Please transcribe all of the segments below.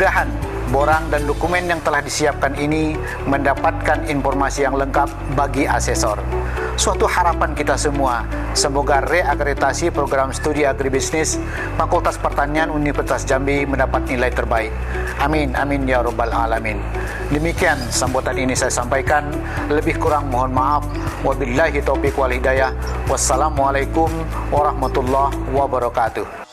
Mudah-mudahan borang dan dokumen yang telah disiapkan ini mendapatkan informasi yang lengkap bagi asesor. Suatu harapan kita semua, semoga reakreditasi program studi agribisnis Fakultas Pertanian Universitas Jambi mendapat nilai terbaik. Amin, amin ya rabbal alamin. Demikian sambutan ini saya sampaikan, lebih kurang mohon maaf. Wabillahi taufiq wal hidayah. Wassalamualaikum warahmatullahi wabarakatuh.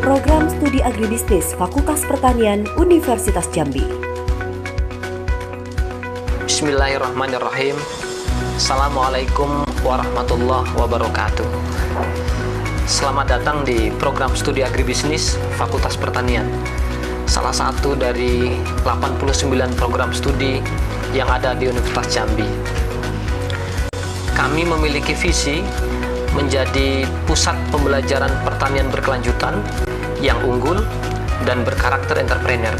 Program Studi Agribisnis Fakultas Pertanian Universitas Jambi. Bismillahirrahmanirrahim. Assalamualaikum warahmatullahi wabarakatuh. Selamat datang di program Studi Agribisnis Fakultas Pertanian, salah satu dari 89 program studi yang ada di Universitas Jambi. Kami memiliki visi menjadi pusat pembelajaran pertanian berkelanjutan yang unggul dan berkarakter entrepreneur.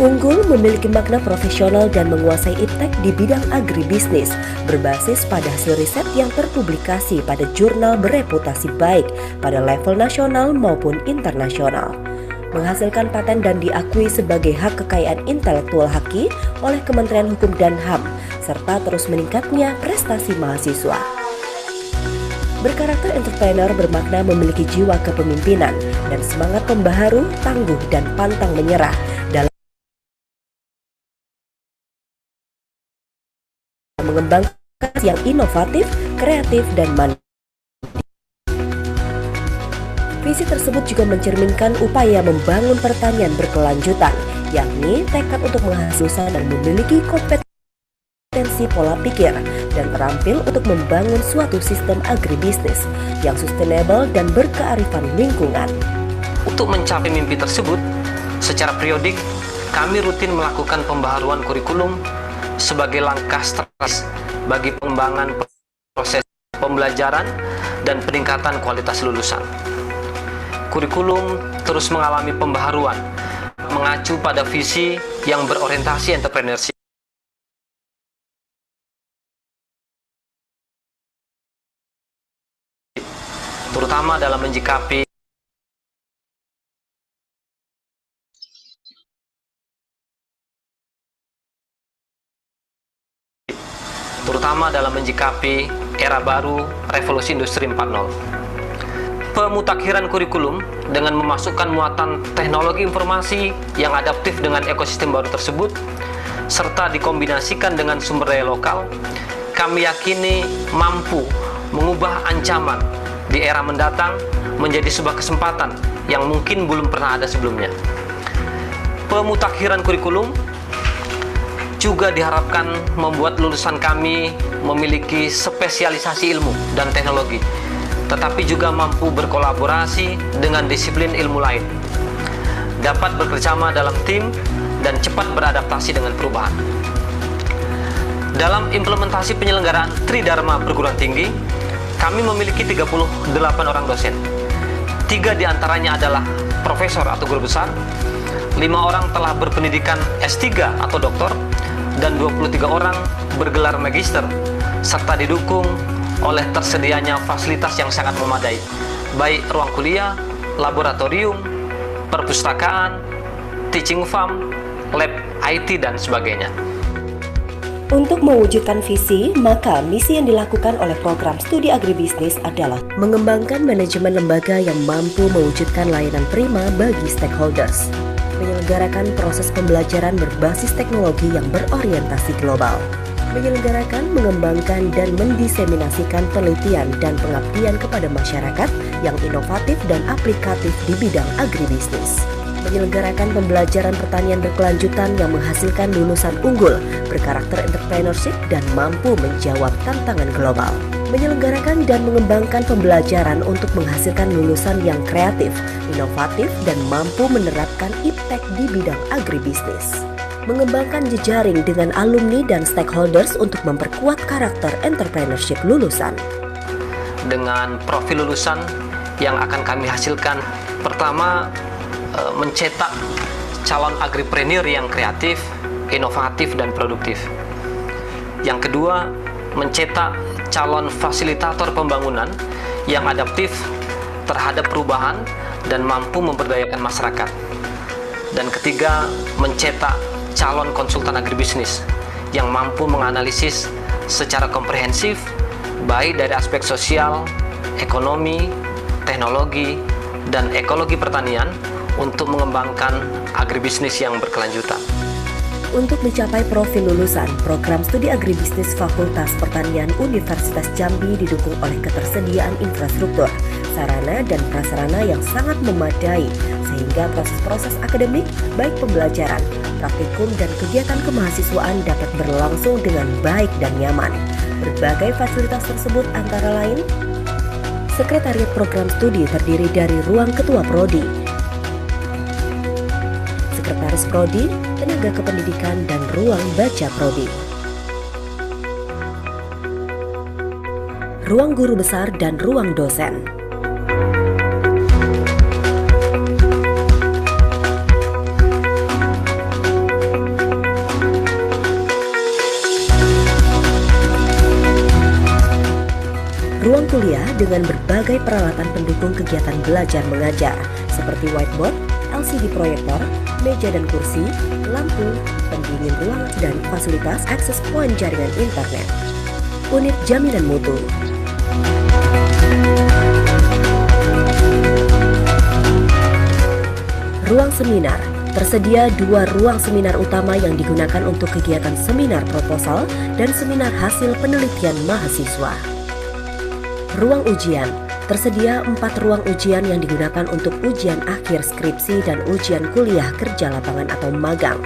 Unggul memiliki makna profesional dan menguasai iptek di bidang agribisnis, berbasis pada hasil riset yang terpublikasi pada jurnal bereputasi baik pada level nasional maupun internasional. Menghasilkan paten dan diakui sebagai hak kekayaan intelektual haki oleh Kementerian Hukum dan HAM, serta terus meningkatnya prestasi mahasiswa. Berkarakter entrepreneur bermakna memiliki jiwa kepemimpinan dan semangat pembaharu, tangguh dan pantang menyerah dalam mengembangkan yang inovatif, kreatif dan mandiri. Visi tersebut juga mencerminkan upaya membangun pertanian berkelanjutan, yakni tekad untuk menghasilkan dan memiliki kompetensi pola pikir dan terampil untuk membangun suatu sistem agribisnis yang sustainable dan berkearifan lingkungan. Untuk mencapai mimpi tersebut, secara periodik kami rutin melakukan pembaharuan kurikulum sebagai langkah strategis bagi pengembangan proses pembelajaran dan peningkatan kualitas lulusan. Kurikulum terus mengalami pembaharuan, mengacu pada visi yang berorientasi entrepreneurship. Terutama dalam menyikapi era baru revolusi industri 4.0. Pemutakhiran kurikulum dengan memasukkan muatan teknologi informasi yang adaptif dengan ekosistem baru tersebut, serta dikombinasikan dengan sumber daya lokal, kami yakini mampu mengubah ancaman di era mendatang menjadi sebuah kesempatan yang mungkin belum pernah ada sebelumnya. Pemutakhiran kurikulum juga diharapkan membuat lulusan kami memiliki spesialisasi ilmu dan teknologi, tetapi juga mampu berkolaborasi dengan disiplin ilmu lain, dapat bekerjasama dalam tim, dan cepat beradaptasi dengan perubahan. Dalam implementasi penyelenggaraan Tridharma perguruan tinggi, kami memiliki 38 orang dosen. 3 diantaranya adalah profesor atau guru besar, 5 orang telah berpendidikan S3 atau doktor, dan 23 orang bergelar magister, serta didukung oleh tersedianya fasilitas yang sangat memadai, baik ruang kuliah, laboratorium, perpustakaan, teaching farm, lab IT, dan sebagainya. Untuk mewujudkan visi, maka misi yang dilakukan oleh program studi agribisnis adalah mengembangkan manajemen lembaga yang mampu mewujudkan layanan prima bagi stakeholders, menyelenggarakan proses pembelajaran berbasis teknologi yang berorientasi global, menyelenggarakan, mengembangkan, dan mendiseminasikan penelitian dan pengabdian kepada masyarakat yang inovatif dan aplikatif di bidang agribisnis, menyelenggarakan pembelajaran pertanian berkelanjutan yang menghasilkan lulusan unggul, berkarakter entrepreneurship, dan mampu menjawab tantangan global, menyelenggarakan dan mengembangkan pembelajaran untuk menghasilkan lulusan yang kreatif, inovatif, dan mampu menerapkan iptek di bidang agribisnis, mengembangkan jejaring dengan alumni dan stakeholders untuk memperkuat karakter entrepreneurship lulusan. Dengan profil lulusan yang akan kami hasilkan, pertama, mencetak calon agripreneur yang kreatif, inovatif, dan produktif. Yang kedua, mencetak calon fasilitator pembangunan yang adaptif terhadap perubahan dan mampu memberdayakan masyarakat. Dan ketiga, mencetak calon konsultan agribisnis yang mampu menganalisis secara komprehensif baik dari aspek sosial, ekonomi, teknologi, dan ekologi pertanian untuk mengembangkan agribisnis yang berkelanjutan. Untuk mencapai profil lulusan, program studi agribisnis Fakultas Pertanian Universitas Jambi didukung oleh ketersediaan infrastruktur, sarana dan prasarana yang sangat memadai, sehingga proses-proses akademik, baik pembelajaran, praktikum, dan kegiatan kemahasiswaan dapat berlangsung dengan baik dan nyaman. Berbagai fasilitas tersebut antara lain, Sekretariat Program Studi terdiri dari ruang Ketua Prodi, Sekretaris Prodi, Tenaga Kependidikan, dan ruang Baca Prodi. Ruang Guru Besar dan ruang dosen. Ruang kuliah dengan berbagai peralatan pendukung kegiatan belajar mengajar seperti whiteboard, LCD proyektor, meja dan kursi, lampu, pendingin ruang, dan fasilitas akses poin jaringan internet. Unit jaminan mutu. Ruang seminar. Tersedia 2 ruang seminar utama yang digunakan untuk kegiatan seminar proposal dan seminar hasil penelitian mahasiswa. Ruang ujian. Tersedia 4 ruang ujian yang digunakan untuk ujian akhir skripsi dan ujian kuliah kerja lapangan atau magang.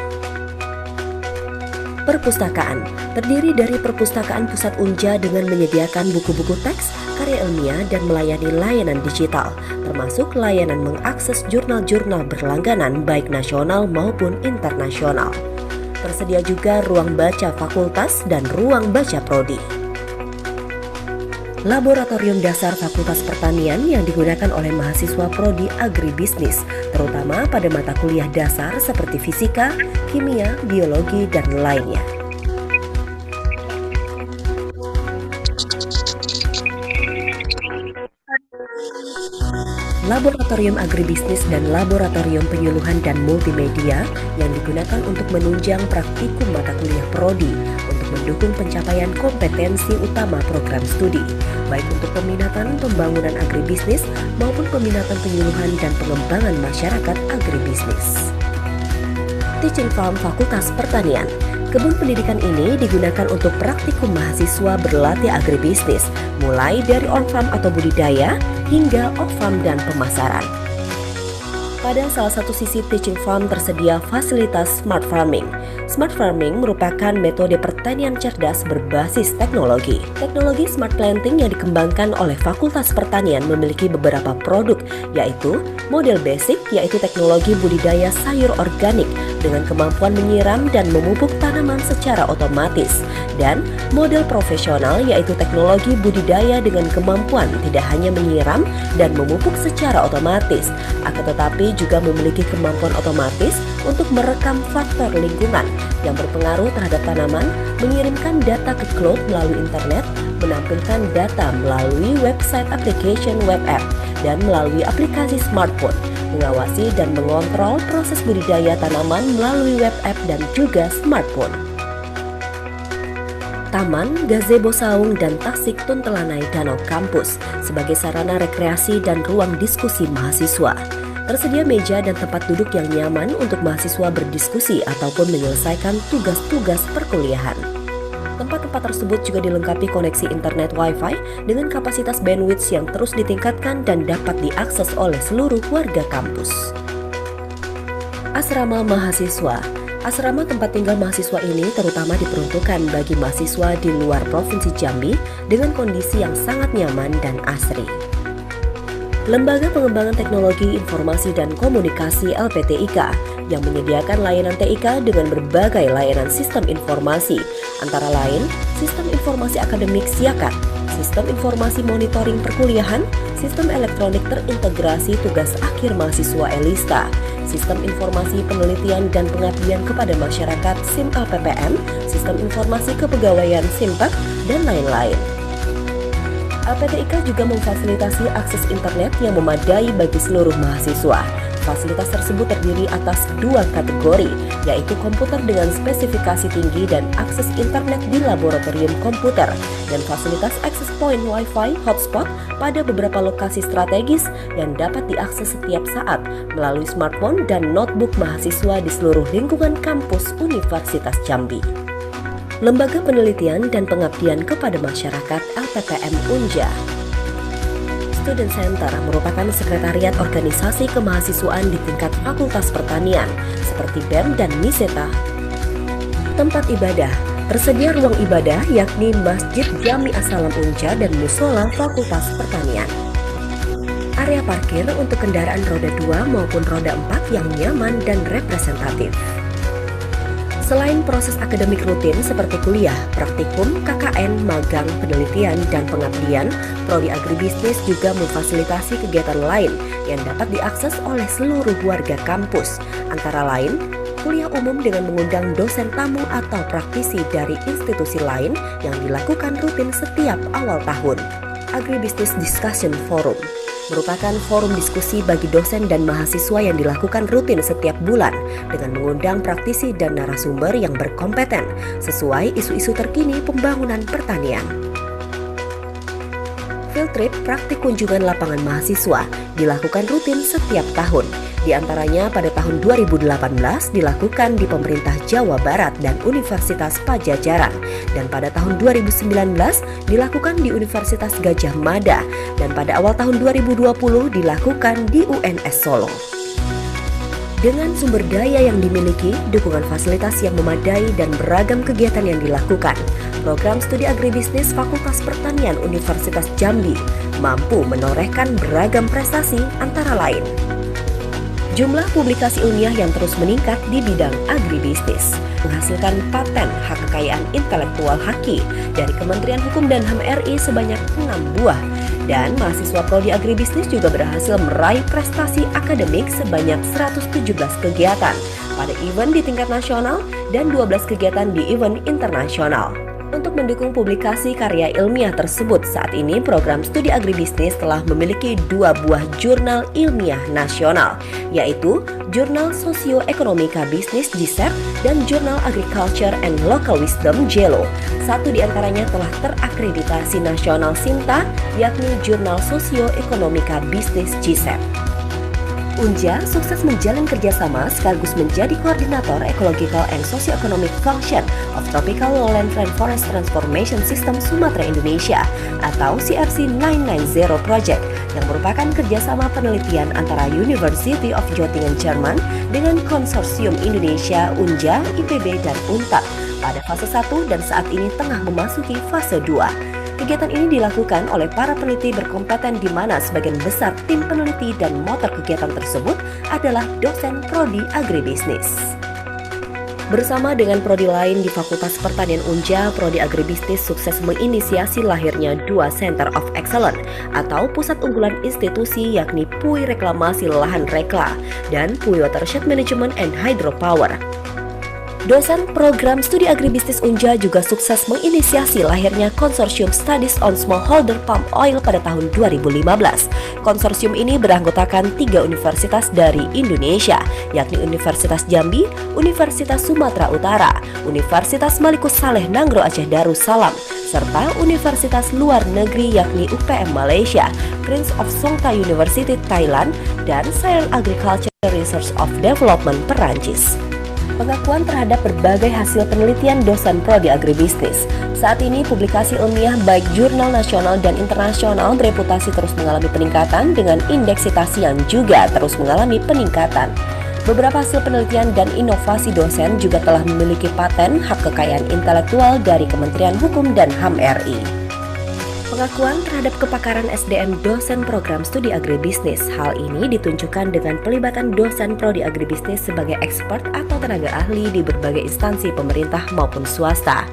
Perpustakaan. Terdiri dari perpustakaan pusat Unja dengan menyediakan buku-buku teks, karya ilmiah, dan melayani layanan digital, termasuk layanan mengakses jurnal-jurnal berlangganan baik nasional maupun internasional. Tersedia juga ruang baca fakultas dan ruang baca prodi. Laboratorium dasar Fakultas Pertanian yang digunakan oleh mahasiswa prodi agribisnis, terutama pada mata kuliah dasar seperti fisika, kimia, biologi, dan lainnya. Laboratorium agribisnis dan laboratorium penyuluhan dan multimedia yang digunakan untuk menunjang praktikum mata kuliah prodi untuk mendukung pencapaian kompetensi utama program studi, baik untuk peminatan pembangunan agribisnis maupun peminatan penyuluhan dan pengembangan masyarakat agribisnis. Teaching Farm Fakultas Pertanian. Kebun pendidikan ini digunakan untuk praktikum mahasiswa berlatih agribisnis, mulai dari on-farm atau budidaya hingga off-farm dan pemasaran. Pada salah satu sisi teaching farm tersedia fasilitas smart farming. Smart farming merupakan metode pertanian cerdas berbasis teknologi. Teknologi smart planting yang dikembangkan oleh Fakultas Pertanian memiliki beberapa produk, yaitu model basic, yaitu teknologi budidaya sayur organik dengan kemampuan menyiram dan memupuk tanaman secara otomatis, dan model profesional, yaitu teknologi budidaya dengan kemampuan tidak hanya menyiram dan memupuk secara otomatis, akan tetapi juga memiliki kemampuan otomatis untuk merekam faktor lingkungan yang berpengaruh terhadap tanaman, mengirimkan data ke cloud melalui internet, menampilkan data melalui website application web app, dan melalui aplikasi smartphone, mengawasi dan mengontrol proses budidaya tanaman melalui web app dan juga smartphone. Taman, gazebo saung, dan tasik tuntelanai danau kampus sebagai sarana rekreasi dan ruang diskusi mahasiswa. Tersedia meja dan tempat duduk yang nyaman untuk mahasiswa berdiskusi ataupun menyelesaikan tugas-tugas perkuliahan. Tempat-tempat tersebut juga dilengkapi koneksi internet Wi-Fi dengan kapasitas bandwidth yang terus ditingkatkan dan dapat diakses oleh seluruh warga kampus. Asrama mahasiswa. Asrama tempat tinggal mahasiswa ini terutama diperuntukkan bagi mahasiswa di luar Provinsi Jambi dengan kondisi yang sangat nyaman dan asri. Lembaga Pengembangan Teknologi Informasi dan Komunikasi (LPTIK) yang menyediakan layanan TIK dengan berbagai layanan sistem informasi, antara lain Sistem Informasi Akademik Siakat, Sistem Informasi Monitoring Perkuliahan, Sistem Elektronik Terintegrasi Tugas Akhir Mahasiswa ELISTA, Sistem Informasi Penelitian dan Pengabdian kepada Masyarakat SIM LPPM, Sistem Informasi Kepegawaian SIMPAK, dan lain-lain. LPTIK juga memfasilitasi akses internet yang memadai bagi seluruh mahasiswa. Fasilitas tersebut terdiri atas 2 kategori, yaitu komputer dengan spesifikasi tinggi dan akses internet di laboratorium komputer, dan fasilitas access point Wi-Fi hotspot pada beberapa lokasi strategis yang dapat diakses setiap saat melalui smartphone dan notebook mahasiswa di seluruh lingkungan kampus Universitas Jambi. Lembaga Penelitian dan Pengabdian kepada Masyarakat (LPPM Unja). Student Center merupakan sekretariat organisasi kemahasiswaan di tingkat Fakultas Pertanian, seperti BEM dan MISETA. Tempat ibadah, tersedia ruang ibadah yakni Masjid Jami As-Salam Unja dan Musola Fakultas Pertanian. Area parkir untuk kendaraan roda 2 maupun roda 4 yang nyaman dan representatif. Selain proses akademik rutin seperti kuliah, praktikum, KKN, magang, penelitian, dan pengabdian, Prodi Agribisnis juga memfasilitasi kegiatan lain yang dapat diakses oleh seluruh warga kampus, antara lain kuliah umum dengan mengundang dosen tamu atau praktisi dari institusi lain yang dilakukan rutin setiap awal tahun. Agribisnis Discussion Forum merupakan forum diskusi bagi dosen dan mahasiswa yang dilakukan rutin setiap bulan dengan mengundang praktisi dan narasumber yang berkompeten sesuai isu-isu terkini pembangunan pertanian. Field trip praktik kunjungan lapangan mahasiswa dilakukan rutin setiap tahun. Di antaranya pada tahun 2018 dilakukan di pemerintah Jawa Barat dan Universitas Pajajaran, dan pada tahun 2019 dilakukan di Universitas Gadjah Mada, dan pada awal tahun 2020 dilakukan di UNS Solo. Dengan sumber daya yang dimiliki, dukungan fasilitas yang memadai dan beragam kegiatan yang dilakukan, program studi agribisnis Fakultas Pertanian Universitas Jambi mampu menorehkan beragam prestasi antara lain jumlah publikasi ilmiah yang terus meningkat di bidang agribisnis, menghasilkan paten hak kekayaan intelektual HAKI dari Kementerian Hukum dan HAM RI sebanyak 6 buah, dan mahasiswa Prodi Agribisnis juga berhasil meraih prestasi akademik sebanyak 117 kegiatan pada event di tingkat nasional dan 12 kegiatan di event internasional. Untuk mendukung publikasi karya ilmiah tersebut, saat ini program studi agribisnis telah memiliki 2 buah jurnal ilmiah nasional, yaitu Jurnal Sosioekonomika Bisnis JISEP dan Jurnal Agriculture and Local Wisdom JELO. Satu di antaranya telah terakreditasi nasional SINTA, yakni Jurnal Sosioekonomika Bisnis JISEP. Unja sukses menjalin kerjasama sekaligus menjadi koordinator Ecological and Socio-Economic Function of Tropical Lowland Rainforest Transformation System Sumatera Indonesia atau CRC 990 Project yang merupakan kerjasama penelitian antara University of Göttingen Jerman dengan Konsorsium Indonesia, Unja, IPB, dan UNTAD pada fase 1 dan saat ini tengah memasuki fase 2. Kegiatan ini dilakukan oleh para peneliti berkompeten di mana sebagian besar tim peneliti dan motor kegiatan tersebut adalah dosen Prodi Agribisnis. Bersama dengan prodi lain di Fakultas Pertanian Unja, Prodi Agribisnis sukses menginisiasi lahirnya 2 Center of Excellence atau Pusat Unggulan Institusi, yakni PUI Reklamasi Lahan Rekla dan PUI Watershed Management and Hydropower. Dosen program studi agribisnis Unja juga sukses menginisiasi lahirnya Konsorsium Studies on Smallholder Palm Oil pada tahun 2015. Konsorsium ini beranggotakan 3 universitas dari Indonesia, yakni Universitas Jambi, Universitas Sumatera Utara, Universitas Malikus Saleh Nanggro Aceh Darussalam, serta Universitas Luar Negeri yakni UPM Malaysia, Prince of Songkla University Thailand, dan Science Agriculture Research of Development Perancis. Pengakuan terhadap berbagai hasil penelitian dosen Prodi Agribisnis. Saat ini publikasi ilmiah baik jurnal nasional dan internasional bereputasi terus mengalami peningkatan dengan indeks citasi yang juga terus mengalami peningkatan. Beberapa hasil penelitian dan inovasi dosen juga telah memiliki paten hak kekayaan intelektual dari Kementerian Hukum dan HAM RI. Pengakuan terhadap kepakaran SDM dosen program studi agribisnis. Hal ini ditunjukkan dengan pelibatan dosen prodi agribisnis sebagai expert atau tenaga ahli di berbagai instansi pemerintah maupun swasta,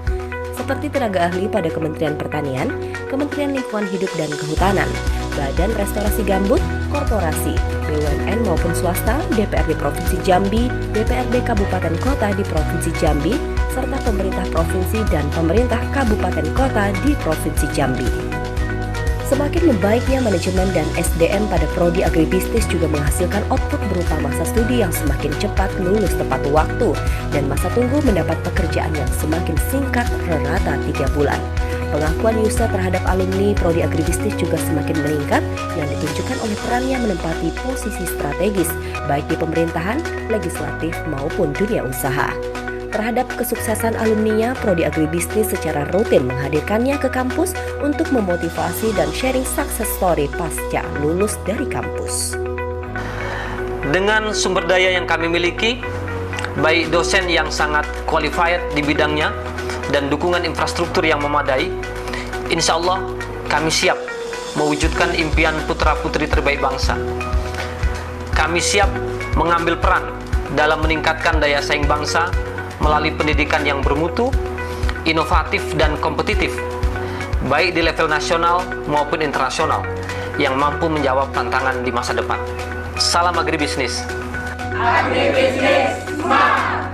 seperti tenaga ahli pada Kementerian Pertanian, Kementerian Lingkungan Hidup dan Kehutanan, Badan Restorasi Gambut, korporasi, BUMN maupun swasta, DPRD Provinsi Jambi, DPRD Kabupaten Kota di Provinsi Jambi, serta pemerintah provinsi dan pemerintah kabupaten kota di Provinsi Jambi. Semakin membaiknya manajemen dan SDM pada prodi agribisnis juga menghasilkan output berupa masa studi yang semakin cepat lulus tepat waktu dan masa tunggu mendapat pekerjaan yang semakin singkat rata 3 bulan. Pengakuan user terhadap alumni prodi agribisnis juga semakin meningkat yang ditunjukkan oleh perannya menempati posisi strategis baik di pemerintahan, legislatif maupun dunia usaha. Terhadap kesuksesan alumninya, prodi agribisnis secara rutin menghadirkannya ke kampus untuk memotivasi dan sharing success story pasca lulus dari kampus. Dengan sumber daya yang kami miliki, baik dosen yang sangat qualified di bidangnya dan dukungan infrastruktur yang memadai, insya Allah kami siap mewujudkan impian putra-putri terbaik bangsa. Kami siap mengambil peran dalam meningkatkan daya saing bangsa melalui pendidikan yang bermutu, inovatif dan kompetitif, baik di level nasional maupun internasional, yang mampu menjawab tantangan di masa depan. Salam agribisnis. Agribisnis Smart.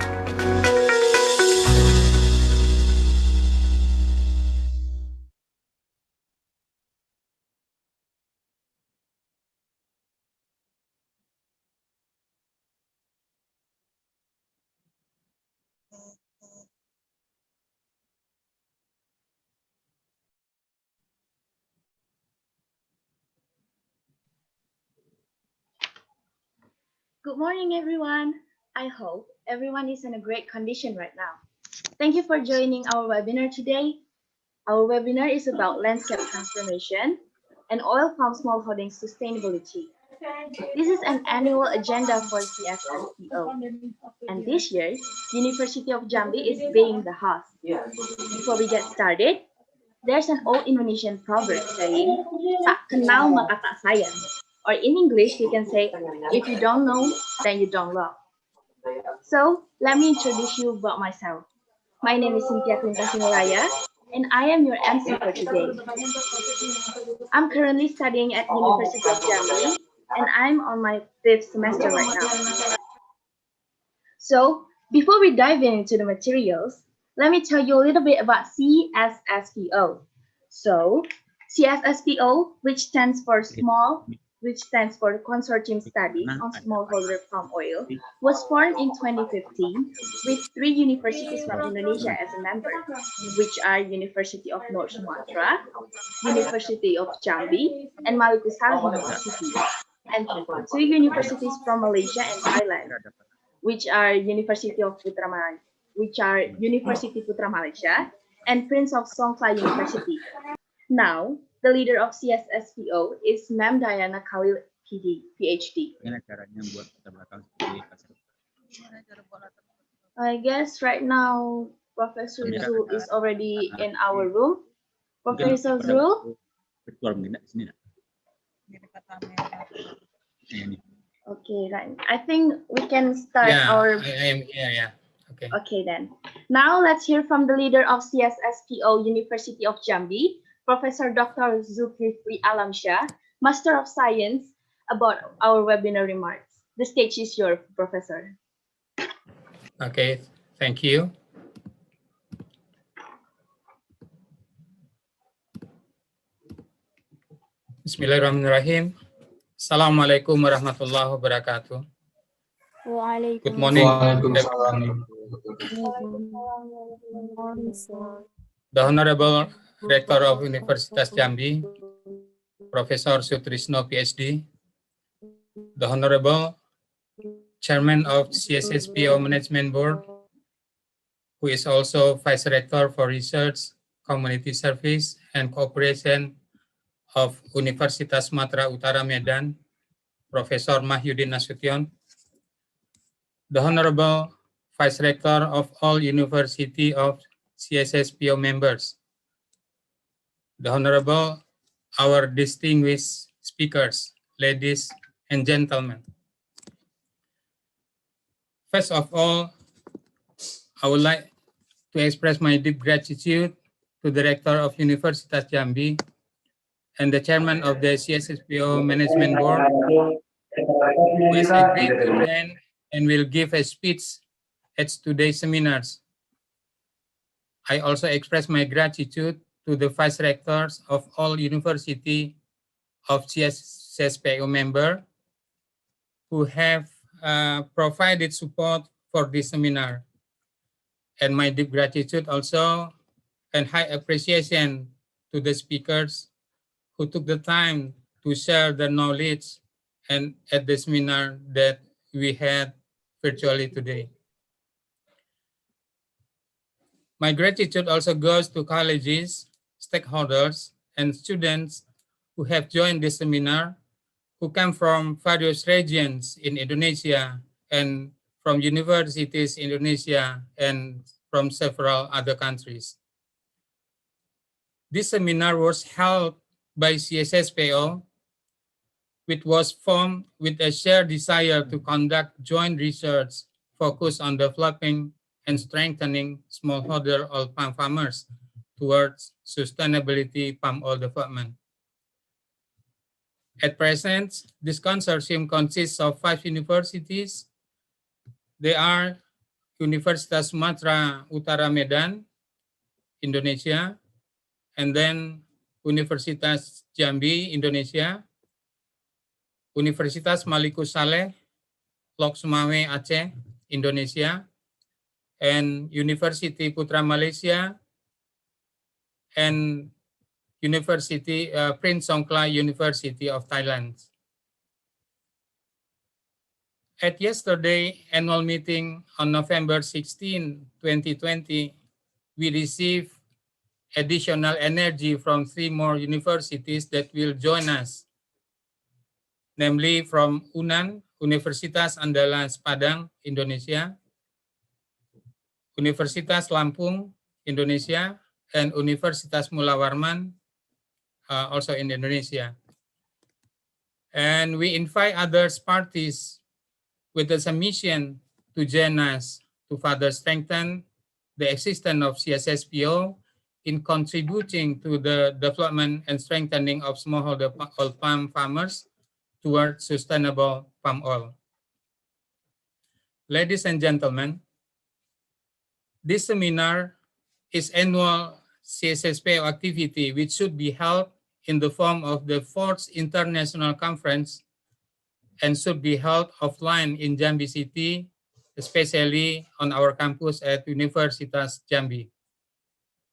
Good morning, everyone. I hope everyone is in a great condition right now. Thank you for joining our webinar today. Our webinar is about landscape transformation and oil palm smallholding sustainability. This is an annual agenda for CSSPO. And this year, University of Jambi is being the host. Before we get started, there's an old Indonesian proverb saying, "Tak kenal maka tak sayang." Or in English, you can say, if you don't know, then you don't love. So, let me introduce you about myself. My name is Cynthia Klintasinuraya, and I am your MC for today. I'm currently studying at University of Jambi, and I'm on my 5th semester right now. So, before we dive into the materials, let me tell you a little bit about CSSPO. So, CSSPO, which stands for Consortium Studies on Smallholder Palm Oil, was formed in 2015 with 3 universities from Indonesia as a member, which are University of North Sumatra, University of Jambi, and Maluku Saleh University, and 2 universities from Malaysia and Thailand, which are University Putra Malaysia and Prince of Songkla University. Now, the leader of CSSPO is Ma'am Diana Khalil, PhD. I guess right now Professor Zul is already in our room. Professor Zul? Okay, right. I think we can start our... Okay. Okay, then. Now let's hear from the leader of CSSPO University of Jambi, Professor Dr. Zulkifli Alamsyah, Master of Science, about our webinar remarks. The stage is yours, Professor. Okay, thank you. Bismillahirrahmanirrahim. Assalamualaikum warahmatullahi wabarakatuh. Good morning. The Honorable Rector of Universitas Jambi, Professor Sutrisno, PhD, the Honorable Chairman of CSSPO Management Board, who is also Vice Rector for Research, Community Service, and Cooperation of Universitas Sumatera Utara Medan, Professor Mahyudin Nasution, the Honorable Vice Rector of all University of CSSPO members, the Honorable, our distinguished speakers, ladies and gentlemen. First of all, I would like to express my deep gratitude to the Rector of Universitas Jambi and the Chairman of the CSSPO Management Board, who has agreed to attend and will give a speech at today's seminars. I also express my gratitude to the Vice Rectors of all University of CSSPO member who have provided support for this seminar. And my deep gratitude also and high appreciation to the speakers who took the time to share the knowledge and at the seminar that we had virtually today. My gratitude also goes to colleges, stakeholders, and students who have joined this seminar, who come from various regions in Indonesia and from universities in Indonesia and from several other countries. This seminar was held by CSSPO, which was formed with a shared desire to conduct joint research focused on developing and strengthening smallholder oil palm farmers towards sustainability palm oil development. At present, this consortium consists of 5 universities. They are Universitas Sumatera Utara Medan, Indonesia, and then Universitas Jambi, Indonesia, Universitas Malikus Saleh, Lok Sumawe, Aceh, Indonesia, and University Putra Malaysia, and University Prince Songkla University of Thailand. At yesterday annual meeting on November 16, 2020, we received additional energy from 3 more universities that will join us, namely from UNAN, Universitas Andalas Padang, Indonesia, Universitas Lampung, Indonesia, and Universitas Mula Warman, also in Indonesia. And we invite other parties with a submission to join us to further strengthen the existence of CSSPO in contributing to the development and strengthening of smallholder oil palm farmers towards sustainable palm oil. Ladies and gentlemen, this seminar is annual CSSPO activity which should be held in the form of the 4th International Conference and should be held offline in Jambi City, especially on our campus at Universitas Jambi.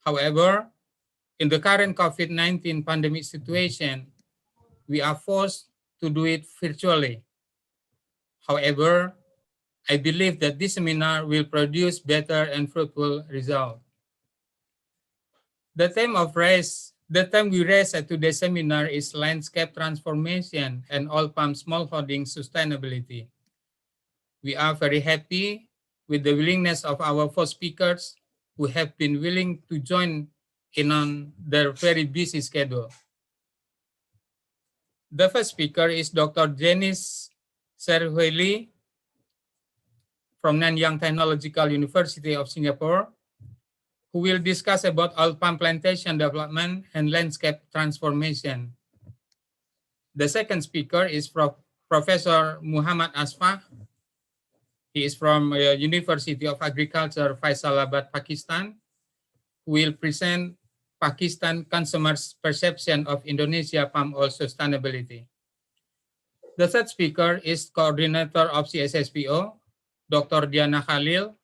However, in the current COVID-19 pandemic situation, we are forced to do it virtually. However, I believe that this seminar will produce better and fruitful results. The theme we raise at today's seminar is landscape transformation and oil palm smallholding sustainability. We are very happy with the willingness of our 4 speakers who have been willing to join in on their very busy schedule. The first speaker is Dr. Janice Serhueli from Nanyang Technological University of Singapore, who will discuss about oil palm plantation development and landscape transformation. The second speaker is Professor Muhammad Asfah. He is from University of Agriculture, Faisalabad, Pakistan, who will present Pakistan consumers' perception of Indonesia palm oil sustainability. The third speaker is coordinator of CSSPO, Dr. Diana Khalil,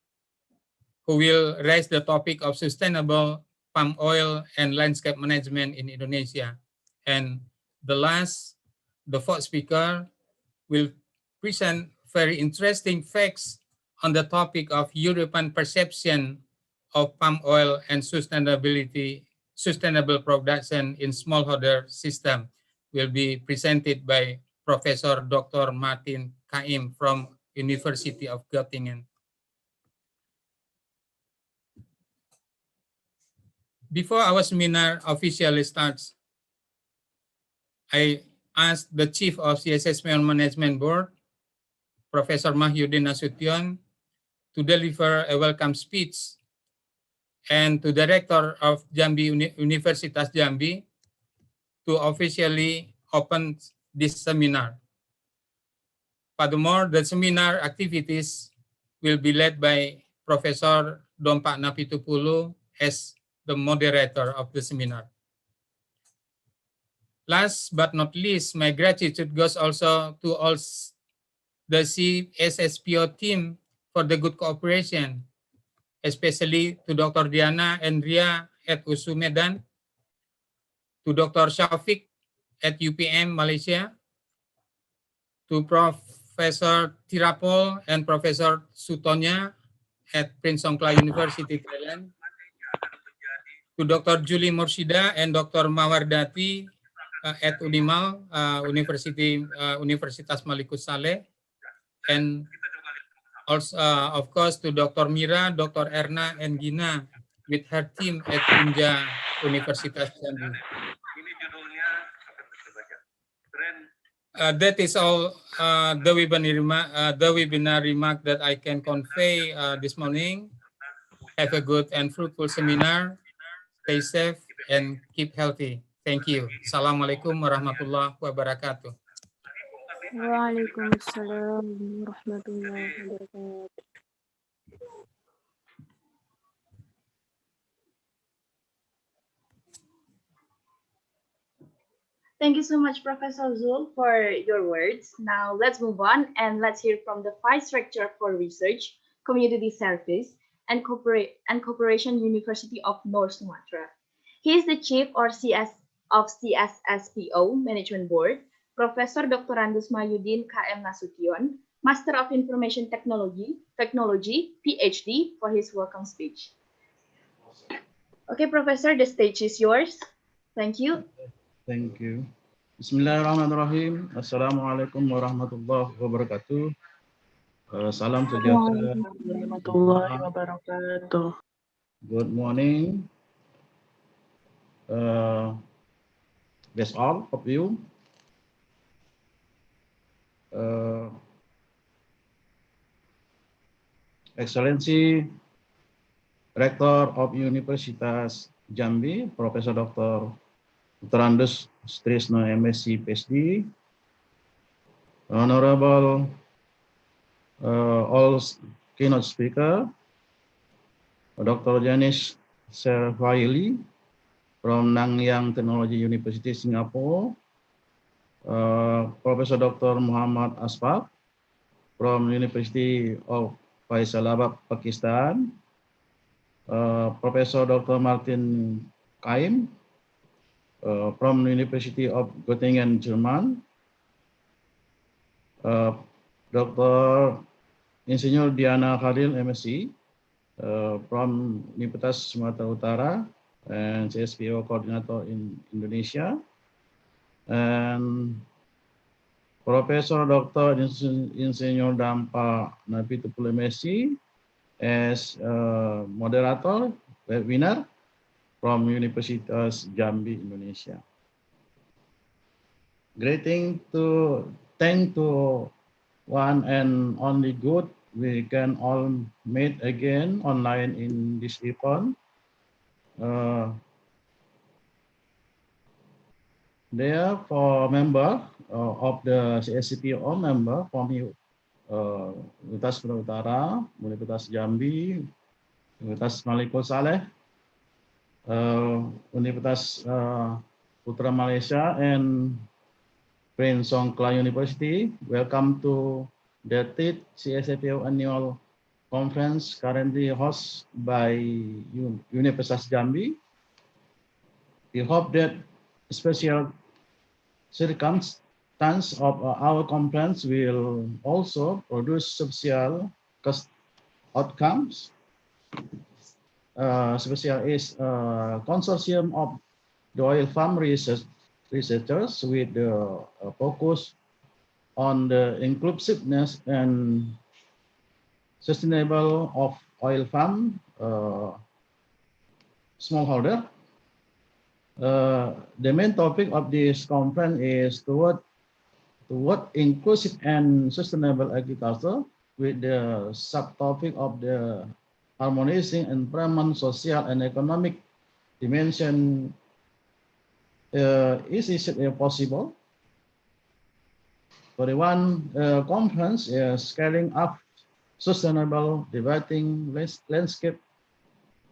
who will raise the topic of sustainable palm oil and landscape management in Indonesia. And the fourth speaker will present very interesting facts on the topic of European perception of palm oil and sustainable production in smallholder system will be presented by Professor Dr. Martin Kaim from University of Göttingen. Before our seminar officially starts, I asked the Chief of CSSPO Management Board, Professor Mahyudin Nasution, to deliver a welcome speech, and to Director of Jambi Universitas Jambi to officially open this seminar. Furthermore, the seminar activities will be led by Professor Dompak Napitupulu as the moderator of the seminar. Last but not least, my gratitude goes also to all the CSSPO team for the good cooperation, especially to Dr. Diana and Ria at USU Medan, to Dr. Shafiq at UPM Malaysia, to Professor Tirapol and Professor Sutonya at Prince Songkla University, Thailand, to Dr. Julie Mursida and Dr. Mawardati at Unimal Universitas Malikus Saleh, and also, of course, to Dr. Mira, Dr. Erna, and Gina with her team at Unja Universitas Jambi. That is all the webinar remark that I can convey this morning. Have a good and fruitful seminar. Stay safe and keep healthy. Thank you. Assalamualaikum warahmatullahi wabarakatuh. Waalaikumsalam warahmatullahi wabarakatuh. Thank you so much, Professor Zul, for your words. Now let's move on and let's hear from the Vice Rector for Research, Community Service, and Cooperation University of North Sumatra. He is the Chief of CSSPO Management Board, Professor Dr. Andus Mayudin KM Nasution, Master of Information Technology, PhD, for his welcome speech. Okay, Professor, the stage is yours. Thank you. Thank you. Bismillahirrahmanirrahim. Assalamualaikum warahmatullahi wabarakatuh. Salam sejahtera. Warahmatullahi wabarakatuh. Good morning. That's all of you. Excellency Rector of Universitas Jambi, Professor Dr. Andus Trisno MSc PhD, Honorable all keynote speaker, Dr. Janice Servaili from Nanyang Technology University, Singapore, Professor Dr. Muhammad Asfaq from University of Faisalabad, Pakistan, Professor Dr. Martin Kaim from University of Göttingen, German, Dr. Insinyur Diana Khalil, MSc, from Universitas Sumatera Utara and CSPO Coordinator in Indonesia, and Professor Dr. Insinyur Dampak Napitupulu, MSc, as moderator webinar from Universitas Jambi, Indonesia. Thank to one and only good we can all meet again online in this event. Therefore, member of the CSSPO member from Universitas Sumatera Utara, Universitas Jambi, Universitas Malikus Saleh, Universitas Putra Malaysia, and Prince Songkla University. Welcome to the 3rd CSSPO Annual Conference currently hosted by Universitas Jambi. We hope that special circumstance of our conference will also produce social outcomes. Special is a consortium of the oil farm researchers with the focus on the inclusiveness and sustainable of oil farm smallholder The main topic of this conference is toward inclusive and sustainable agriculture, with the subtopic of the harmonizing environment, social and economic dimension. Is it possible? For the one conference is scaling up sustainable debating landscape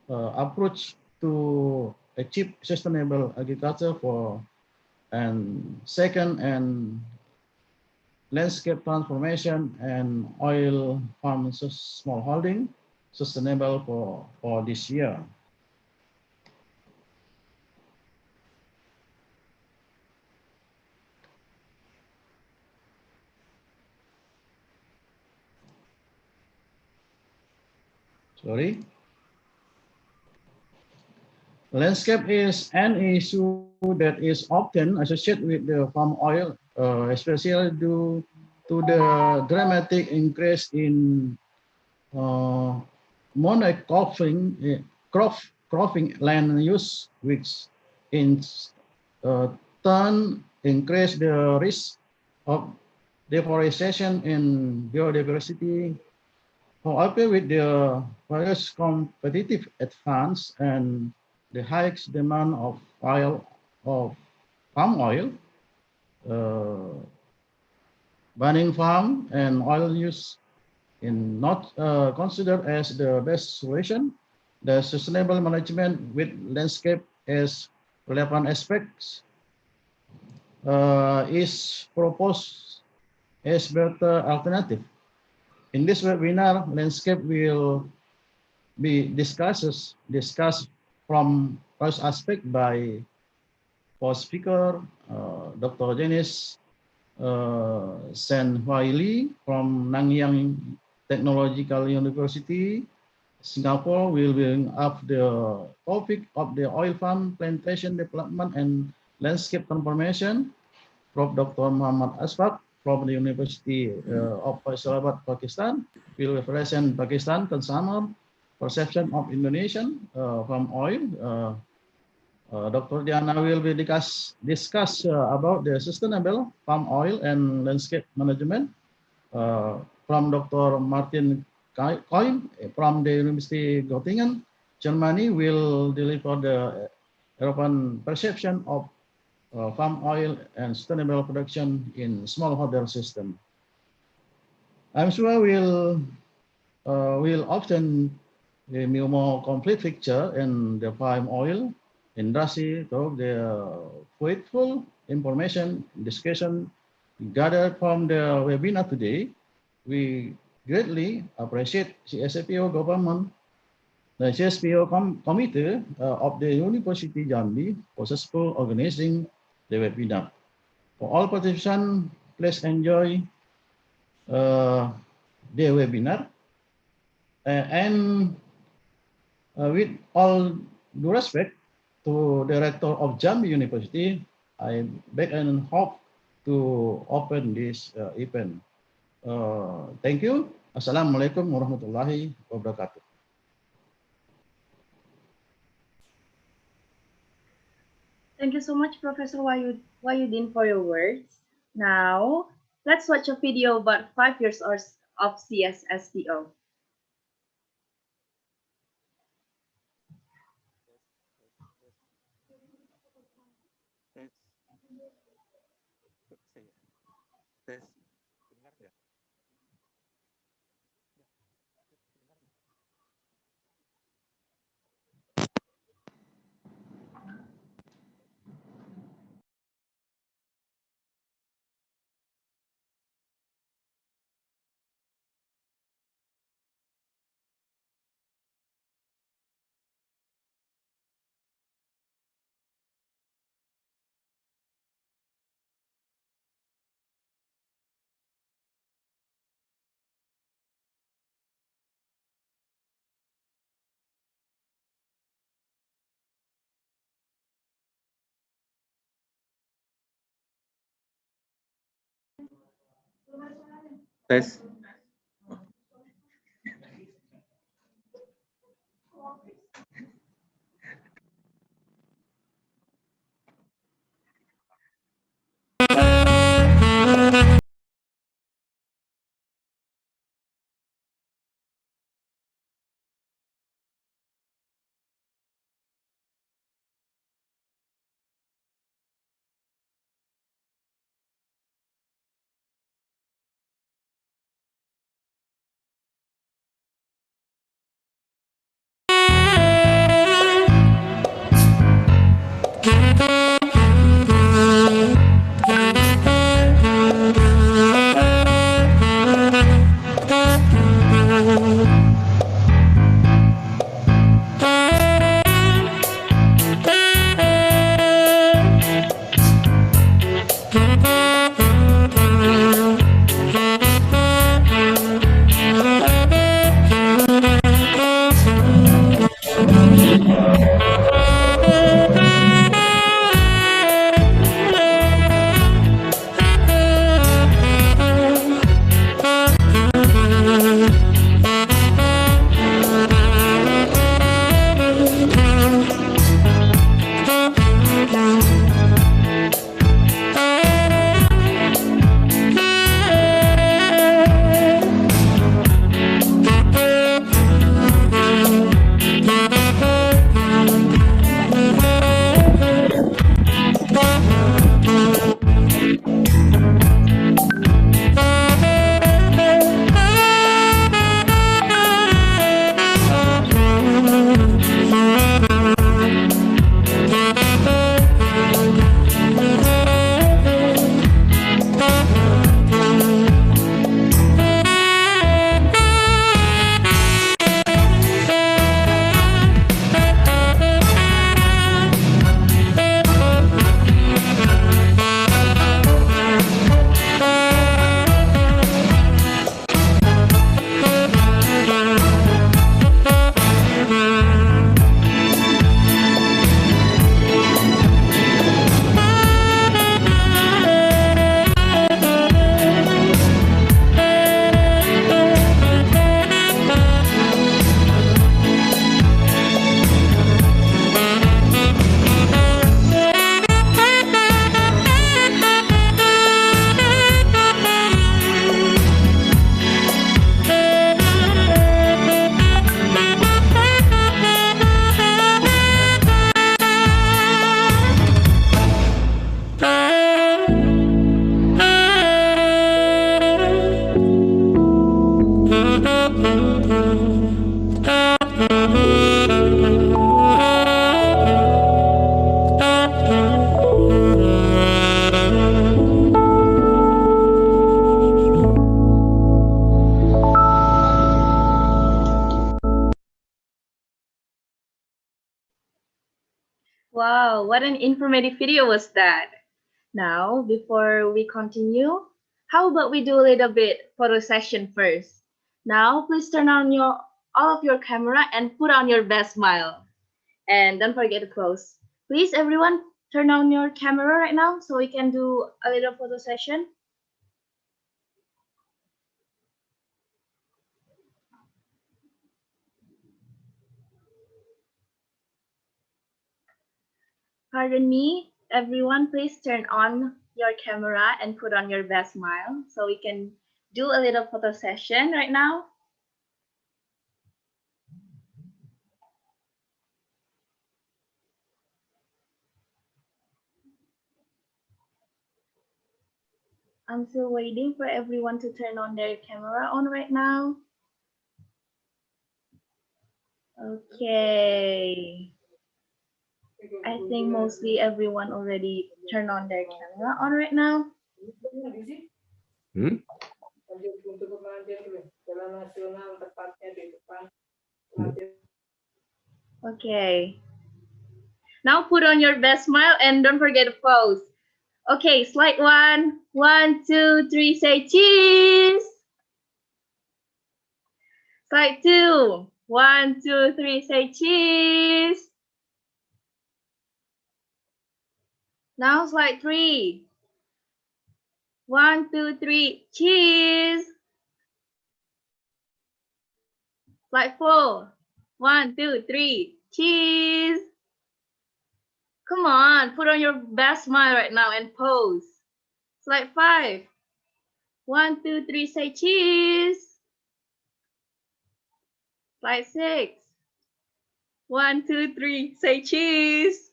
approach to achieve sustainable agriculture for, and second, and landscape transformation and oil palm smallholding sustainable for this year. Sorry. Landscape is an issue that is often associated with the palm oil, especially due to the dramatic increase in monocropping cropping land use, which in turn increase the risk of deforestation and biodiversity. However, with the various competitive advance and the high demand of palm oil, burning farm and oil use in not considered as the best solution. The sustainable management with landscape as relevant aspects is proposed as better alternative. In this webinar, landscape will be discussed from first aspect by first speaker, Dr. Janice Sen Huai Lee from Nanyang Technological University, Singapore, will bring up the topic of the oil palm plantation development and landscape transformation. Prof. Dr. Muhammad Asfaq from the University of Islamabad, Pakistan, will represent Pakistan consumer perception of Indonesian palm oil. Dr. Diana will be discuss about the sustainable palm oil and landscape management. From Dr. Martin Koim from the University Göttingen, Germany, will deliver the European perception of palm oil and sustainable production in smallholder system. I'm sure we'll often a more complete picture in the palm oil industry through the faithful information discussion gathered from the webinar today. We greatly appreciate CSSPO government, the CSSPO committee of the University Jambi for successful organizing the webinar. For all participants, please enjoy the webinar. And with all due respect to the Rector of Jambi University, I beg and hope to open this event. Thank you. Assalamualaikum warahmatullahi wabarakatuh. Thank you so much, Professor Wayudin, for your words. Now, let's watch a video about 5 years of CSSPO. Tes. Wow, what an informative video was that. Now, before we continue, how about we do a little bit photo session first? Now, please turn on all of your camera and put on your best smile. And don't forget to close. Please, everyone, turn on your camera right now so we can do a little photo session. Pardon me, everyone, please turn on your camera and put on your best smile so we can do a little photo session right now. I'm still waiting for everyone to turn on their camera on right now. Okay. I think mostly everyone already turned on their camera on right now. Okay. Now put on your best smile and don't forget to pose. Okay, slide 1. 1, 2, 3, say cheese. Slide 2. 1, 2, 3, say cheese. Now slide 3. 1, 2, 3, cheese. Slide 4. 1, 2, 3, cheese. Come on, put on your best smile right now and pose. Slide 5. 1, 2, 3, say cheese. Slide 6. 1, 2, 3, say cheese.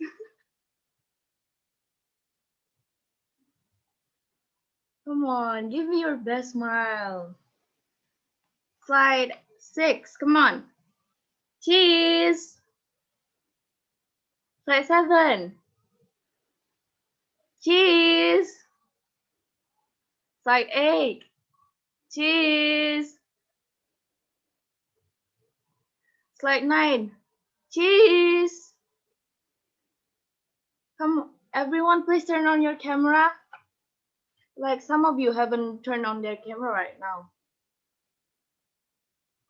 Come on, give me your best smile. Slide 6, come on. Cheese. Slide 7. Cheese. Slide 8. Cheese. Slide 9. Cheese. Come on, everyone, please turn on your camera. Like some of you haven't turned on their camera right now.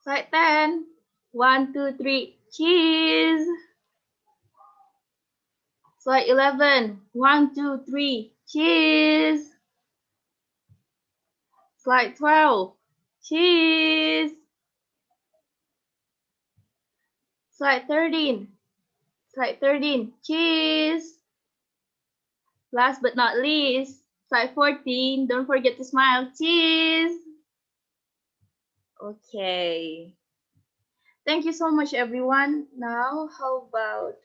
Slide 10. 1, 2, 3, cheese. Slide 11. 1, 2, 3, cheese. Slide 12. Cheese. Slide 13. Slide 13. Cheese. Last but not least, slide 14. Don't forget to smile. Cheese. Okay. Thank you so much, everyone. Now, how about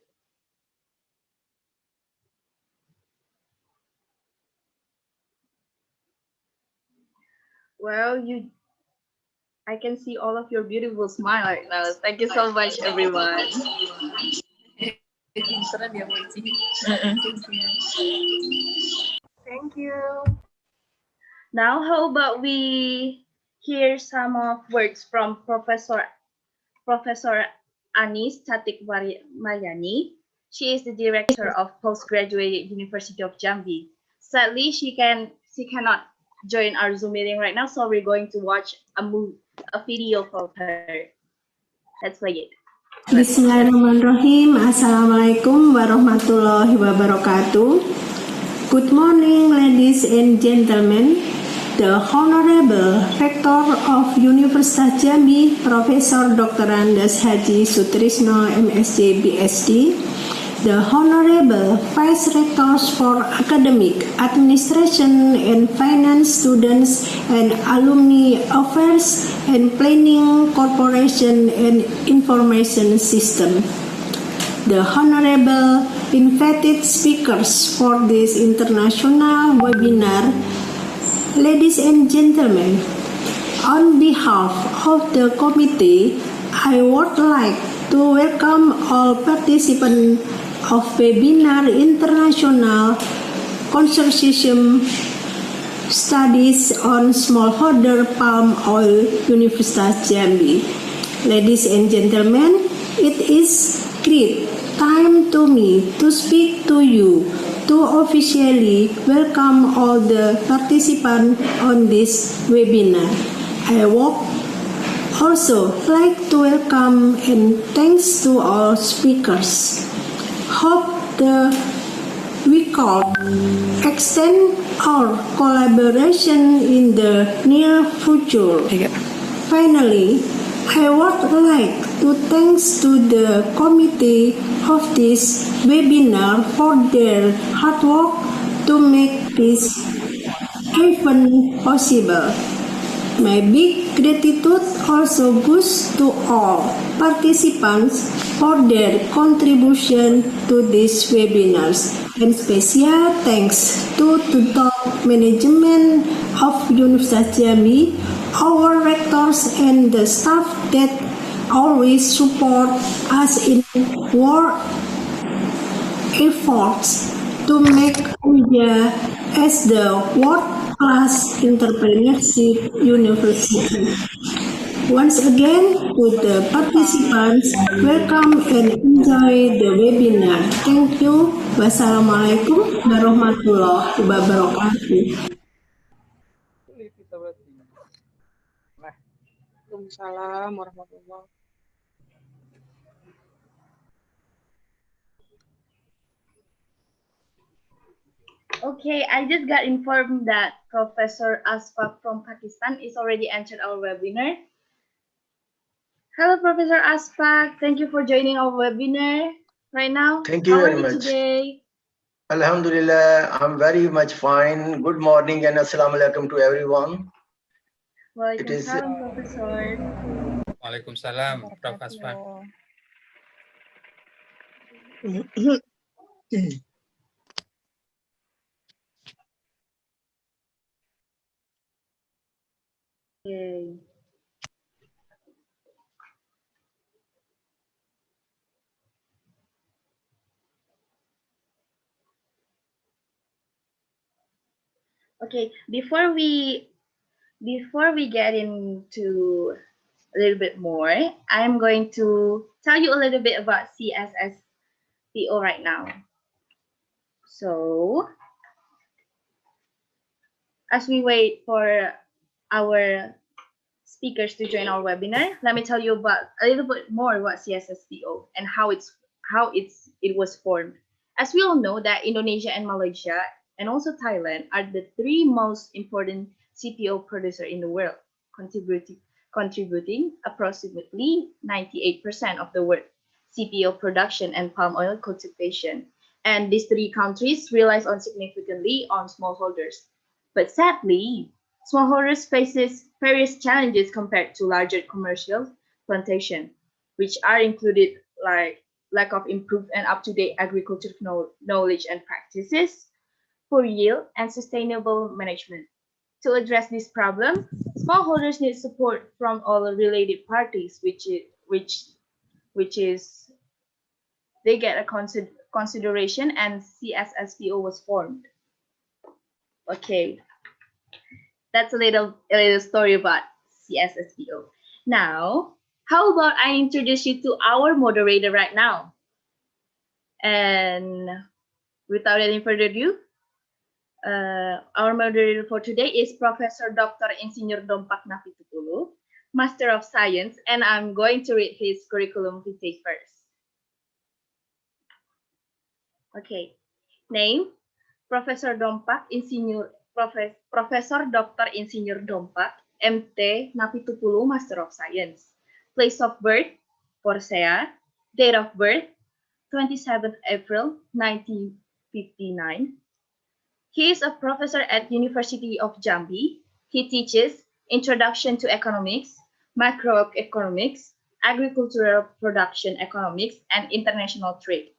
I can see all of your beautiful smile right now. Thank you so much, everyone. Thank you. Now, how about we hear some of words from Professor Anis Tatik Mayani. She is the director of Postgraduate University of Jambi. Sadly, she cannot join our Zoom meeting right now, so we're going to watch a video from her. Let's play it. Bismillahirrahmanirrahim. Assalamualaikum warahmatullahi wabarakatuh. Good morning, ladies and gentlemen. The Honorable Rector of Universitas Jambi, Professor Dr. Andes Haji Sutrisno, MSc, BSc, the Honorable Vice Rectors for Academic, Administration and Finance students and Alumni Affairs and Planning Corporation and Information System, the Honorable invited speakers for this international webinar, ladies and gentlemen, on behalf of the committee, I would like to welcome all participants of webinar International Consortium Studies on Smallholder Palm Oil, Universitas Jambi. Ladies and gentlemen, it is great time to me to speak to you to officially welcome all the participants on this webinar. I would also like to welcome and thanks to all speakers. Hope we could extend our collaboration in the near future. Finally, I would like to thanks to the committee of this webinar for their hard work to make this event possible. My big gratitude also goes to all participants for their contribution to these webinars. And special thanks to the top management of Universitas Jambi, our rectors and the staff that always support us in our efforts to make India as the world-class entrepreneurship university. Once again, to the participants, welcome and enjoy the webinar. Thank you. Wassalamualaikum warahmatullahi wabarakatuh. Waalaikumsalam warahmatullahi. Okay, I just got informed that Professor Asfaq from Pakistan is already entered our webinar. Hello, Professor Asfaq. Thank you for joining our webinar right now. Thank you How very are you much. today? Alhamdulillah, I'm very much fine. Good morning and assalamu alaikum to everyone. Waalaikumsalam, Professor. Waalaikumsalam, Prof. Asfaq. Okay. Okay, before we get into a little bit more, I'm going to tell you a little bit about CSSPO right now. So, as we wait for our speakers to join our webinar, let me tell you about a little bit more about CSSPO and how it was formed. As we all know that Indonesia and Malaysia and also Thailand are the three most important CPO producer in the world, contributing approximately 98% of the world CPO production and palm oil cultivation. And these three countries relies significantly on smallholders. But sadly, smallholders faces various challenges compared to larger commercial plantation, which are included like lack of improved and up-to-date agricultural knowledge and practices, poor yield, and sustainable management. To address this problem, smallholders need support from all related parties, which is they get a consideration, and CSSPO was formed. Okay, that's a little story about CSSPO. Now, how about I introduce you to our moderator right now? And without any further ado, our moderator for today is Professor Dr. Insinyur Dompak Nafitupulu, Master of Science, and I'm going to read his curriculum vitae first. Okay, name, Professor Dompak Insinyur Professor Dr. Insinyur Dompak, MT Nafitupulu, Master of Science. Place of birth, Porsea. Date of birth, 27th April 1959. He is a professor at University of Jambi. He teaches Introduction to Economics, Macroeconomics, Agricultural Production Economics, and International Trade.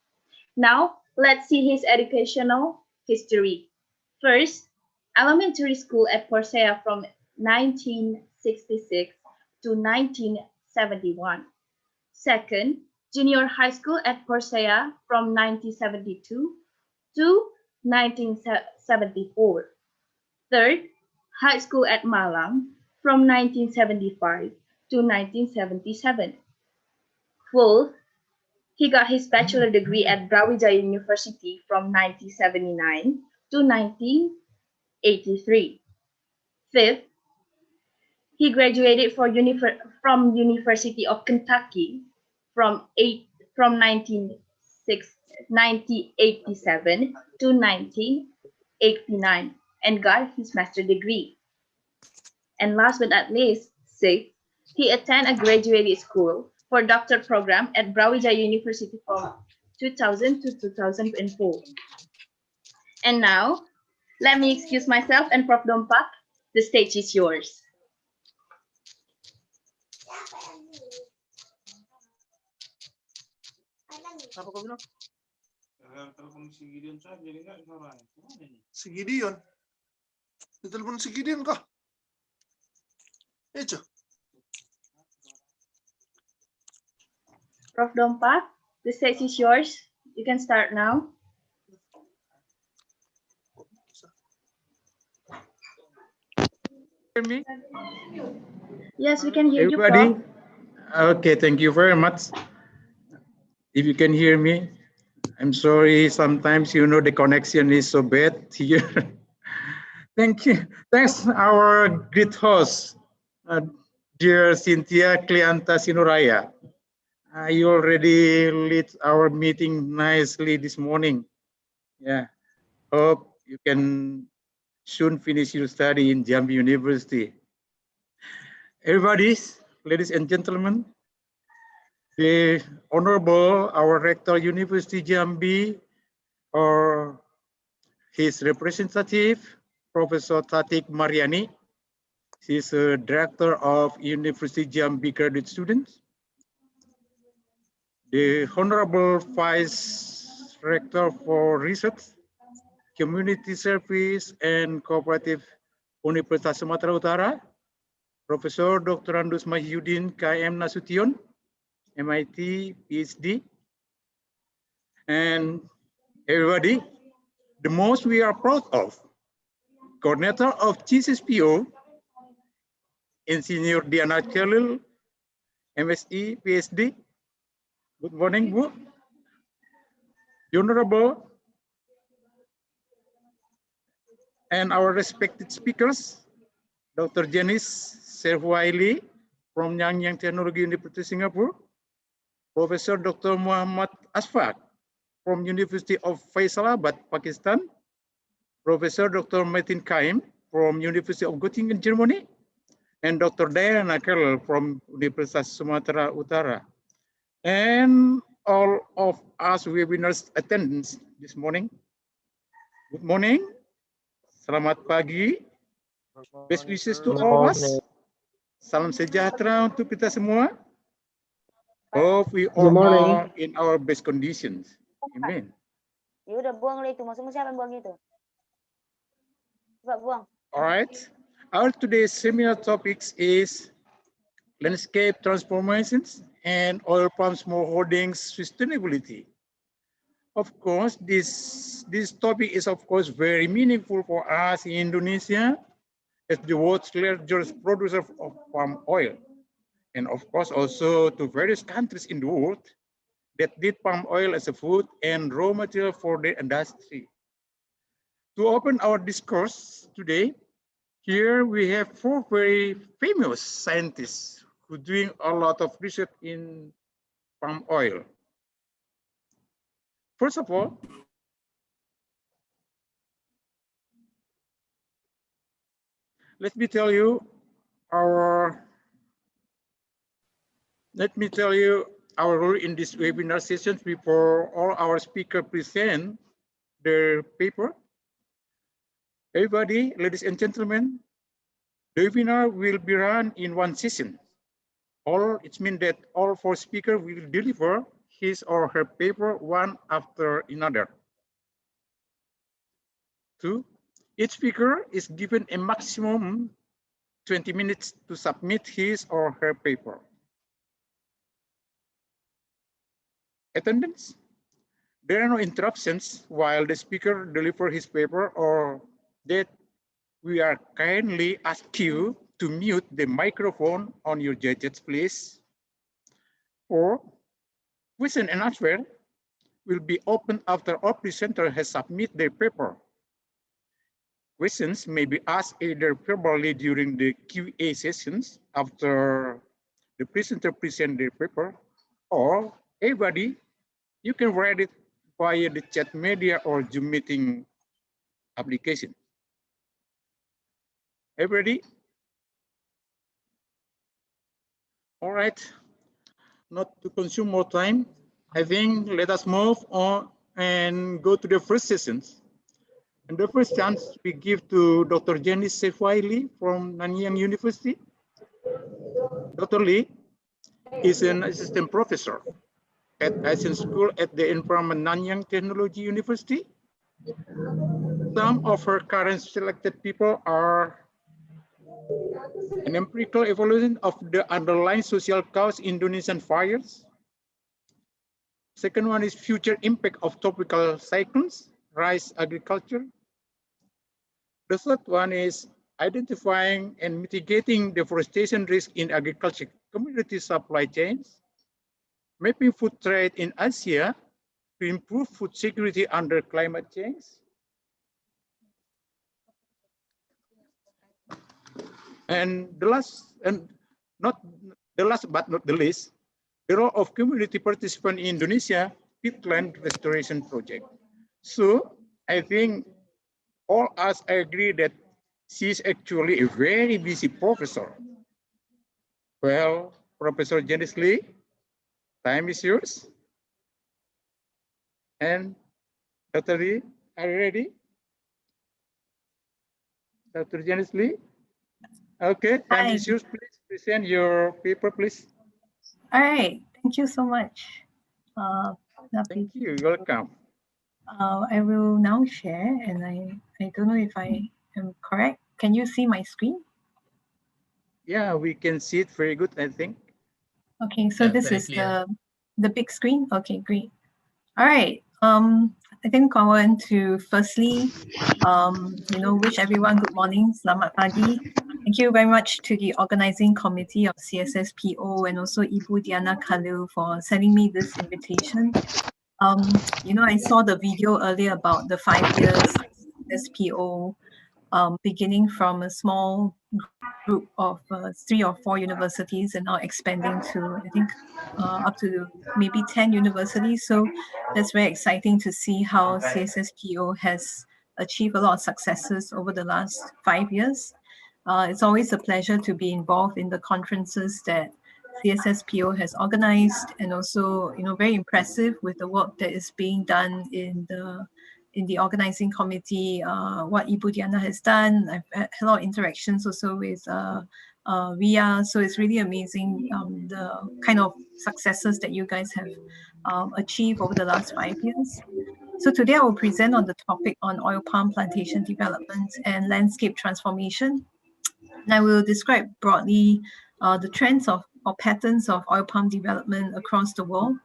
Now, let's see his educational history. First, elementary school at Porsea from 1966 to 1971. Second, junior high school at Porsea from 1972 to 1974. Third, high school at Malang from 1975 to 1977. Fourth, He got his bachelor degree at Brawijaya University from 1979 to 1983. Fifth, he graduated from University of Kentucky from 1987 to 1989 and got his master's degree. And last but not least, sixth, he attended a graduate school for doctor program at Brawijaya University from 2000 to 2004. And now, let me excuse myself and Prof. Dompak. The stage is yours. Apa kau bilang? Telepon si Gideon saja, jadi nggak suaranya. Si Gideon? Ditelepon si Gideon kah? Itu. Prof. Dompak, the stage is yours. You can start now. Hear me? Yes, we can hear Everybody? you, Prof. Okay, thank you very much. If you can hear me, I'm sorry, sometimes the connection is so bad here. Thank you. Thanks, our great host, dear Cynthia Cleanta Sinuraya. You already lead our meeting nicely this morning. Yeah, hope you can soon finish your study in Jambi University. Everybody, ladies and gentlemen, the Honorable, our Rector University Jambi, or his representative, Professor Tatik Mariani. She's a director of University Jambi graduate students. The Honorable Vice Rector for Research, Community Service and Cooperative Universitas Sumatera Utara, Professor Dr. Andus Mahyudin KM Nasution, MIT, PhD, and everybody, the most we are proud of, coordinator of CSSPO, Engineer Diana Khalil, MSc, PhD. Good morning, Bu. The Honorable and our respected speakers, Dr. Janice Serhuaili from Nanyang Technology University, Singapore, Professor Dr. Muhammad Asfaq from University of Faisalabad, Pakistan, Professor Dr. Metin Kaim from University of Göttingen, Germany, and Dr. Diana Kerl from Universitas Sumatera Utara. And all of us webinars attendants this morning. Good morning. Selamat pagi. Best wishes to all of us. Salam sejahtera untuk kita semua. Hope we all are in our best conditions. Amen. Ya udah buang lah itu. Maksudnya siapa yang buang itu? Coba buang. All right. Our today's seminar topics is landscape transformations and oil palm smallholdings sustainability. Of course, this topic is of course very meaningful for us in Indonesia as the world's largest producer of palm oil, and of course also to various countries in the world that need palm oil as a food and raw material for their industry. To open our discourse today, here we have four very famous scientists who are doing a lot of research in palm oil. First of all, let me tell you our role in this webinar session before all our speakers present their paper. Everybody, ladies and gentlemen, the webinar will be run in one session. It means that all four speakers will deliver his or her paper one after another. Two, each speaker is given a maximum 20 minutes to submit his or her paper. Attendance, there are no interruptions while the speaker delivers his paper, or that we are kindly ask you to mute the microphone on your gadgets, please. Or Question and answer will be open after all presenter has submitted their paper. Questions may be asked either verbally during the Q&A sessions after the presenter present their paper, or everybody, you can write it via the chat media or Zoom meeting application. Everybody? All right, not to consume more time, I think let us move on and go to the first sessions. And the first chance we give to Dr. Janice Sefaili from Nanyang University. Dr. Lee is an assistant professor at Asian School at the Environment Nanyang Technology University. Some of her current selected people are an empirical evaluation of the underlying social cause Indonesian fires. Second one is future impact of tropical cyclones, rice agriculture. The third one is identifying and mitigating deforestation risk in agriculture community supply chains, mapping food trade in Asia to improve food security under climate change. And the last, and not the last but not the least, the role of community participant in Indonesia peatland restoration project. So I think all us agree that she's actually a very busy professor. Well, Professor Janice Lee, time is yours. And Dr. Lee, are you ready? Dr. Janice Lee? Okay, time is yours. Please present your paper, please. All right, thank you so much. Thank you, welcome. I will now share, and I don't know if I am correct. Can you see my screen? Yeah, we can see it very good, I think. Okay, so this is the big screen. Okay, great. All right. I think I want to firstly, wish everyone good morning, selamat pagi. Thank you very much to the organizing committee of CSSPO and also Ibu Diana Khalil for sending me this invitation. I saw the video earlier about the 5 years SPO, beginning from a small group of 3 or 4 universities and now expanding to, I think, up to maybe 10 universities. So that's very exciting to see how CSSPO has achieved a lot of successes over the last 5 years. It's always a pleasure to be involved in the conferences that CSSPO has organized, and also, very impressive with the work that is being done in the organizing committee, what Ibu Diana has done. I've had a lot of interactions also with Ria, so it's really amazing the kind of successes that you guys have achieved over the last 5 years. So today I will present on the topic on oil palm plantation development and landscape transformation. And I will describe broadly the trends or patterns of oil palm development across the world,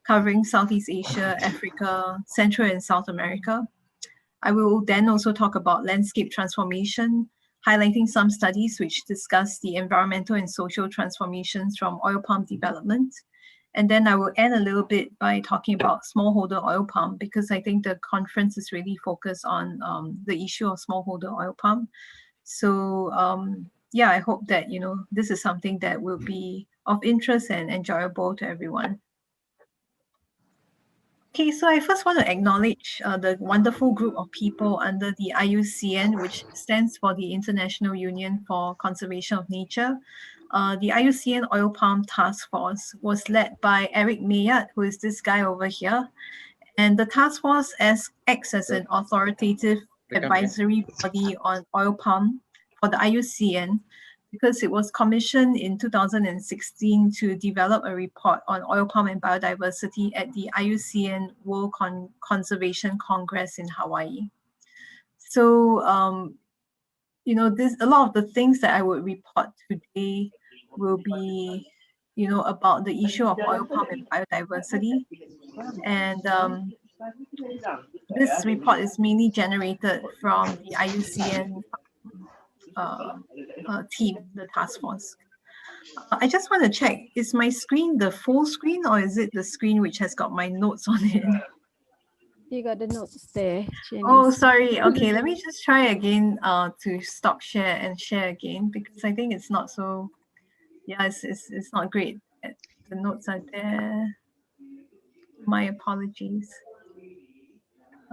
covering Southeast Asia, Africa, Central and South America. I will then also talk about landscape transformation, highlighting some studies which discuss the environmental and social transformations from oil palm development. And then I will end a little bit by talking about smallholder oil palm, because I think the conference is really focused on the issue of smallholder oil palm. So yeah, I hope that, this is something that will be of interest and enjoyable to everyone. Okay, so I first want to acknowledge the wonderful group of people under the IUCN, which stands for the International Union for Conservation of Nature. The IUCN Oil Palm Task Force was led by Eric Mayat, who is this guy over here. And the task force acts as an authoritative advisory body on oil palm for the IUCN, because it was commissioned in 2016 to develop a report on oil palm and biodiversity at the IUCN World Conservation Congress in Hawaii. So, a lot of the things that I would report today will be, about the issue of oil palm and biodiversity. And this report is mainly generated from the IUCN team, the task force. I just want to check, is my screen the full screen or is it the screen which has got my notes on it? You got the notes there, Janice. Oh, sorry. Okay, let me just try again to stop share and share again, because I think it's not so, yeah, it's not great. The notes are there. My apologies.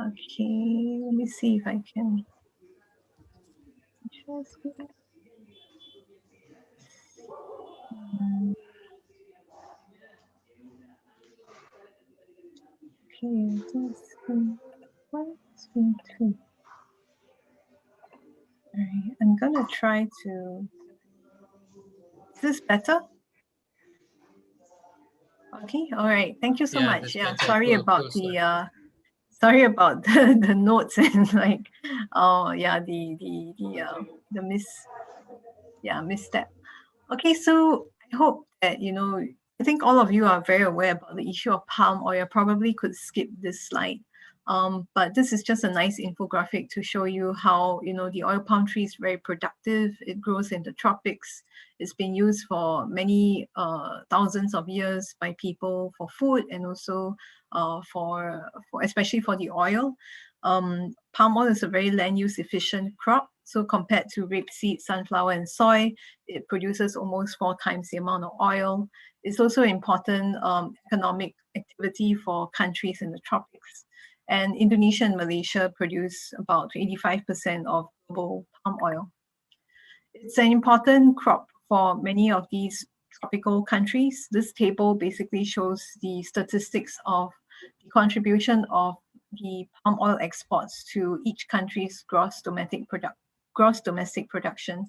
Okay, let me see if I can share screen. Okay, this screen one, screen two. All right, I'm gonna try to. Is this better? Okay, all right. Thank you so Yeah, much. that's Yeah, better. sorry Full about slide. the sorry about the notes and like yeah, the misstep. Okay, so I hope that I think all of you are very aware about the issue of palm oil. Probably could skip this slide. But this is just a nice infographic to show you how the oil palm tree is very productive. It grows in the tropics. It's been used for many thousands of years by people for food and also for especially for the oil. Palm oil is a very land use efficient crop. So compared to rapeseed, sunflower, and soy, it produces almost 4 times the amount of oil. It's also important economic activity for countries in the tropics. And Indonesia and Malaysia produce about 85% of global palm oil. It's an important crop for many of these tropical countries. This table basically shows the statistics of the contribution of the palm oil exports to each country's gross domestic production.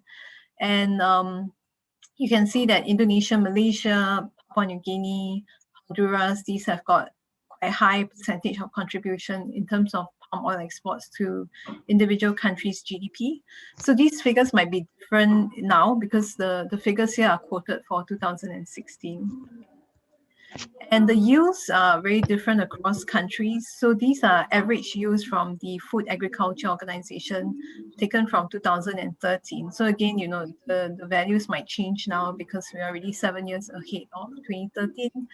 And you can see that Indonesia, Malaysia, Papua New Guinea, Honduras, these have got quite a high percentage of contribution in terms of palm oil exports to individual countries' GDP. So these figures might be different now because the figures here are quoted for 2016. And the yields are very different across countries. So these are average yields from the Food Agriculture Organization taken from 2013. So again, the values might change now because we are already 7 years ahead of 2013.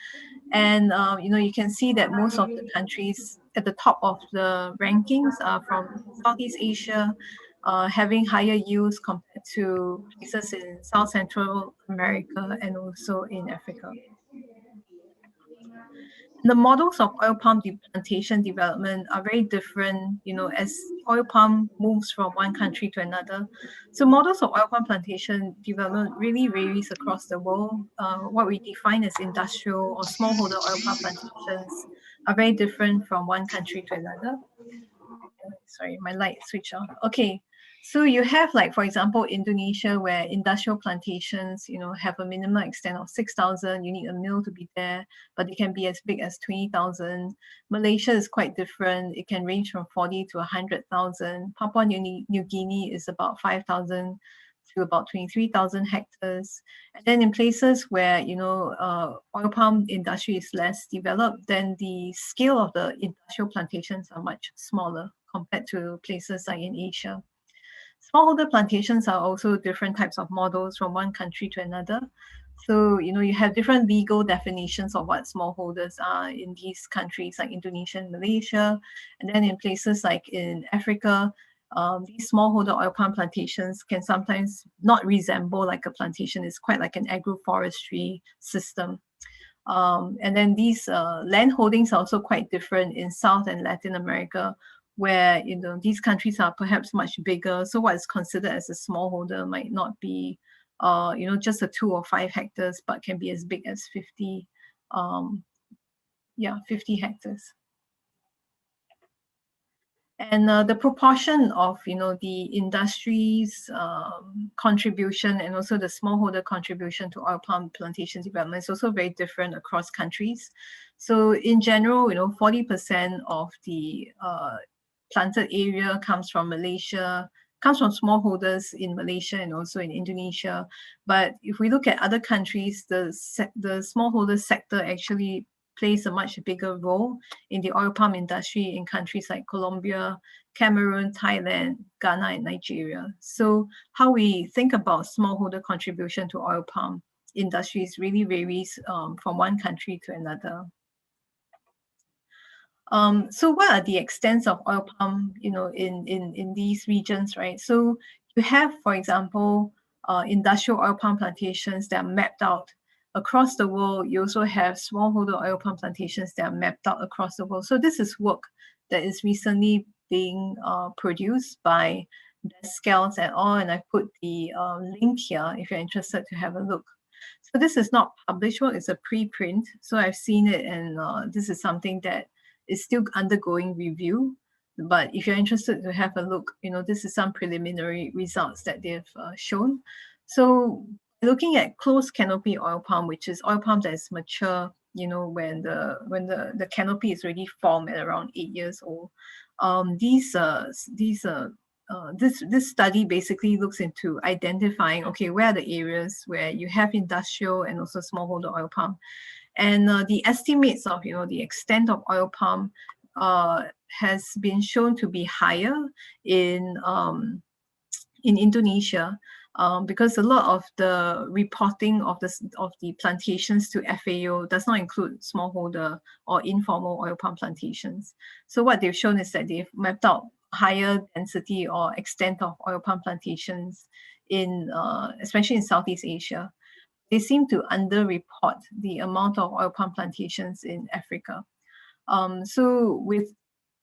And, you can see that most of the countries at the top of the rankings are from Southeast Asia, having higher yields compared to places in South Central America and also in Africa. The models of oil palm plantation development are very different, as oil palm moves from one country to another. So models of oil palm plantation development really varies across the world. What we define as industrial or smallholder oil palm plantations are very different from one country to another. Sorry, my light switched off. Okay. So you have, like, for example, Indonesia, where industrial plantations, have a minimum extent of 6,000. You need a mill to be there, but it can be as big as 20,000. Malaysia is quite different. It can range from 40 to 100,000. Papua New Guinea is about 5,000 to about 23,000 hectares. And then in places where, oil palm industry is less developed, then the scale of the industrial plantations are much smaller compared to places like in Asia. Smallholder plantations are also different types of models from one country to another. So, you have different legal definitions of what smallholders are in these countries like Indonesia and Malaysia. And then in places like in Africa, these smallholder oil palm plantations can sometimes not resemble like a plantation. It's quite like an agroforestry system. And then these land holdings are also quite different in South and Latin America, where these countries are perhaps much bigger. So what is considered as a smallholder might not be just a 2 or 5 hectares, but can be as big as 50 hectares. And the proportion of the industry's contribution and also the smallholder contribution to oil palm plantation development is also very different across countries. So in general, 40% of the planted area comes from Malaysia, comes from smallholders in Malaysia and also in Indonesia. But if we look at other countries, the smallholder sector actually plays a much bigger role in the oil palm industry in countries like Colombia, Cameroon, Thailand, Ghana, and Nigeria. So how we think about smallholder contribution to oil palm industries really varies from one country to another. So what are the extents of oil palm, in these regions, right? So you have, for example, industrial oil palm plantations that are mapped out across the world. You also have smallholder oil palm plantations that are mapped out across the world. So this is work that is recently being produced by Descales et al. And I put the link here if you're interested to have a look. So this is not published work, it's a preprint. So I've seen it, and this is something that is still undergoing review. But if you're interested to have a look, this is some preliminary results that they've shown. So looking at closed canopy oil palm, which is oil palm that is mature, when the canopy is already formed at around 8 years old. This study basically looks into identifying, okay, where are the areas where you have industrial and also smallholder oil palm. And the estimates of, the extent of oil palm has been shown to be higher in Indonesia, because a lot of the reporting of the plantations to FAO does not include smallholder or informal oil palm plantations. So what they've shown is that they've mapped out higher density or extent of oil palm plantations especially in Southeast Asia. They seem to underreport the amount of oil palm plantations in Africa. So with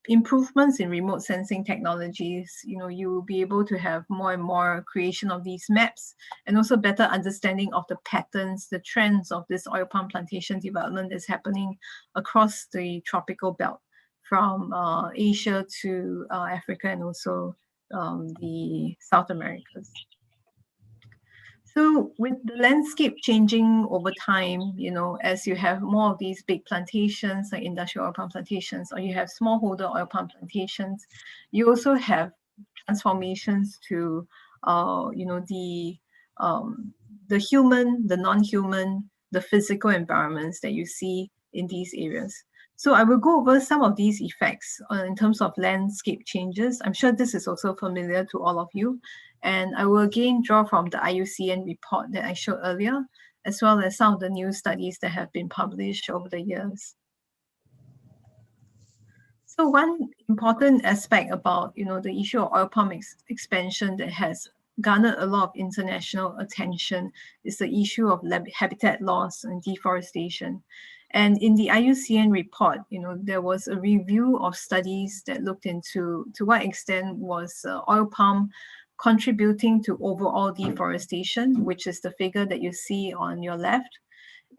improvements in remote sensing technologies, you will be able to have more and more creation of these maps, and also better understanding of the patterns, the trends of this oil palm plantation development that's happening across the tropical belt from Asia to Africa, and also the South Americas. So with the landscape changing over time, as you have more of these big plantations like industrial oil palm plantations, or you have smallholder oil palm plantations, you also have transformations to, the human, the non-human, the physical environments that you see in these areas. So I will go over some of these effects in terms of landscape changes. I'm sure this is also familiar to all of you. And I will again draw from the IUCN report that I showed earlier, as well as some of the new studies that have been published over the years. So one important aspect about, the issue of oil palm expansion that has garnered a lot of international attention is the issue of habitat loss and deforestation. And in the IUCN report, there was a review of studies that looked into to what extent was oil palm contributing to overall deforestation, which is the figure that you see on your left,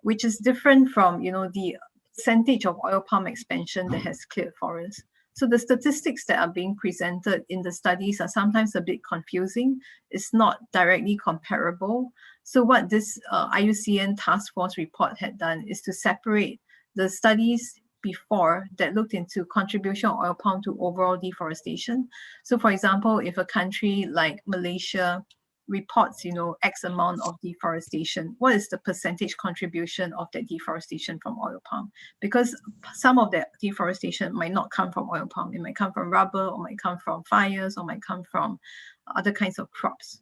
which is different from, the percentage of oil palm expansion that has cleared forests. So the statistics that are being presented in the studies are sometimes a bit confusing. It's not directly comparable. So what this IUCN task force report had done is to separate the studies before that looked into contribution of oil palm to overall deforestation. So for example, if a country like Malaysia reports, X amount of deforestation, what is the percentage contribution of that deforestation from oil palm? Because some of that deforestation might not come from oil palm. It might come from rubber, or might come from fires, or might come from other kinds of crops.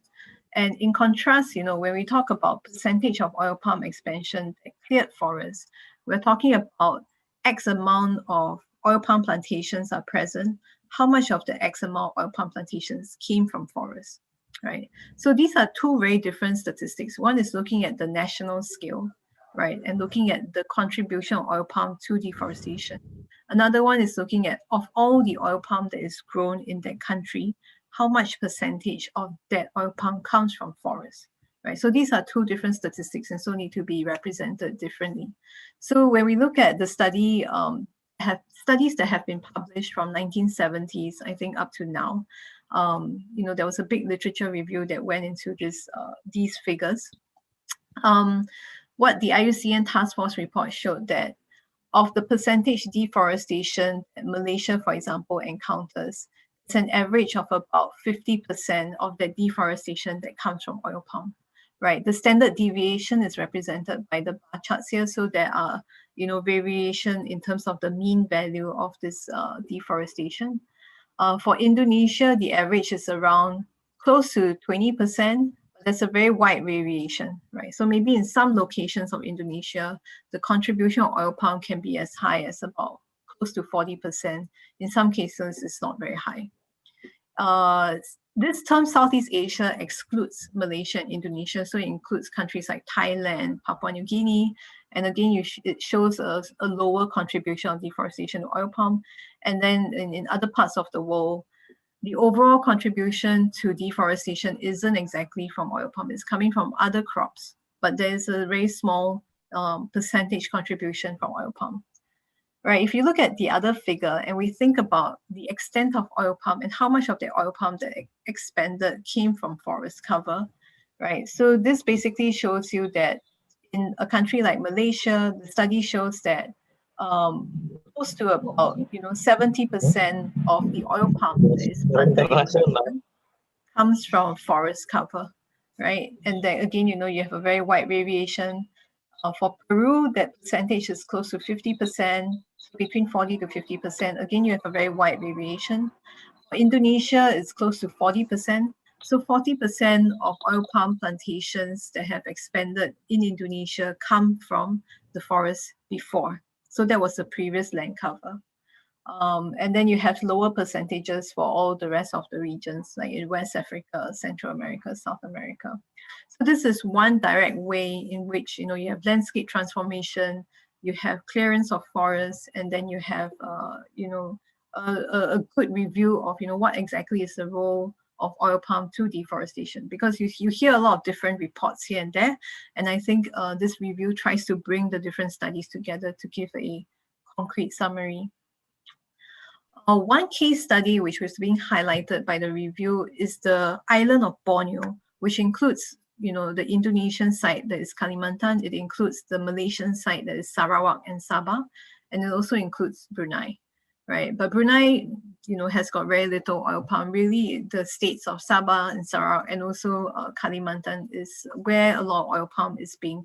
And in contrast, when we talk about percentage of oil palm expansion that cleared forests, we're talking about X amount of oil palm plantations are present. How much of the X amount of oil palm plantations came from forests, right? So these are two very different statistics. One is looking at the national scale, right, and looking at the contribution of oil palm to deforestation. Another one is looking at, of all the oil palm that is grown in that country, how much percentage of that oil palm comes from forests, right? So these are two different statistics, and so need to be represented differently. So when we look at the study, studies that have been published from 1970s, I think up to now, there was a big literature review that went into these figures. What the IUCN Task Force report showed that of the percentage deforestation that Malaysia, for example, encounters, it's an average of about 50% of the deforestation that comes from oil palm, right? The standard deviation is represented by the bar charts here. So there are, variation in terms of the mean value of this deforestation. For Indonesia, the average is around close to 20%, There's a very wide variation, right? So maybe in some locations of Indonesia, the contribution of oil palm can be as high as about close to 40%. In some cases, it's not very high. This term Southeast Asia excludes Malaysia and Indonesia, so it includes countries like Thailand, Papua New Guinea, and again, it shows a lower contribution of deforestation to oil palm. And then in other parts of the world, the overall contribution to deforestation isn't exactly from oil palm, it's coming from other crops, but there's a very small percentage contribution from oil palm. Right, if you look at the other figure and we think about the extent of oil palm and how much of the oil palm that expanded came from forest cover, right? So this basically shows you that in a country like Malaysia, the study shows that close to about 70% of the oil palm that is planted in Malaysia comes from forest cover, right? And then again, you have a very wide variation. For Peru, that percentage is close to 50%, between 40 to 50%. Again, you have a very wide variation. For Indonesia, it's close to 40%. So 40% of oil palm plantations that have expanded in Indonesia come from the forest before. So that was the previous land cover. And then you have lower percentages for all the rest of the regions, like in West Africa, Central America, South America. So this is one direct way in which you have landscape transformation, you have clearance of forests, and then you have a good review of what exactly is the role of oil palm to deforestation, because you hear a lot of different reports here and there, and I think this review tries to bring the different studies together to give a concrete summary. One case study which was being highlighted by the review is the island of Borneo, which includes the Indonesian side that is Kalimantan, it includes the Malaysian side that is Sarawak and Sabah, and it also includes Brunei, right? But Brunei, has got very little oil palm. Really, the states of Sabah and Sarawak and also Kalimantan is where a lot of oil palm is being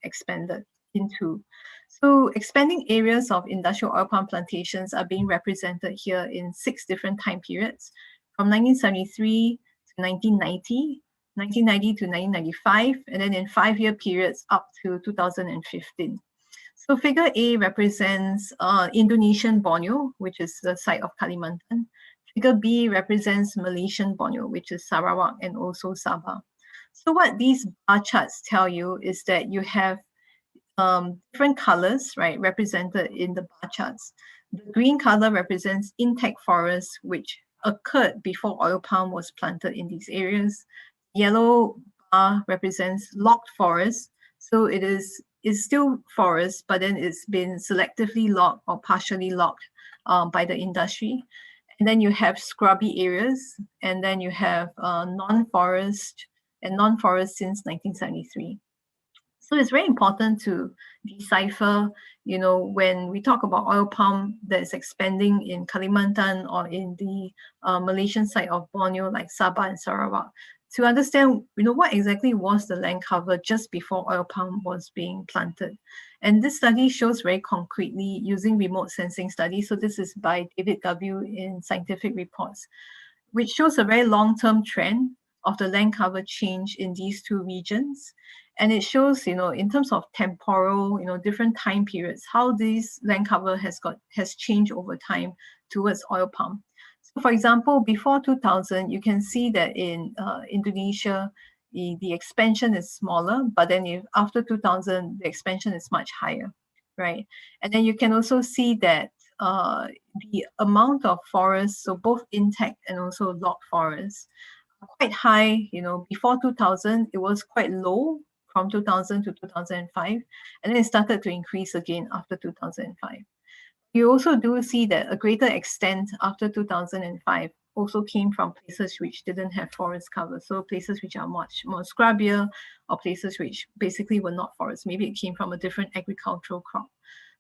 expanded into. So expanding areas of industrial oil palm plantations are being represented here in 6 different time periods, from 1973 to 1990, 1990 to 1995, and then in 5-year periods up to 2015. So figure A represents Indonesian Borneo, which is the site of Kalimantan. Figure B represents Malaysian Borneo, which is Sarawak and also Sabah. So what these bar charts tell you is that you have different colors, right, represented in the bar charts. The green color represents intact forests, which occurred before oil palm was planted in these areas. Yellow bar represents logged forest, so it's still forest, but then it's been selectively logged or partially logged by the industry. And then you have scrubby areas, and then you have non-forest and non-forest since 1973. So it's very important to decipher, when we talk about oil palm that is expanding in Kalimantan or in the Malaysian side of Borneo, like Sabah and Sarawak, to understand, what exactly was the land cover just before oil palm was being planted. And this study shows very concretely using remote sensing studies. So this is by David W. in Scientific Reports, which shows a very long-term trend of the land cover change in these 2 regions. And it shows, in terms of temporal, different time periods, how this land cover has changed over time towards oil palm. So for example, before 2000, you can see that in Indonesia, the expansion is smaller, but then after 2000, the expansion is much higher, right? And then you can also see that the amount of forests, so both intact and also logged forests, are quite high. Before 2000, it was quite low from 2000 to 2005, and then it started to increase again after 2005. You also do see that a greater extent after 2005 also came from places which didn't have forest cover. So places which are much more scrubbier, or places which basically were not forests. Maybe it came from a different agricultural crop.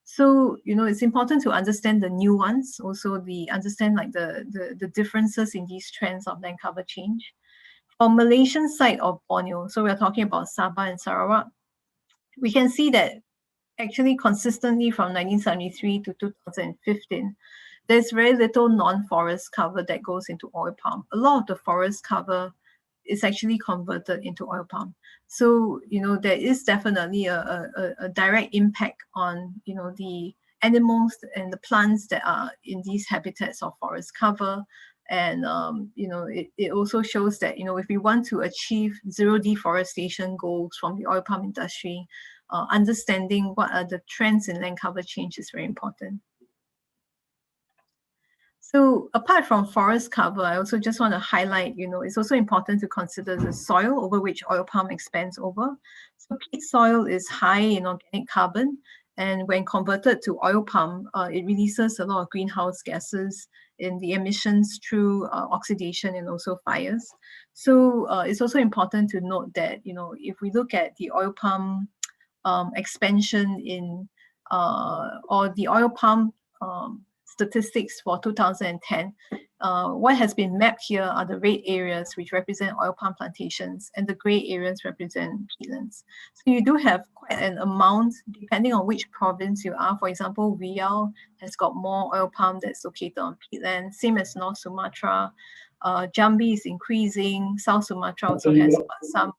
So, it's important to understand the nuance, also understand like the differences in these trends of land cover change. On Malaysian side of Borneo, so we're talking about Sabah and Sarawak, we can see that actually consistently from 1973 to 2015, there's very little non-forest cover that goes into oil palm. A lot of the forest cover is actually converted into oil palm. So, there is definitely a direct impact on, the animals and the plants that are in these habitats of forest cover. And, it also shows that, if we want to achieve zero deforestation goals from the oil palm industry, understanding what are the trends in land cover change is very important. So apart from forest cover, I also just want to highlight, it's also important to consider the soil over which oil palm expands over. So peat soil is high in organic carbon, and when converted to oil palm, it releases a lot of greenhouse gases in the emissions through oxidation and also fires. So it's also important to note that, if we look at the oil palm expansion in, or the oil palm statistics for 2010, what has been mapped here are the red areas, which represent oil palm plantations, and the gray areas represent peatlands. So you do have quite an amount, depending on which province you are. For example, Riau has got more oil palm that's located on peatland, same as North Sumatra. Jambi is increasing. South Sumatra also has some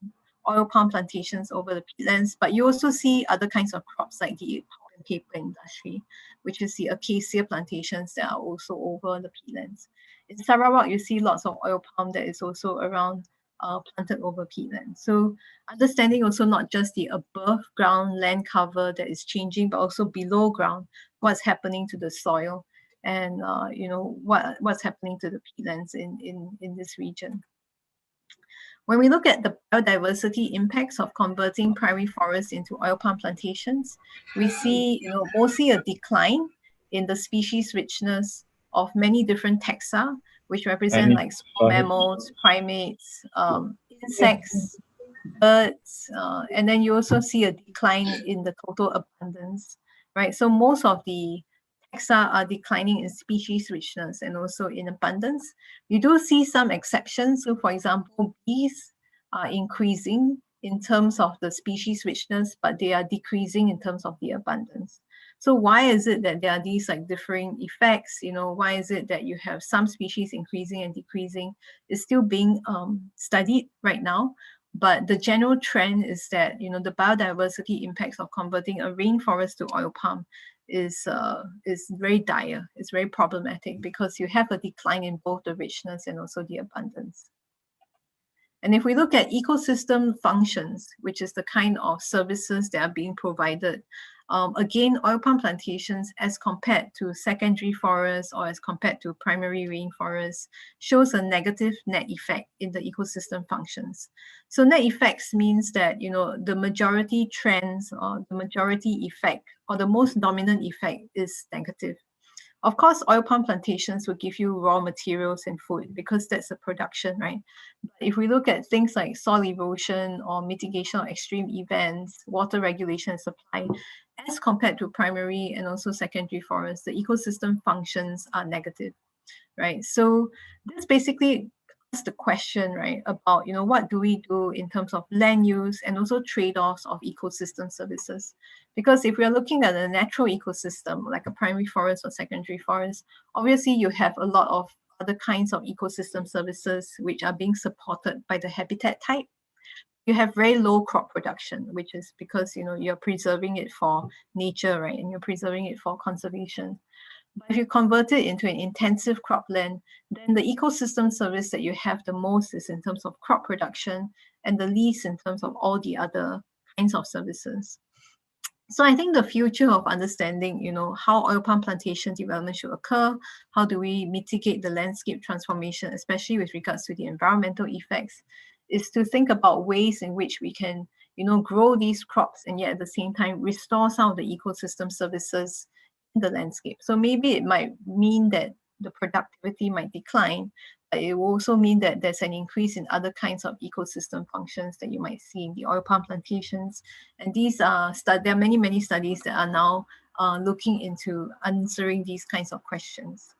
oil palm plantations over the peatlands, but you also see other kinds of crops like the pulp and paper industry, which is the acacia plantations that are also over the peatlands. In Sarawak, you see lots of oil palm that is also around planted over peatlands. So understanding also not just the above ground land cover that is changing, but also below ground, what's happening to the soil and what's happening to the peatlands in this region. When we look at the biodiversity impacts of converting primary forests into oil palm plantations, we see, mostly a decline in the species richness of many different taxa, which represent like small mammals, primates, insects, birds, and then you also see a decline in the total abundance, right? So most of the taxa are declining in species richness and also in abundance. You do see some exceptions. So for example, bees are increasing in terms of the species richness, but they are decreasing in terms of the abundance. So why is it that there are these like differing effects? Why is it that you have some species increasing and decreasing? It's still being studied right now. But the general trend is that, the biodiversity impacts of converting a rainforest to oil palm is very dire. It's very problematic because you have a decline in both the richness and also the abundance. And if we look at ecosystem functions, which is the kind of services that are being provided, again, oil palm plantations as compared to secondary forests or as compared to primary rainforests shows a negative net effect in the ecosystem functions. So net effects means that, the majority trends or the majority effect or the most dominant effect is negative. Of course, oil palm plantations will give you raw materials and food because that's the production, right? But if we look at things like soil erosion or mitigation of extreme events, water regulation and supply, as compared to primary and also secondary forests, the ecosystem functions are negative, right? So this basically the question, right, about what do we do in terms of land use and also trade-offs of ecosystem services. Because if we are looking at a natural ecosystem like a primary forest or secondary forest, obviously you have a lot of other kinds of ecosystem services which are being supported by the habitat type. You have very low crop production, which is because you're preserving it for nature, right, and you're preserving it for conservation. But if you convert it into an intensive cropland, then the ecosystem service that you have the most is in terms of crop production and the least in terms of all the other kinds of services. So I think the future of understanding, how oil palm plantation development should occur, how do we mitigate the landscape transformation, especially with regards to the environmental effects, is to think about ways in which we can, grow these crops and yet at the same time restore some of the ecosystem services the landscape. So maybe it might mean that the productivity might decline, but it will also mean that there's an increase in other kinds of ecosystem functions that you might see in the oil palm plantations. And these are there are many studies that are now looking into answering these kinds of questions.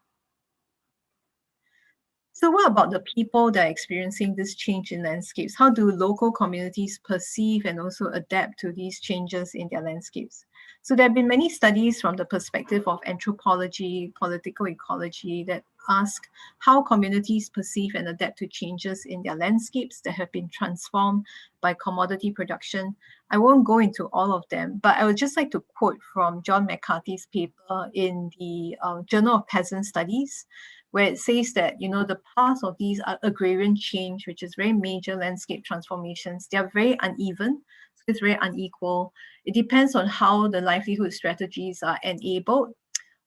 So what about the people that are experiencing this change in landscapes? How do local communities perceive and also adapt to these changes in their landscapes? So there have been many studies from the perspective of anthropology, political ecology that ask how communities perceive and adapt to changes in their landscapes that have been transformed by commodity production. I won't go into all of them, but I would just like to quote from John McCarthy's paper in the Journal of Peasant Studies, where it says that, you know, the path of these agrarian change, which is very major landscape transformations, they are very uneven, so it's very unequal. It depends on how the livelihood strategies are enabled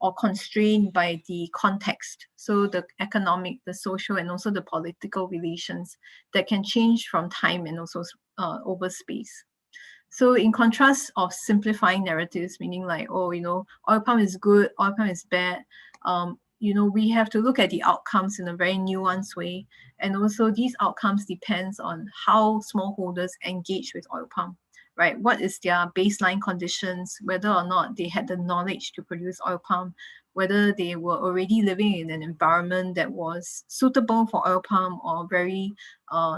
or constrained by the context. So the economic, the social, and also the political relations that can change from time and also over space. So in contrast of simplifying narratives, meaning like, oh, you know, oil palm is good, oil palm is bad, you know, we have to look at the outcomes in a very nuanced way. And also these outcomes depends on how smallholders engage with oil palm, right? What is their baseline conditions, whether or not they had the knowledge to produce oil palm, whether they were already living in an environment that was suitable for oil palm or very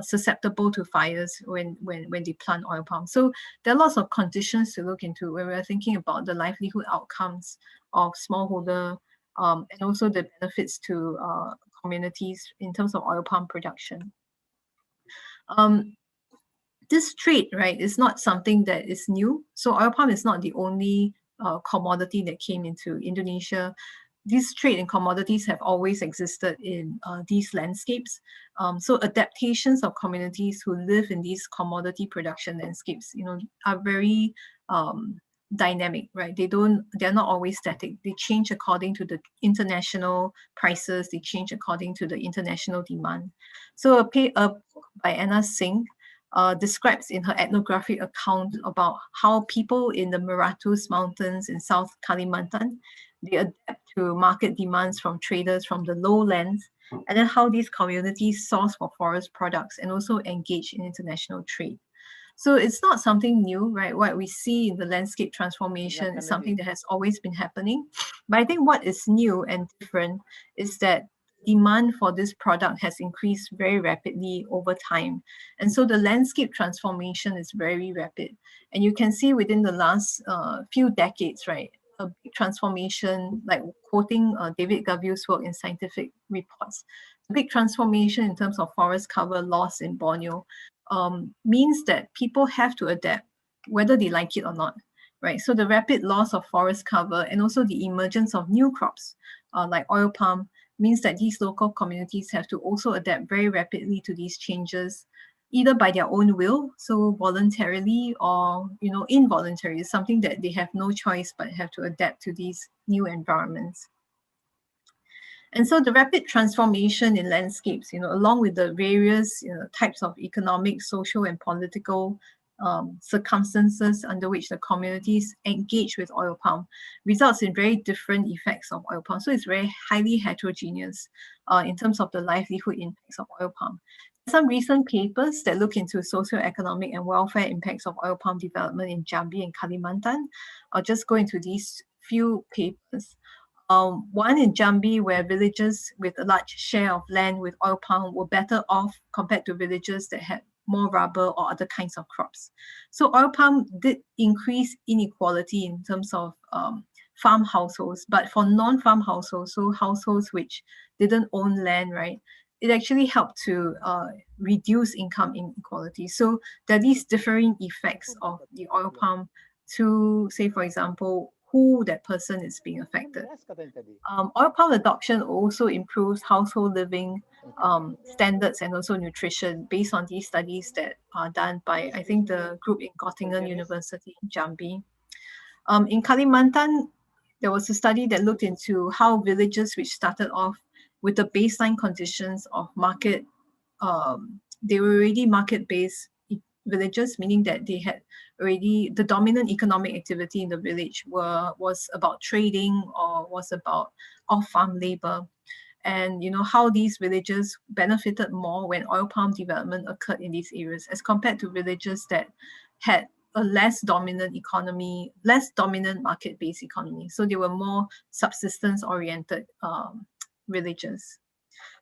susceptible to fires when they plant oil palm. So there are lots of conditions to look into when we're thinking about the livelihood outcomes of smallholder and also the benefits to communities in terms of oil palm production. This trade, right, is not something that is new. So oil palm is not the only commodity that came into Indonesia. This trade in commodities have always existed in these landscapes. So adaptations of communities who live in these commodity production landscapes, you know, are very dynamic, right? They're not always static. They change according to the international prices. They change according to the international demand. So a book by Anna Singh describes in her ethnographic account about how people in the Meratus Mountains in South Kalimantan, they adapt to market demands from traders from the lowlands, and then how these communities source for forest products and also engage in international trade. So it's not something new, right? What we see in the landscape transformation is something that has always been happening. But I think what is new and different is that demand for this product has increased very rapidly over time. And so the landscape transformation is very rapid. And you can see within the last few decades, right, a big transformation, like quoting David Gaviu's work in Scientific Reports, a big transformation in terms of forest cover loss in Borneo means that people have to adapt, whether they like it or not, right? So the rapid loss of forest cover and also the emergence of new crops like oil palm means that these local communities have to also adapt very rapidly to these changes, either by their own will, so voluntarily, or, you know, involuntarily, something that they have no choice but have to adapt to these new environments. And so the rapid transformation in landscapes, you know, along with the various, you know, types of economic, social, and political circumstances under which the communities engage with oil palm, results in very different effects of oil palm. So it's very highly heterogeneous in terms of the livelihood impacts of oil palm. Some recent papers that look into socioeconomic and welfare impacts of oil palm development in Jambi and Kalimantan. I'll just go into these few papers. One in Jambi, where villages with a large share of land with oil palm were better off compared to villages that had more rubber or other kinds of crops. So oil palm did increase inequality in terms of farm households, but for non-farm households, so households which didn't own land, right, it actually helped to reduce income inequality. So there are these differing effects of the oil palm to, say, for example, who that person is being affected. Oil palm adoption also improves household living standards and also nutrition based on these studies that are done by, I think, the group in Göttingen University in Jambi. In Kalimantan, there was a study that looked into how villages which started off with the baseline conditions of market, they were already market-based villages, meaning that they had already, the dominant economic activity in the village was about trading or was about off-farm labor. And, you know, how these villages benefited more when oil palm development occurred in these areas as compared to villages that had a less dominant economy, less dominant market-based economy. So they were more subsistence-oriented villages.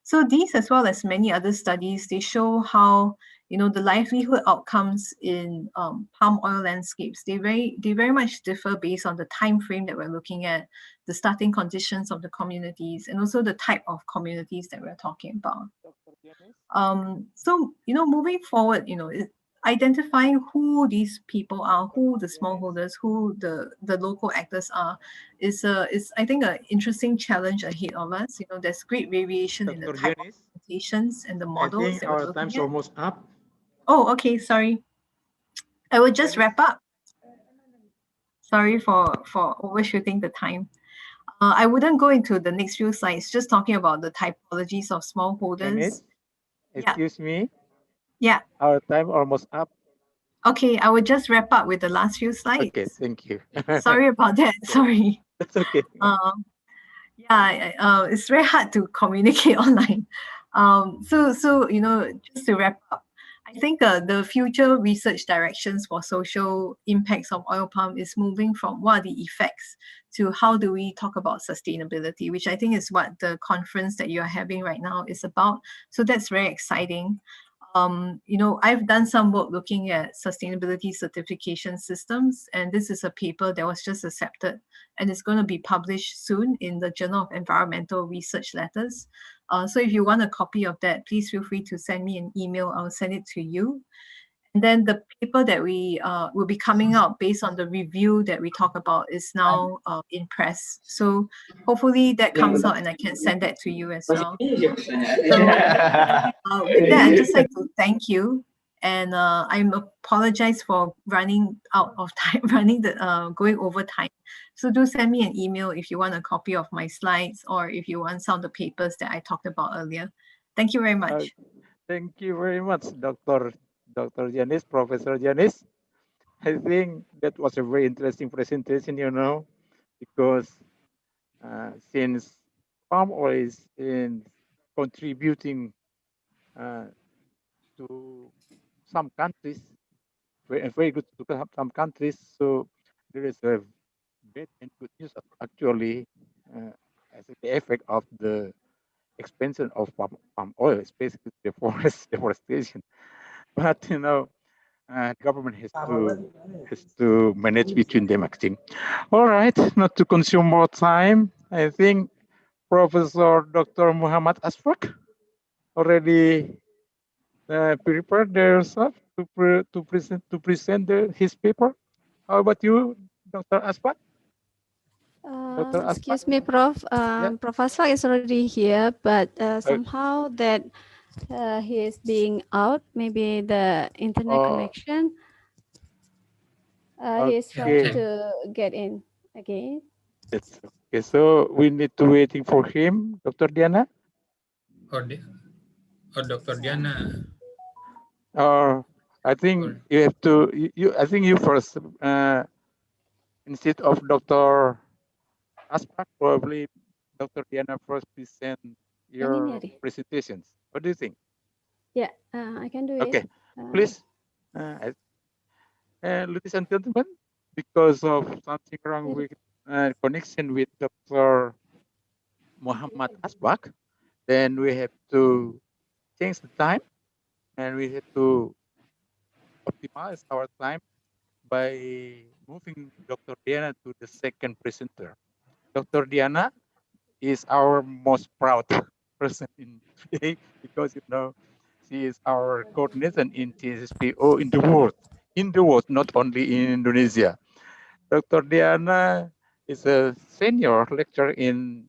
So these, as well as many other studies, they show how, the livelihood outcomes in palm oil landscapes, they very much differ based on the time frame that we're looking at, the starting conditions of the communities, and also the type of communities that we're talking about. So, moving forward, identifying who these people are, who the smallholders, who the local actors are, is I think an interesting challenge ahead of us. There's great variation in the type of presentations and the models. I think that we're our looking time's at. almost up. Oh, okay, sorry. I will just wrap up. Sorry for overshooting the time. I wouldn't go into the next few slides, just talking about the typologies of smallholders. Janice, excuse me. Yeah. Our time almost up. Okay, I will just wrap up with the last few slides. Okay, thank you. Sorry about that. Sorry. That's okay. Yeah, it's very hard to communicate online. So just to wrap up, I think the future research directions for social impacts of oil palm is moving from what are the effects to how do we talk about sustainability, which I think is what the conference that you're having right now is about. So that's very exciting. I've done some work looking at sustainability certification systems, and this is a paper that was just accepted, and it's going to be published soon in the Journal of Environmental Research Letters. So if you want a copy of that, please feel free to send me an email. I'll send it to you. And then the paper that we will be coming out based on the review that we talk about is now in press. So hopefully that comes out and I can send that to you as well. So with that, I'd just like to thank you. And I apologize for running out of time, going over time. So do send me an email if you want a copy of my slides or if you want some of the papers that I talked about earlier. Thank you very much. Thank you very much, Dr. Janice, Professor Janice. I think that was a very interesting presentation, because since palm oil is contributing to some countries, very good to some countries, so there is a bad and good news actually as the effect of the expansion of palm oil, especially the deforestation. But government has to manage between them, I think. All right, not to consume more time, I think Professor Dr. Muhammad Asfaq already prepared themselves to present his paper. How about you, Dr. Asfaq? Dr. Asfaq? Excuse me, Prof. Prof. Asfaq is already here, but somehow that he is being out. Maybe the internet connection. He is trying to get in again. That's okay. So we need to waiting for him, Dr. Diana. Or Dr. Diana. I think you have to. I think you first. Instead of Dr. Aspak, probably Dr. Diana first present your presentations. What do you think? Yeah, I can do it. Okay, please. Ladies and gentlemen, because of something wrong with connection with Dr. Muhammad Asbak, then we have to change the time and we have to optimize our time by moving Dr. Diana to the second presenter. Dr. Diana is our most proud person in today because she is our coordinator in CSSPO in the world, not only in Indonesia. Dr. Diana is a senior lecturer in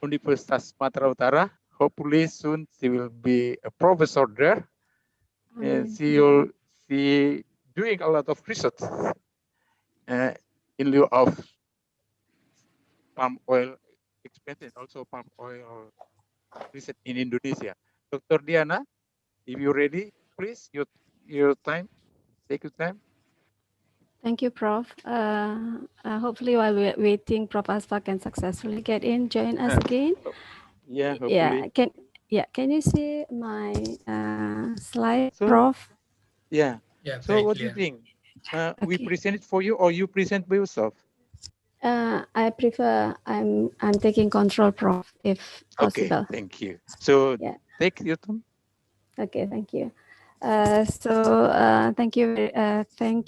Universitas Sumatera Utara. Hopefully soon she will be a professor there. And she doing a lot of research in lieu of palm oil expansion, also palm oil research in Indonesia. Dr. Diana, if you're ready, please, your time, take your time. Thank you, Prof. Hopefully while we're waiting, Prof. Asfaq can successfully get in, join us again. Yeah, hopefully. Can you see my slide, Prof? Yeah. So what do you think? We present it for you or you present by yourself? I prefer I'm taking control, Prof, if Okay, possible. thank you. So Yeah. take your turn. Okay, thank you. Thank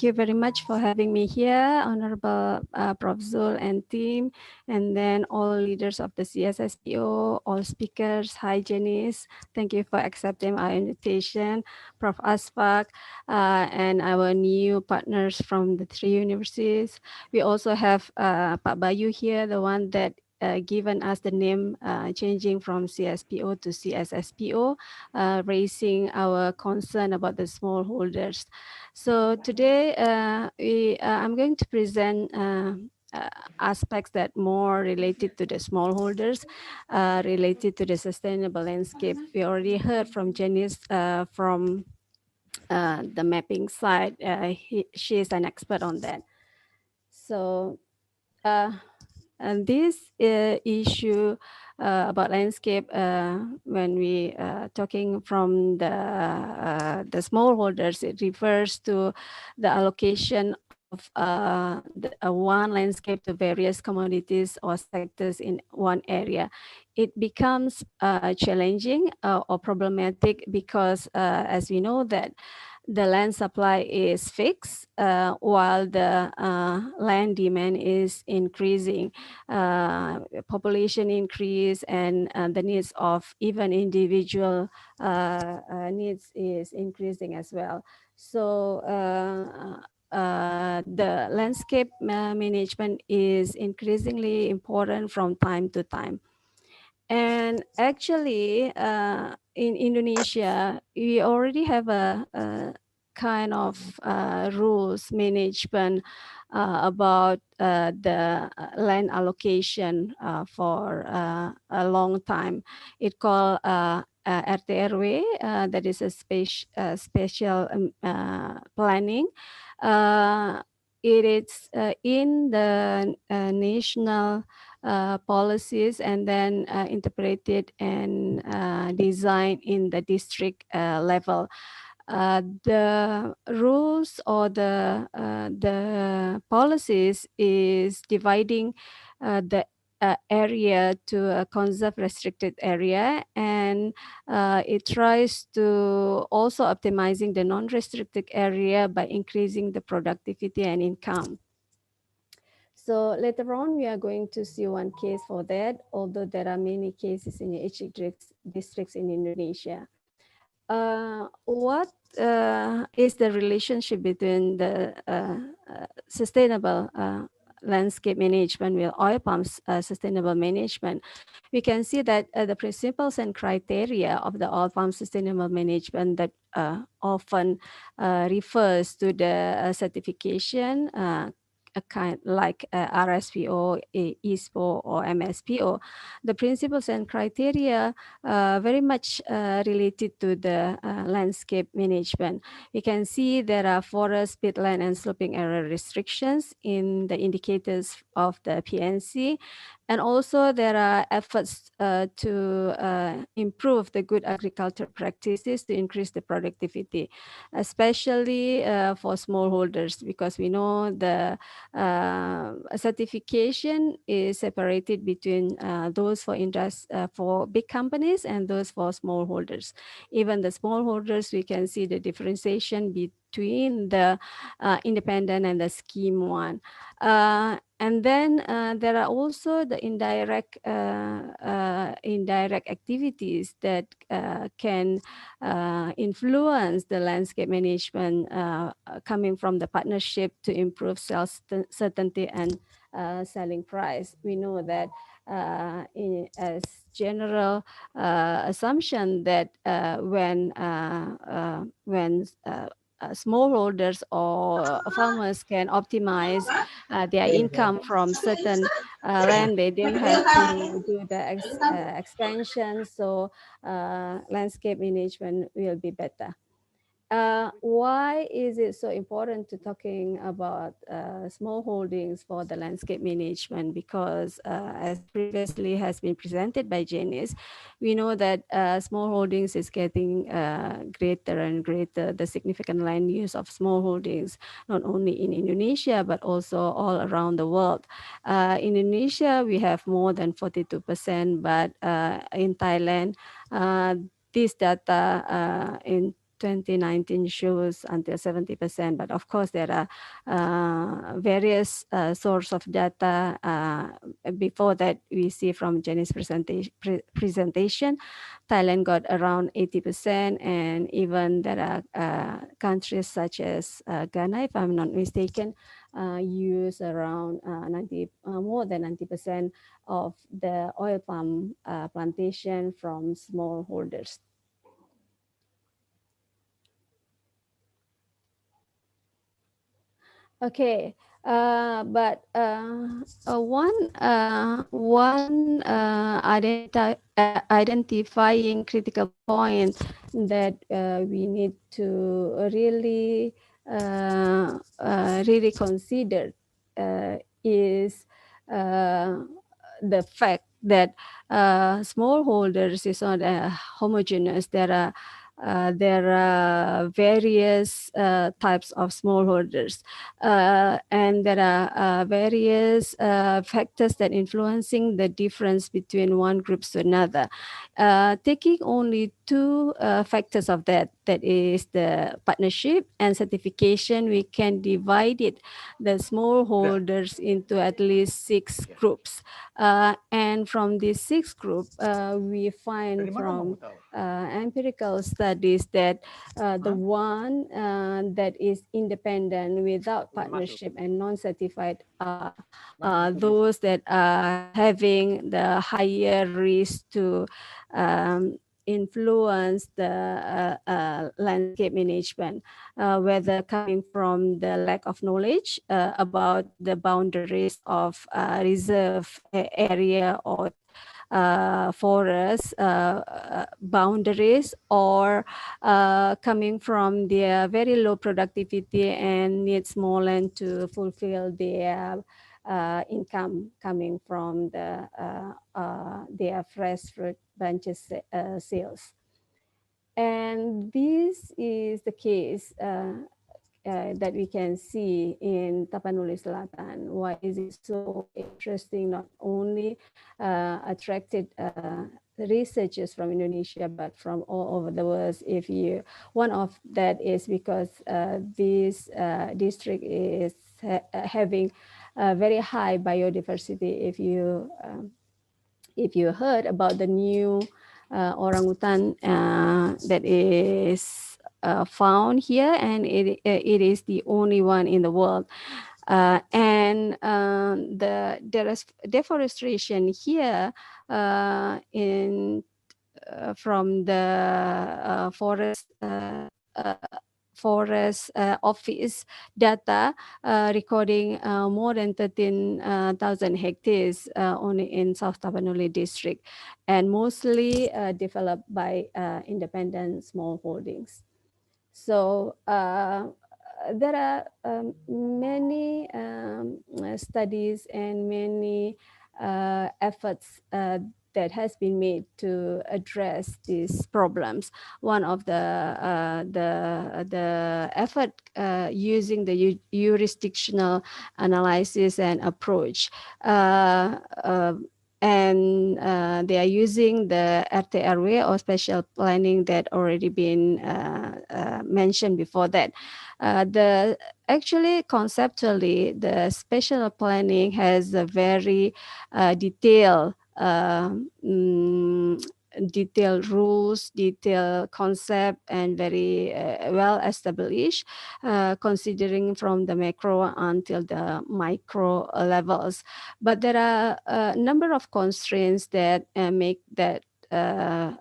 you very much for having me here, Honorable Prof. Zul and team, and then all leaders of the CSSPO, all speakers, hygienists. Thank you for accepting our invitation, Prof. Asfaq, and our new partners from the three universities. We also have Pak Bayu here, the one that given us the name changing from CSPO to CSSPO, raising our concern about the smallholders. So today I'm going to present aspects that more related to the smallholders, related to the sustainable landscape. We already heard from Janice from the mapping side. She is an expert on that. So and this issue about landscape, when we talking from the smallholders, it refers to the allocation of one landscape to various commodities or sectors in one area. It becomes challenging or problematic because, as we know, that the land supply is fixed while the land demand is increasing. Population increase and the needs of even individual needs is increasing as well. So the landscape management is increasingly important from time to time. And actually, in Indonesia, we already have a kind of rules management about the land allocation for a long time. It called RTRW, that is a special planning. It is in the national policies and then interpreted and designed in the district level. The rules or the policies is dividing the area to a conserve restricted area, and it tries to also optimizing the non-restricted area by increasing the productivity and income. So later on, we are going to see one case for that, although there are many cases in each districts in Indonesia. What is the relationship between the sustainable landscape management with oil palms sustainable management? We can see that the principles and criteria of the oil palm sustainable management that often refers to the certification, a kind like RSPO, ISPO, or MSPO. The principles and criteria very much related to the landscape management. You can see there are forest, peatland, and sloping area restrictions in the indicators of the PNC. And also there are efforts to improve the good agriculture practices to increase the productivity, especially for smallholders, because we know the certification is separated between those for big companies and those for smallholders. Even the smallholders, we can see the differentiation between the independent and the scheme one. And then there are also the indirect activities that can influence the landscape management coming from the partnership to improve sales certainty and selling price. We know that as general assumption that when smallholders or farmers can optimize their income from certain land, they didn't have to do the expansion, so landscape management will be better. why is it so important to talking about small holdings for the landscape management? Because as previously has been presented by Janice, we know that small holdings is getting greater and greater, the significant land use of small holdings, not only in Indonesia, but also all around the world. In Indonesia, we have more than 42%, but in Thailand, this data in 2019 shows until 70%, but of course there are various source of data. Before that, we see from Jenny's presentation, Thailand got around 80%, and even there are countries such as Ghana, if I'm not mistaken, use around more than 90% of the oil palm plantation from smallholders. Okay, but one identifying critical point that we need to really consider is the fact that smallholders is not homogeneous. There are various types of smallholders, and there are various factors that influencing the difference between one group to another. Taking only two factors of that is the partnership and certification, we can divide the smallholders into at least 6 groups. And from these 6 groups, we find from empirical studies that the one that is independent without partnership and non-certified are those that are having the higher risk to influence the landscape management, whether coming from the lack of knowledge about the boundaries of reserve area or forest boundaries, or coming from their very low productivity and need small land to fulfill their income coming from their fresh fruit bunches sales. And this is the case that we can see in Tapanuli Selatan. Why is it so interesting? Not only attracted researchers from Indonesia, but from all over the world. One of that is because this district is having a very high biodiversity. If you heard about the new orangutan that is found here, and it is the only one in the world. And there is deforestation here from the forest office data, recording more than 13,000 hectares only in South Tapanuli district, and mostly developed by independent small holdings. So there are many studies and many efforts that has been made to address these problems. One of the effort using the jurisdictional analysis and approach, and they are using the RTRW or special planning that already been mentioned before that. Actually, conceptually, the special planning has a very detailed rules, detailed concept, and very well established, considering from the macro until the micro levels. But there are a number of constraints that make that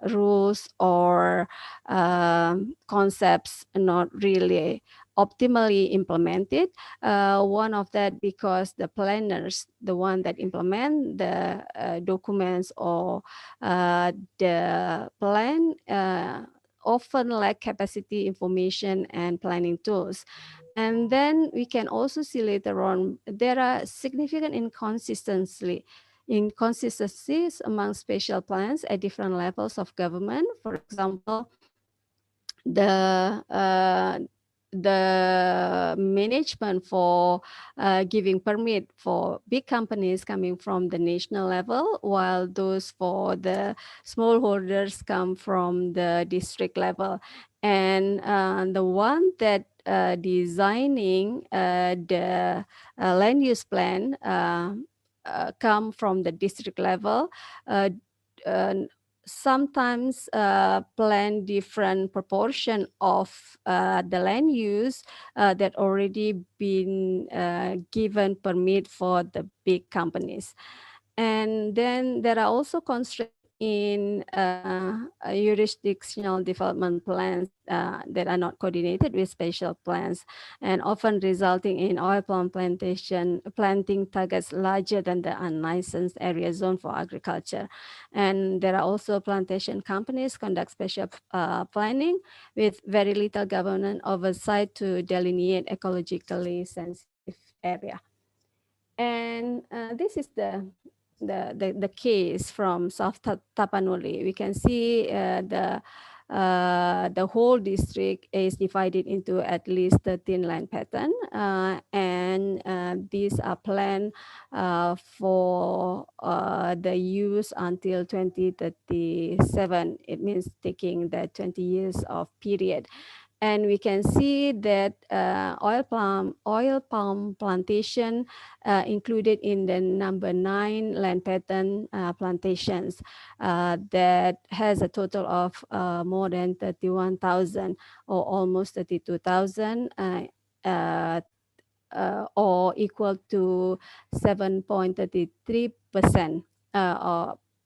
rules or concepts not really optimally implemented. One of that because the planners, the one that implement the documents or the plan often lack capacity, information, and planning tools. And then we can also see later on, there are significant inconsistencies among spatial plans at different levels of government. For example, the management for giving permit for big companies coming from the national level, while those for the smallholders come from the district level. And the one that designing the land use plan come from the district level, uh, uh, sometimes plan different proportion of the land use that already been given permit for the big companies. And then there are also constraints in jurisdictional development plans that are not coordinated with spatial plans, and often resulting in oil palm planting targets larger than the unlicensed area zone for agriculture. And there are also plantation companies conduct spatial planning with very little government oversight to delineate ecologically sensitive area. And this is the case from South Tapanuli. We can see the whole district is divided into at least 13 land pattern, and these are planned for the use until 2037. It means taking the 20 years of period. And we can see that oil palm plantation included in the number 9 land pattern plantations that has a total of more than 31,000 or almost 32,000 or equal to 7.33%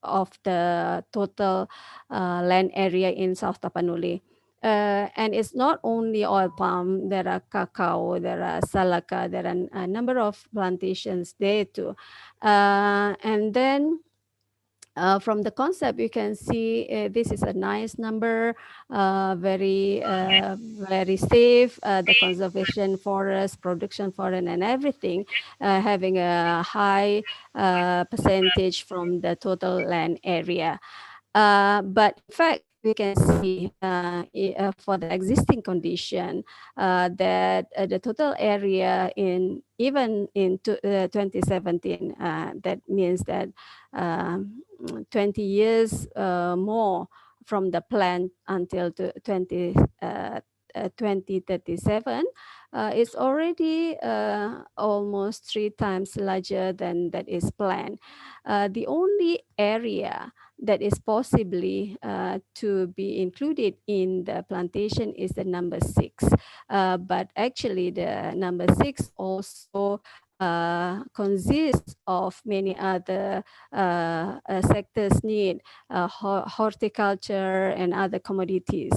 of the total land area in South Tapanuli. And it's not only oil palm, there are cacao, there are salaka, there are a number of plantations there too. And then from the concept, you can see this is a nice number, very safe, the conservation forest, production forest, and everything, having a high percentage from the total land area. But in fact, we can see for the existing condition that the total area even in 2017, that means that 20 years more from the plan until 2037 is already almost 3 times larger than that is planned. The only area that is possibly to be included in the plantation is the number 6. But actually the number 6 also consists of many other sectors need, horticulture and other commodities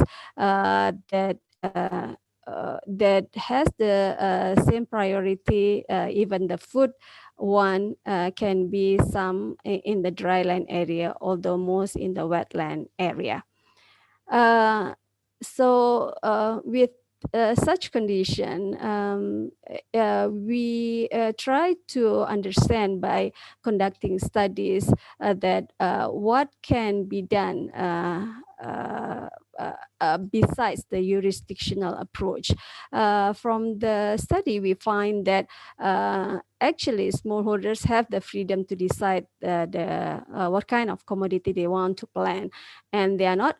that has the same priority. Even the food one can be some in the dryland area, although most in the wetland area. So with such condition, we try to understand by conducting studies that what can be done besides the jurisdictional approach. From the study, we find that actually smallholders have the freedom to decide what kind of commodity they want to plant, and they are not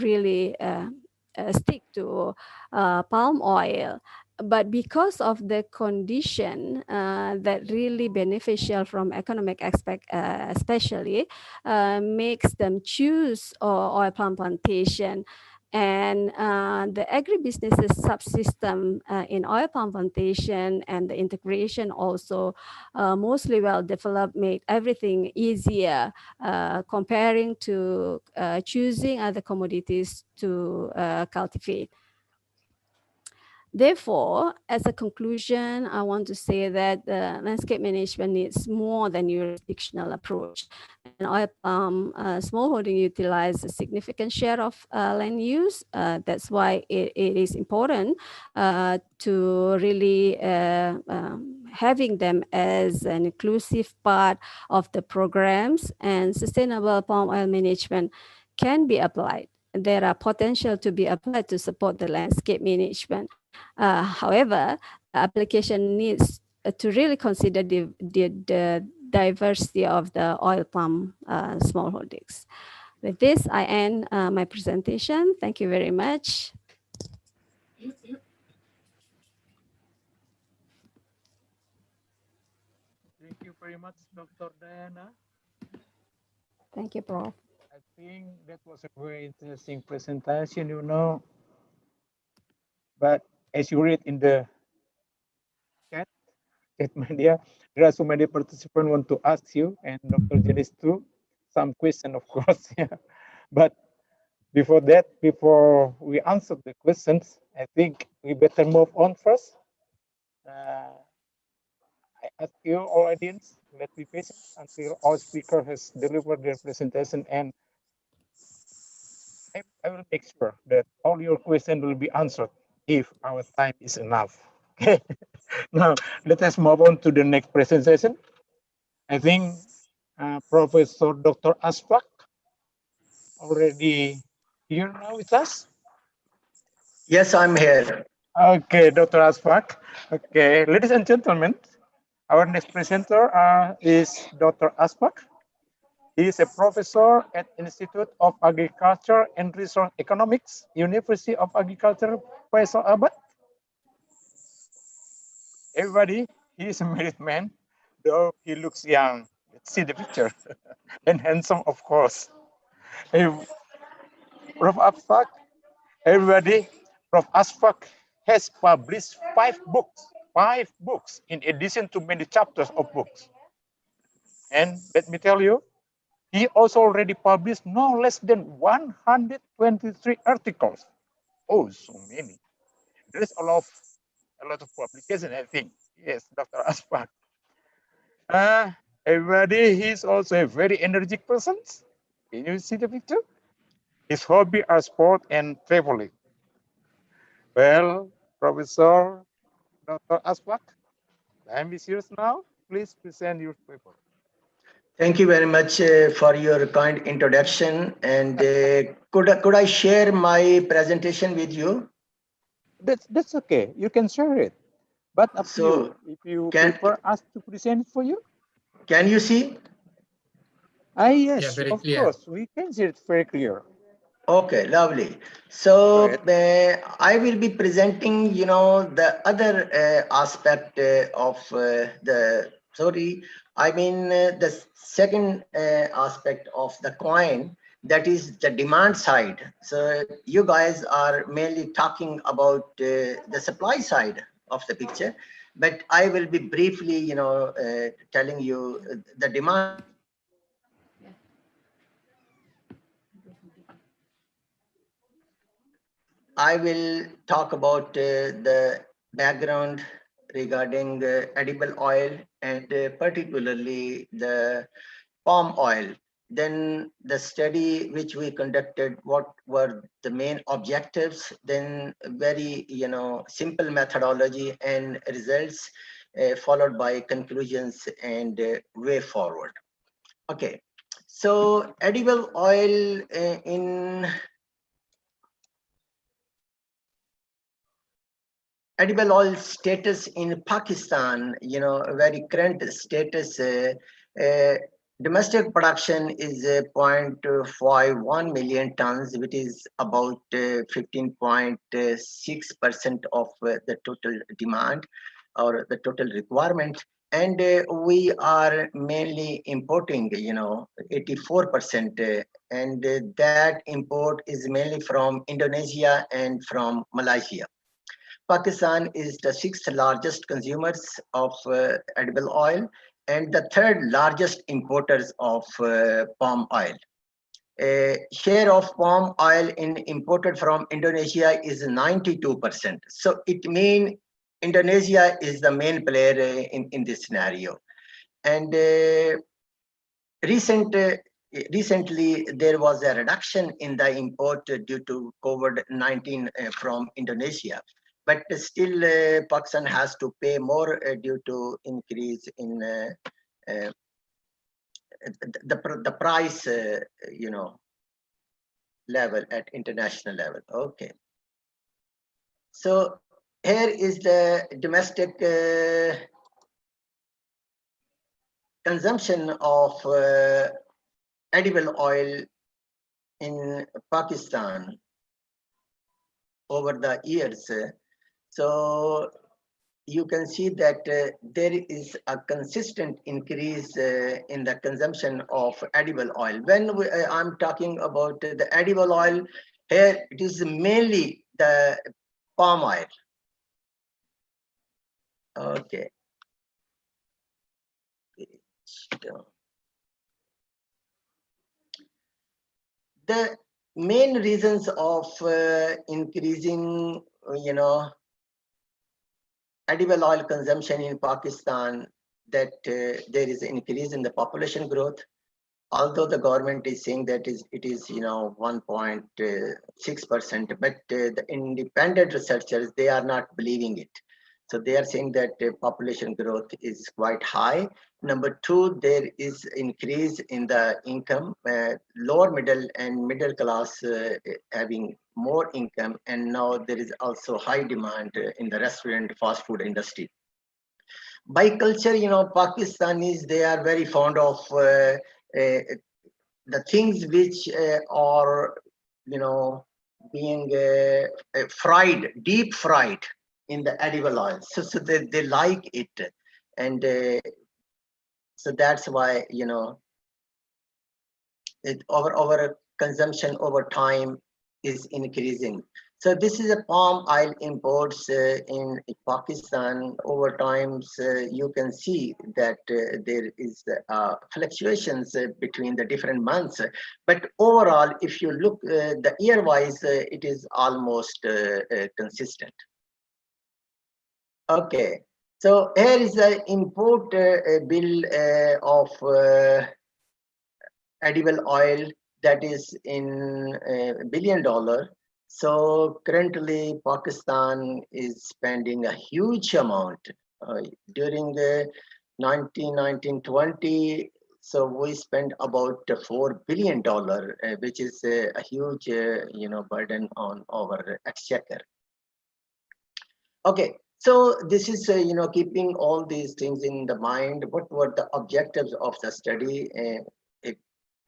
really stick to palm oil. But because of the condition that really beneficial from economic aspect, especially makes them choose oil palm plantation. And the agribusinesses subsystem in oil palm plantation and the integration also mostly well developed, made everything easier comparing to choosing other commodities to cultivate. Therefore, as a conclusion, I want to say that the landscape management needs more than jurisdictional approach. And oil palm smallholding utilize a significant share of land use. That's why it is important to really having them as an inclusive part of the programs, and sustainable palm oil management can be applied. There are potential to be applied to support the landscape management. However, the application needs to really consider the diversity of the oil palm smallholdings. With this, I end my presentation. Thank you very much. Thank you very much, Dr. Diana. Thank you, Prof. I think that was a very interesting presentation, you know. But as you read in the chat media, there are so many participants want to ask you, and Dr. Janice too, some question, of course. Yeah. But before that, before we answer the questions, I think we better move on first. I ask you, all audience, let's be patient until our speaker has delivered their presentation, and I will make sure that all your questions will be answered if our time is enough. Okay. Now, let us move on to the next presentation. I think Professor Dr. Asfak already here now with us. Yes, I'm here. Okay, Dr. Asfak. Okay, ladies and gentlemen, our next presenter is Dr. Asfak. He is a professor at Institute of Agriculture and Resource Economics, University of Agriculture, Faisal Abad. Everybody, he is a married man, though he looks young. Let's see the picture. And handsome, of course. Hey, Prof. Asfak, everybody, Prof. Asfak has published 5 books, in addition to many chapters of books. And let me tell you, he also already published no less than 123 articles. Oh, so many. There is a lot of publication, I think. Yes, Dr. Asfak. Everybody, he's also a very energetic person. Can you see the picture? His hobby are sport and traveling. Well, Professor Dr. Asfak, time is yours now. Please present your paper. Thank you very much for your kind introduction. And could I share my presentation with you? That's okay. You can share it. But up to you. If you prefer us to present it for you. Can you see? Yes, of course. We can see it very clear. Okay, lovely. So I will be presenting, the other aspect of the second aspect of the coin, that is the demand side. So you guys are mainly talking about the supply side of the picture, but I will be briefly, telling you the demand. I will talk about the background regarding edible oil and particularly the palm oil. Then the study which we conducted, what were the main objectives, then very, simple methodology and results, followed by conclusions and way forward. Okay, so edible oil in edible oil status in Pakistan, a very current status. Domestic production is 0.51 million tons, which is about 15.6% of the total demand or the total requirement. And we are mainly importing, 84%. And that import is mainly from Indonesia and from Malaysia. Pakistan is the 6th largest consumers of edible oil and the 3rd largest importers of palm oil. share of palm oil in imported from Indonesia is 92%. So it means Indonesia is the main player in this scenario. And recently, there was a reduction in the import due to COVID-19 from Indonesia. But still, Pakistan has to pay more due to increase in the price, level at international level. Okay. So here is the domestic consumption of edible oil in Pakistan over the years. So you can see that there is a consistent increase in the consumption of edible oil. When I'm talking about the edible oil, here it is mainly the palm oil. Okay. The main reasons of increasing, edible oil consumption in Pakistan, that there is an increase in the population growth. Although the government is saying that it is 1.6%, but the independent researchers, they are not believing it. So they are saying that population growth is quite high. Number two, there is increase in the income, lower middle and middle class having more income, and now there is also high demand in the restaurant fast food industry. By culture, Pakistanis, they are very fond of the things which are, being fried, deep fried in the edible oil. So they like it. And so that's why, our consumption over time is increasing. So this is a palm oil imports in Pakistan. Over times, you can see that there is fluctuations between the different months. But overall, if you look the year-wise, it is almost consistent. Okay, so here is the import bill of edible oil that is in $1 billion. So currently Pakistan is spending a huge amount during the 1920. So we spent about $4 billion, which is a huge, burden on our exchequer. Okay, so this is, keeping all these things in the mind. What were the objectives of the study?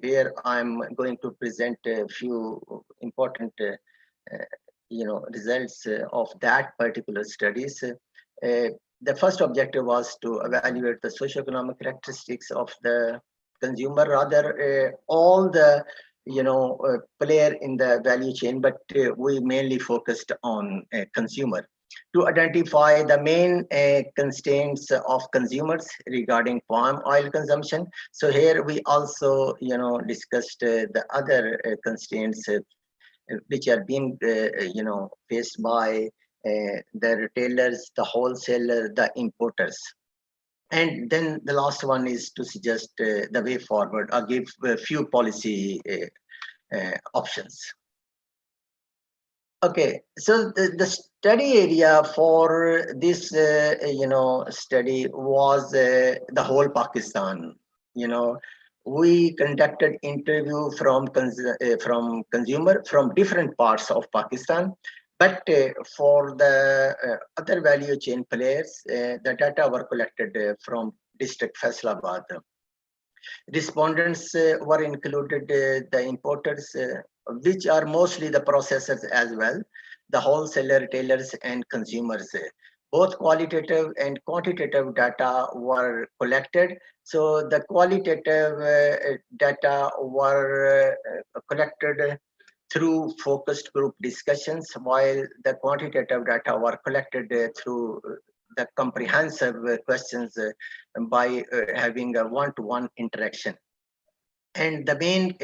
Here I'm going to present a few important, results of that particular studies. The first objective was to evaluate the socioeconomic characteristics of the consumer, rather all the player in the value chain, but we mainly focused on consumer, to identify the main constraints of consumers regarding palm oil consumption. So here we also, discussed the other constraints which are being, faced by the retailers, the wholesaler, the importers. And then the last one is to suggest the way forward or give a few policy options. Okay, so the study area for this, study was the whole Pakistan. We conducted interview from consumer from different parts of Pakistan, but for the other value chain players, the data were collected from district Faisalabad. Respondents were included the importers, which are mostly the processors as well, the wholesaler, retailers, and consumers. Both qualitative and quantitative data were collected. So the qualitative data were collected through focused group discussions, while the quantitative data were collected through the comprehensive questions by having a one-to-one interaction. and the main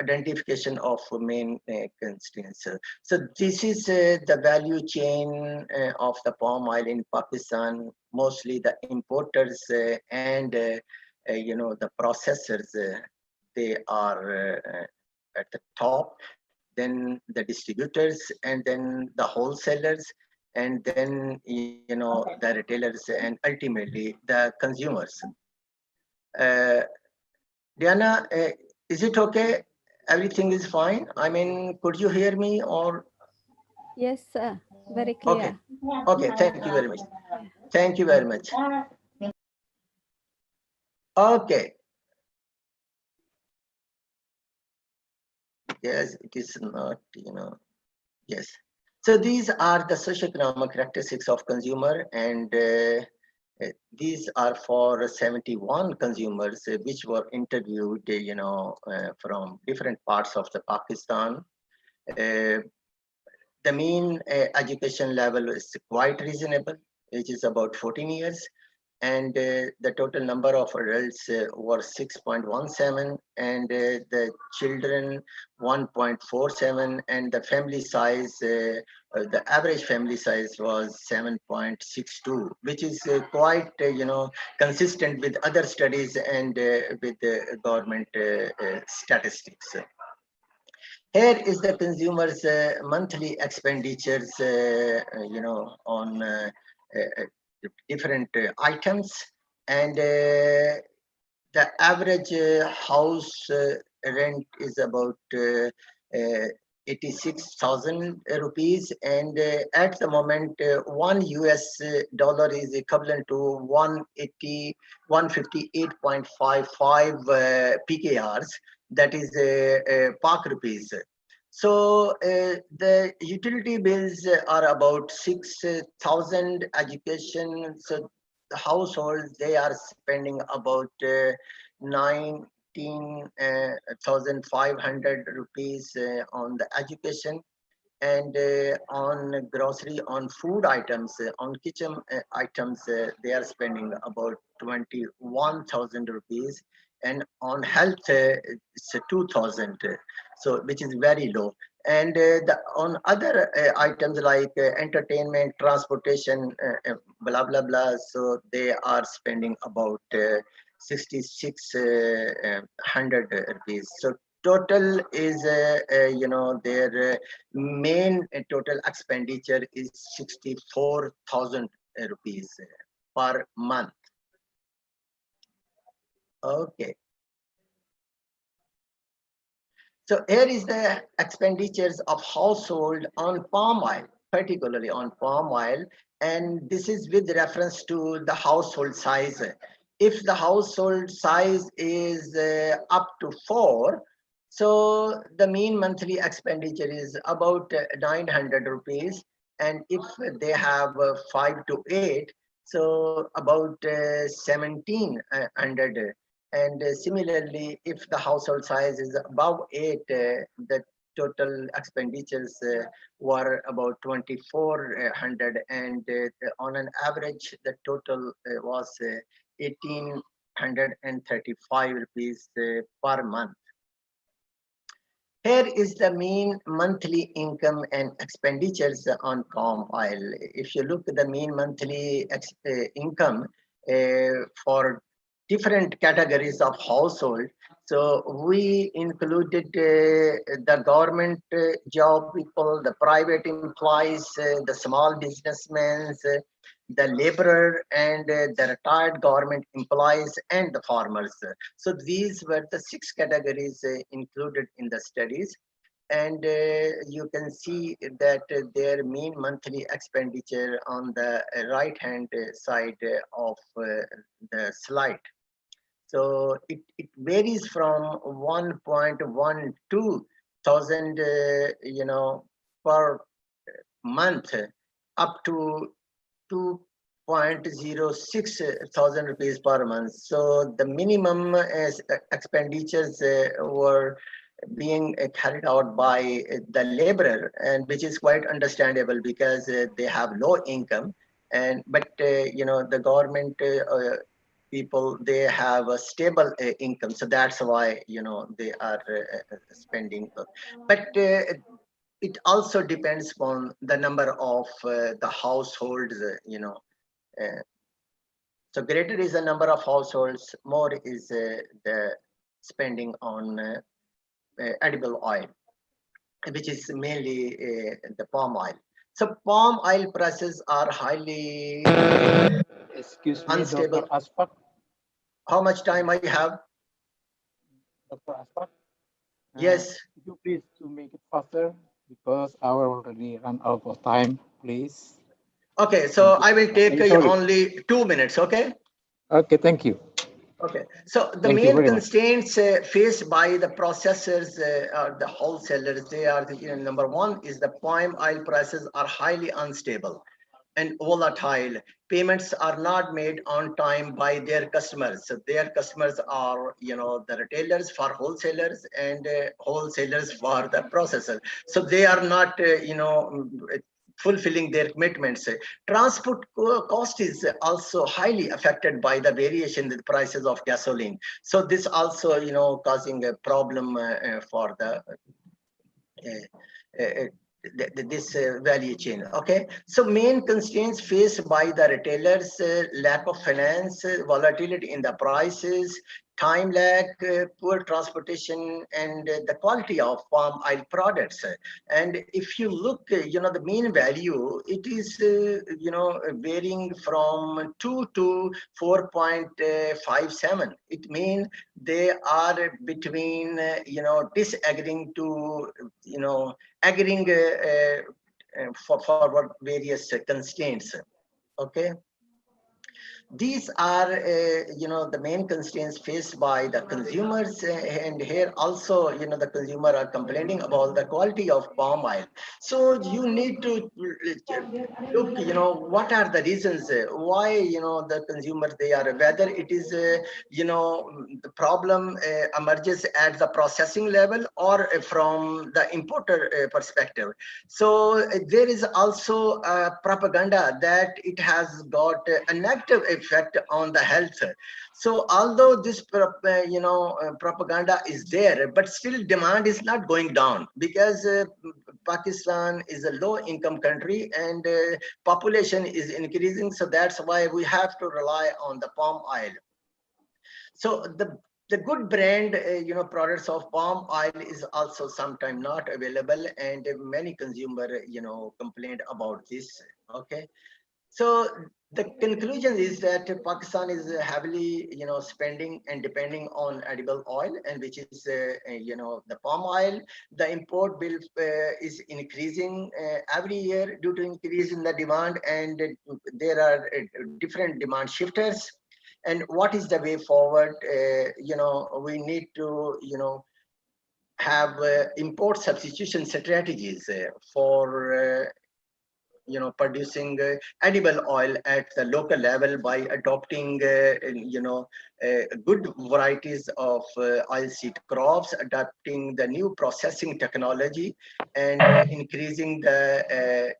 identification of main constituents. So this is the value chain of the palm oil in Pakistan. Mostly the importers and the processors, they are at the top, then the distributors, and then the wholesalers, and then the retailers, and ultimately the consumers. Diana, is it okay? Everything is fine? I mean, could you hear me or? Yes, sir. Very clear. Okay, thank you very much. Thank you very much. Okay. Yes, it is not, yes. So these are the socioeconomic characteristics of consumer, and these are for 71 consumers which were interviewed, from different parts of the Pakistan. The mean education level is quite reasonable, which is about 14 years. And the total number of adults were 6.17, and the children 1.47, and the family size, the average family size was 7.62, which is quite, consistent with other studies and with the government statistics. Here is the consumer's monthly expenditures, on different items, and the average house rent is about 86,000 rupees, and at the moment, $1 is equivalent to 158.55 PKRs, that is Pak rupees. So the utility bills are about 6,000. Education, so the households, they are spending about 19,500 rupees on the education, and on grocery, on food items, on kitchen items, they are spending about 21,000 rupees, and on health, it's 2,000, so which is very low. And on other items like entertainment, transportation, blah blah blah, so they are spending about 6,600 rupees. So total is their main total expenditure is 64,000 rupees per month. Okay. So here is the expenditures of household on palm oil, particularly on palm oil, and this is with reference to the household size. If the household size is up to 4, so the mean monthly expenditure is about 900 rupees, and if they have 5 to 8, so about 1,700. And similarly, if the household size is above 8, the total expenditures were about 2,400, and on an average, the total was 1,835 rupees per month. Here is the mean monthly income and expenditures on palm oil. If you look at the mean monthly income for different categories of household, so we included the government job people, the private employees, the small businessmen, the laborer, and the retired government employees, and the farmers. So these were the 6 categories included in the studies. And you can see that their mean monthly expenditure on the right hand side of the slide. So it varies from 1.12 thousand, per month, up to 2.06 thousand rupees per month. So the minimum expenditures were being carried out by the laborer, and which is quite understandable because they have low income. And but the government people, they have a stable income, so that's why they are spending. But it also depends on the number of the households. So greater is the number of households, more is the spending on edible oil, which is mainly the palm oil. So palm oil prices are highly Excuse me, unstable. Dr. Aspak. How much time I have? Dr. Aspak? Yes. Could you please to make it faster because our already run out of time, please. Okay, so I will take only 2 minutes, okay? Okay, thank you. Okay, so the Thank you main very much. constraints faced by the processors or the wholesalers, they are number one is the palm oil prices are highly unstable and volatile. Payments are not made on time by their customers. So their customers are, the retailers for wholesalers and wholesalers for the processor. So they are not, fulfilling their commitments. Transport cost is also highly affected by the variation in the prices of gasoline. So this also, causing a problem for the this value chain. Okay, so main constraints faced by the retailers: lack of finance, volatility in the prices, time lag, poor transportation, and the quality of palm oil products. And if you look, the mean value, it is varying from 2 to 4.57. It means they are between disagreeing to agreeing for various constraints. Okay, these are the main constraints faced by the consumers, and here also the consumer are complaining about the quality of palm oil. So you need to look, what are the reasons why the consumers, they are, whether it is the problem emerges at the processing level or from the importer perspective. So there is also propaganda that it has got a negative effect on the health. So although this propaganda is there, but still demand is not going down because Pakistan is a low income country and population is increasing. So that's why we have to rely on the palm oil. So the good brand, products of palm oil is also sometimes not available, and many consumer, complained about this. Okay, so the conclusion is that Pakistan is heavily, spending and depending on edible oil, and which is, the palm oil. The import bill is increasing every year due to increase in the demand, and there are different demand shifters. And what is the way forward? We need to, have import substitution strategies for producing edible oil at the local level by adopting good varieties of oilseed crops, adapting the new processing technology, and increasing the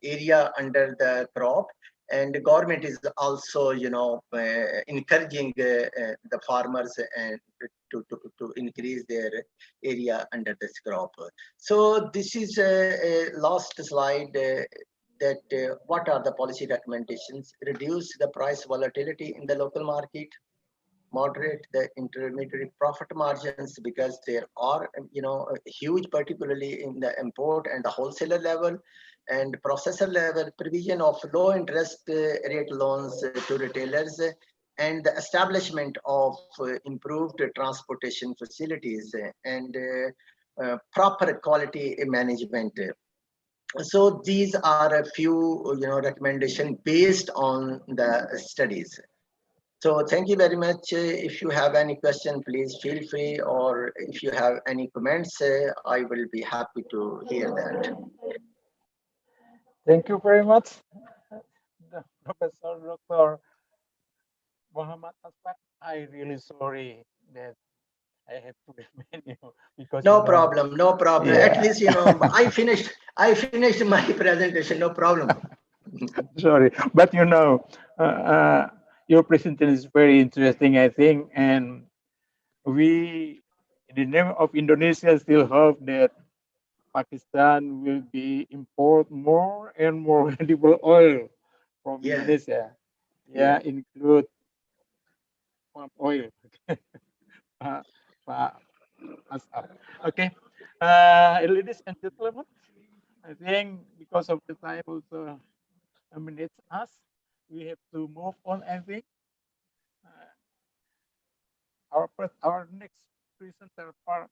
area under the crop. And the government is also encouraging the farmers and to increase their area under this crop. So this is a last slide. That what are the policy recommendations? Reduce the price volatility in the local market, moderate the intermediary profit margins because there are huge, particularly in the import and the wholesaler level and processor level, provision of low interest rate loans to retailers, and the establishment of improved transportation facilities and proper quality management. So these are a few recommendations based on the studies. So thank you very much. If you have any question, please feel free, or if you have any comments, I will be happy to hear that. Thank you very much, Professor Dr. Muhammad Aspak. I really sorry that I have to remind you because no problem, no problem. Yeah. At least I finished my presentation. No problem. Sorry, but your presentation is very interesting, I think, and we, in the name of Indonesia, still hope that Pakistan will be import more and more edible oil from Yeah. Indonesia. Yeah. Include palm oil. Asap. Okay, ladies and gentlemen, I think because of the time also minutes us, we have to move on. I think our next presenter part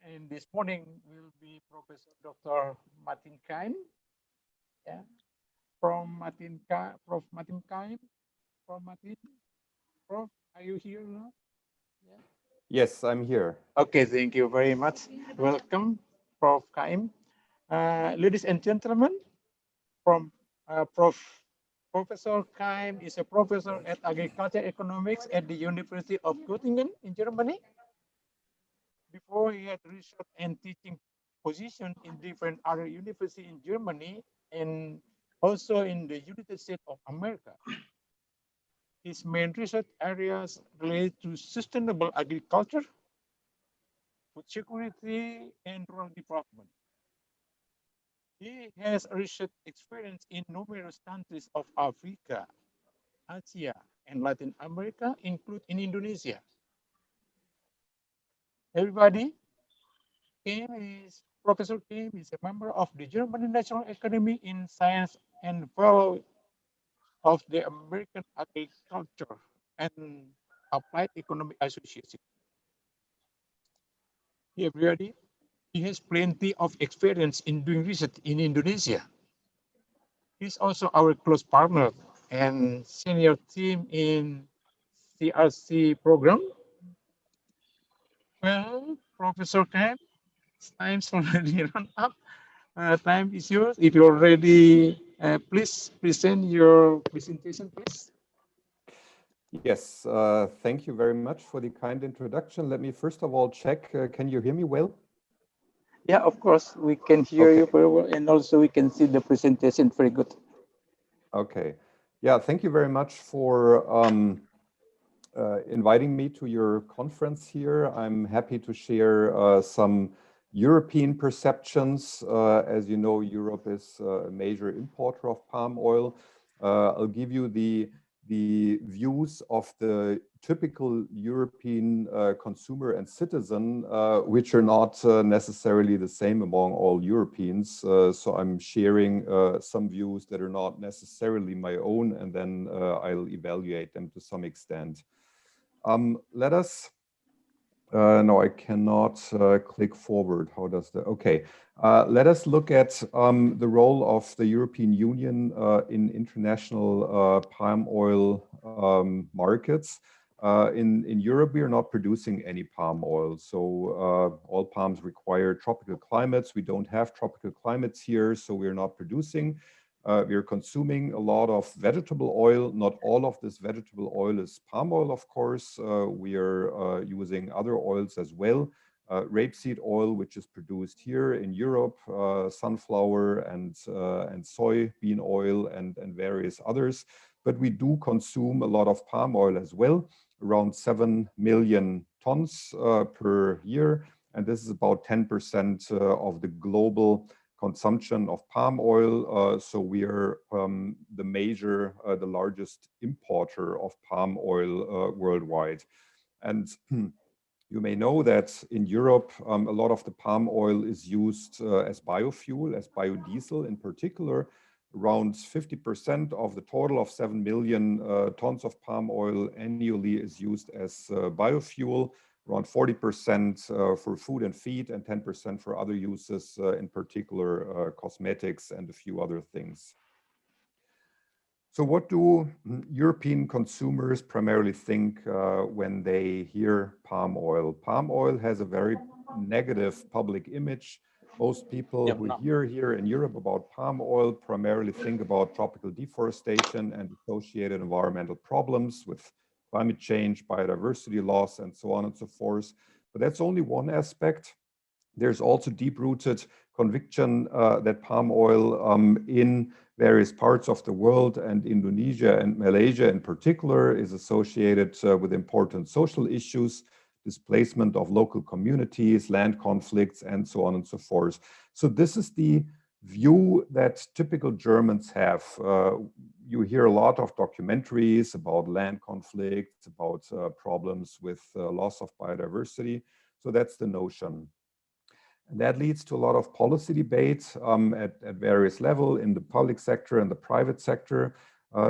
in this morning will be Professor Dr. Martin Kaim. Yeah, from Martin Prof. Martin Kaim. From Martin, Prof, are you here now? Yeah. Yes, I'm here. Okay, thank you very much. Welcome, Prof. Kaim. Ladies and gentlemen, from Professor Kaim is a professor at agriculture economics at the University of Göttingen in Germany. Before he had research and teaching position in different other universities in Germany and also in the United States of America. His main research areas relate to sustainable agriculture, food security, and rural development. He has research experience in numerous countries of Africa, Asia, and Latin America, including in Indonesia. Everybody, Professor Kim is a member of the German National Academy in Science and fellow of the American Agriculture and Applied Economic Association. Everybody, he has plenty of experience in doing research in Indonesia. He's also our close partner and senior team in CRC program. Well, Professor Kim, time's already run up. Time is yours. If you're ready, please present your presentation, please. Yes, thank you very much for the kind introduction. Let me first of all check, can you hear me well? Yeah, of course, we can hear you very well, and also we can see the presentation very good. Okay. Yeah, thank you very much for inviting me to your conference here. I'm happy to share some European perceptions. As you know, Europe is a major importer of palm oil. I'll give you the views of the typical European consumer and citizen, which are not necessarily the same among all Europeans. So I'm sharing some views that are not necessarily my own, and then I'll evaluate them to some extent. Let us, no, I cannot click forward. How does that, okay. Let us look at the role of the European Union in international palm oil markets. In Europe, we are not producing any palm oil. So all palms require tropical climates. We don't have tropical climates here, so we're not producing. We are consuming a lot of vegetable oil. Not all of this vegetable oil is palm oil, of course. We are using other oils as well. Rapeseed oil, which is produced here in Europe, sunflower and soybean oil and various others. But we do consume a lot of palm oil as well, around 7 million tons per year. And this is about 10% of the global consumption of palm oil. So we are the largest importer of palm oil worldwide. And you may know that in Europe, a lot of the palm oil is used as biofuel, as biodiesel in particular. Around 50% of the total of 7 million tons of palm oil annually is used as biofuel. Around 40% for food and feed, and 10% for other uses, in particular cosmetics and a few other things. So what do European consumers primarily think when they hear palm oil? Palm oil has a very negative public image. Most people who hear here in Europe about palm oil primarily think about tropical deforestation and associated environmental problems with climate change, biodiversity loss, and so on and so forth. But that's only one aspect. There's also deep-rooted conviction that palm oil in various parts of the world, and Indonesia and Malaysia in particular, is associated with important social issues, displacement of local communities, land conflicts, and so on and so forth. So this is the view that typical Germans have. You hear a lot of documentaries about land conflicts, about problems with loss of biodiversity. So that's the notion. And that leads to a lot of policy debate at various levels in the public sector and the private sector.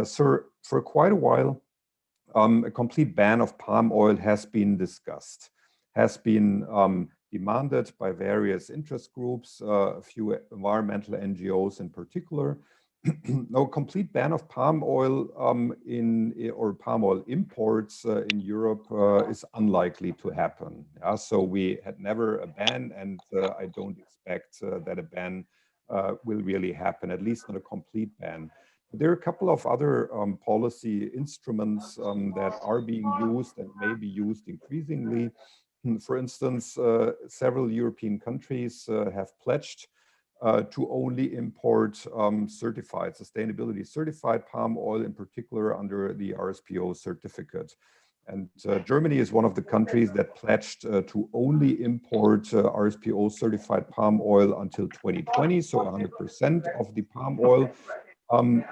So for quite a while, a complete ban of palm oil has been discussed, has been demanded by various interest groups, a few environmental NGOs in particular. No, complete ban of palm oil or palm oil imports in Europe is unlikely to happen. Yeah? So we had never a ban, and I don't expect that a ban will really happen, at least not a complete ban. There are a couple of other policy instruments that are being used and may be used increasingly. For instance, several European countries have pledged to only import sustainability certified palm oil, in particular under the RSPO certificate. And Germany is one of the countries that pledged to only import RSPO certified palm oil until 2020, so 100% of the palm oil.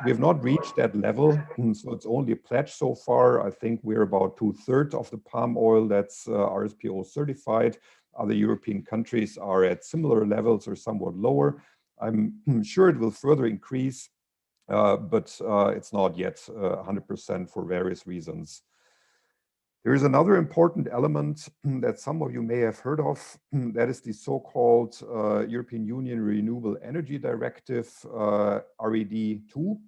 We have not reached that level, so it's only a pledge so far. I think we're about 2/3 of the palm oil that's RSPO certified. Other European countries are at similar levels or somewhat lower. I'm sure it will further increase, but it's not yet 100% for various reasons. There is another important element that some of you may have heard of, that is the so-called European Union Renewable Energy Directive, RED II,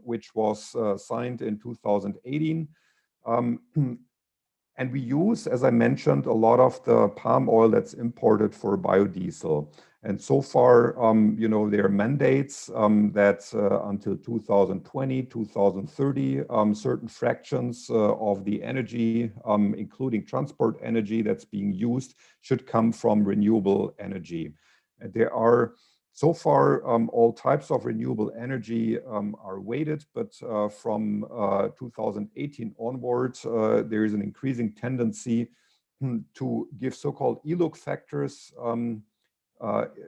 which was signed in 2018. And we use, as I mentioned, a lot of the palm oil that's imported for biodiesel. And so far, there are mandates that until 2020, 2030, certain fractions of the energy, including transport energy that's being used, should come from renewable energy. And there are so far, all types of renewable energy are weighted, but from 2018 onwards, there is an increasing tendency to give so-called e-look factors,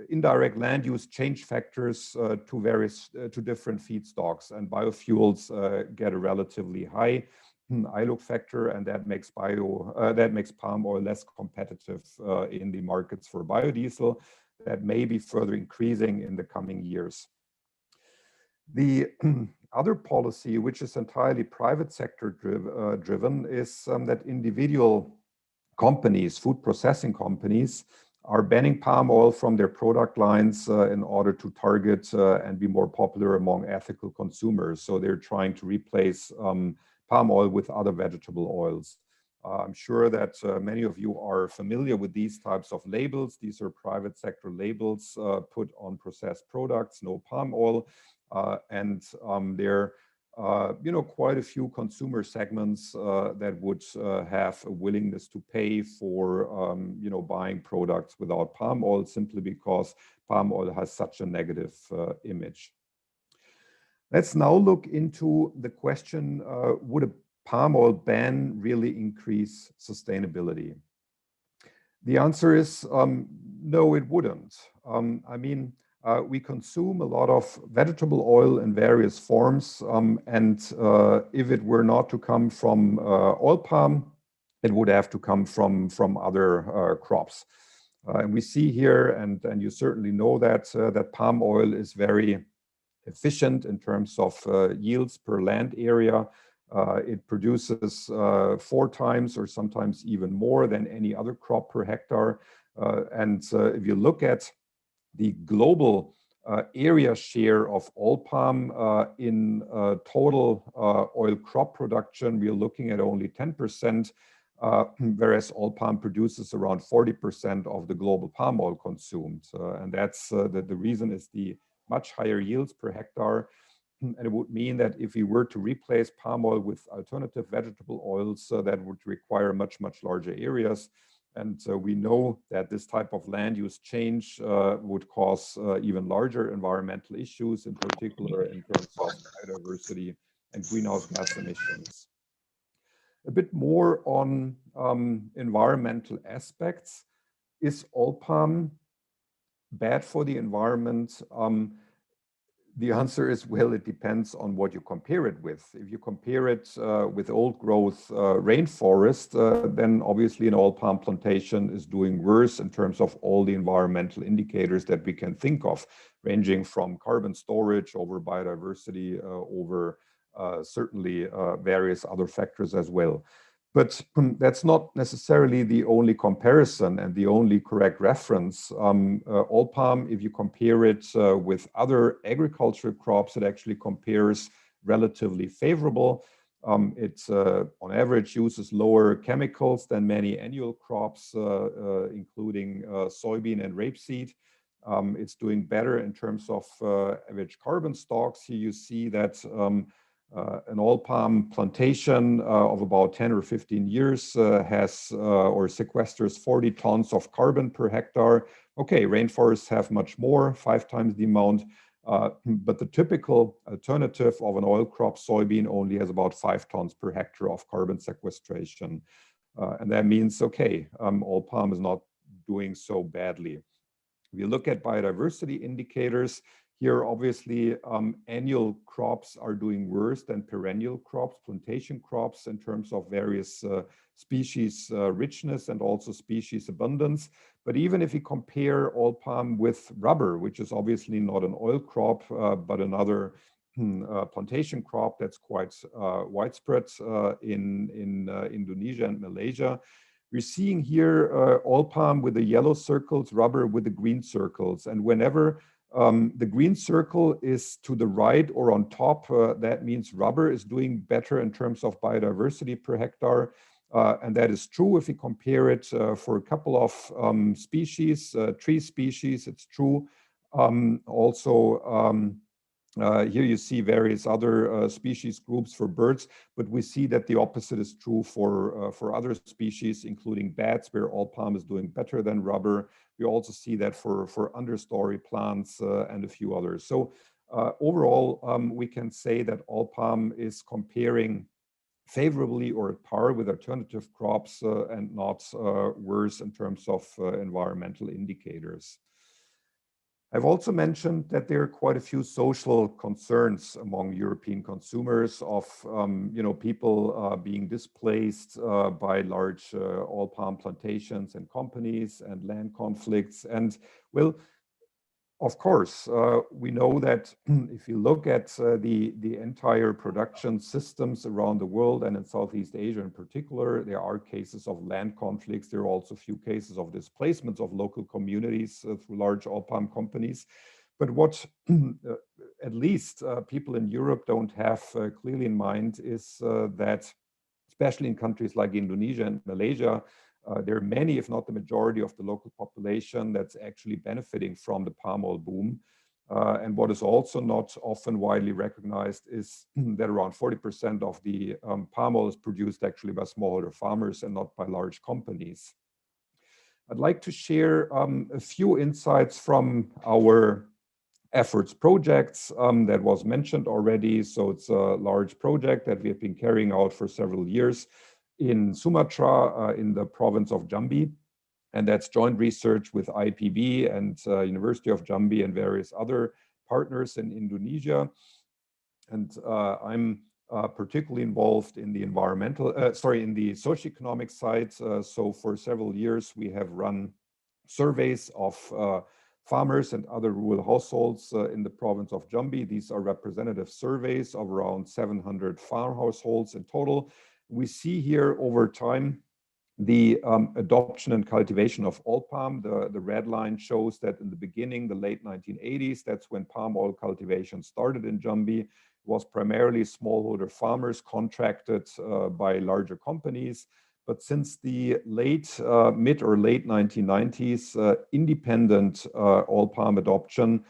indirect land use change factors to different feedstocks, and biofuels get a relatively high ILUC factor, and that makes palm oil less competitive in the markets for biodiesel. That may be further increasing in the coming years. The other policy, which is entirely private sector driven, is that individual companies, food processing companies, are banning palm oil from their product lines in order to target and be more popular among ethical consumers. So they're trying to replace palm oil with other vegetable oils. I'm sure that many of you are familiar with these types of labels. These are private sector labels put on processed products, no palm oil. And there are quite a few consumer segments that would have a willingness to pay for buying products without palm oil, simply because palm oil has such a negative image. Let's now look into the question, would a palm oil ban really increase sustainability? The answer is no, it wouldn't. We consume a lot of vegetable oil in various forms, and if it were not to come from oil palm, it would have to come from other crops. And we see here, and you certainly know that palm oil is very efficient in terms of yields per land area. It produces 4 times or sometimes even more than any other crop per hectare. And if you look at the global area share of oil palm in total oil crop production, we are looking at only 10%, whereas oil palm produces around 40% of the global palm oil consumed. And that's the reason is the much higher yields per hectare. And it would mean that if we were to replace palm oil with alternative vegetable oils, that would require much larger areas. And we know that this type of land use change would cause even larger environmental issues, in particular in terms of biodiversity and greenhouse gas emissions. A bit more on environmental aspects. Is oil palm bad for the environment? The answer is, well, it depends on what you compare it with. If you compare it with old growth rainforest, then obviously an oil palm plantation is doing worse in terms of all the environmental indicators that we can think of, ranging from carbon storage over biodiversity, over certainly various other factors as well. But that's not necessarily the only comparison and the only correct reference. Oil palm, if you compare it with other agricultural crops, it actually compares relatively favorable. It, on average, uses lower chemicals than many annual crops, including soybean and rapeseed. It's doing better in terms of average carbon stocks. Here you see that an oil palm plantation of about 10 or 15 years has or sequesters 40 tons of carbon per hectare. Okay, rainforests have much more, 5 times the amount, but the typical alternative of an oil crop, soybean, only has about 5 tons per hectare of carbon sequestration. And that means, okay, oil palm is not doing so badly. If you look at biodiversity indicators, here, obviously, annual crops are doing worse than perennial crops, plantation crops, in terms of various species richness and also species abundance. But even if you compare oil palm with rubber, which is obviously not an oil crop, but another plantation crop that's quite widespread in Indonesia and Malaysia, we're seeing here oil palm with the yellow circles, rubber with the green circles. And whenever the green circle is to the right or on top, that means rubber is doing better in terms of biodiversity per hectare. And that is true if you compare it for a couple of species, tree species, it's true. Here you see various other species groups for birds, but we see that the opposite is true for other species, including bats, where oil palm is doing better than rubber. We also see that for understory plants and a few others. So overall, we can say that oil palm is comparing favorably or at par with alternative crops and not worse in terms of environmental indicators. I've also mentioned that there are quite a few social concerns among European consumers of people being displaced by large oil palm plantations and companies and land conflicts. And well, of course, we know that if you look at the entire production systems around the world and in Southeast Asia in particular, there are cases of land conflicts. There are also a few cases of displacements of local communities through large oil palm companies. But what at least people in Europe don't have clearly in mind is that, especially in countries like Indonesia and Malaysia, there are many, if not the majority of the local population that's actually benefiting from the palm oil boom. And what is also not often widely recognized is that around 40% of the palm oil is produced actually by smallholder farmers and not by large companies. I'd like to share a few insights from our efforts projects that was mentioned already. So it's a large project that we have been carrying out for several years in Sumatra, in the province of Jambi. And that's joint research with IPB and University of Jambi and various other partners in Indonesia. And I'm particularly involved in the in the socioeconomic side. So for several years, we have run surveys of farmers and other rural households in the province of Jambi. These are representative surveys of around 700 farm households in total. We see here over time the adoption and cultivation of oil palm. The red line shows that in the beginning, the late 1980s, that's when palm oil cultivation started in Jambi. It was primarily smallholder farmers contracted by larger companies. But since the mid or late 1990s, independent oil palm adoption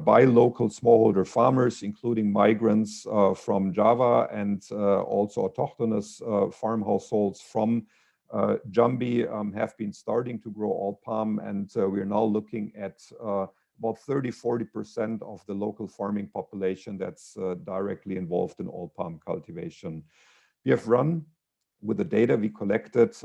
by local smallholder farmers, including migrants from Java and also autochthonous farm households from Jambi have been starting to grow all palm, and we're now looking at about 30–40% of the local farming population that's directly involved in all palm cultivation. We have run with the data we collected,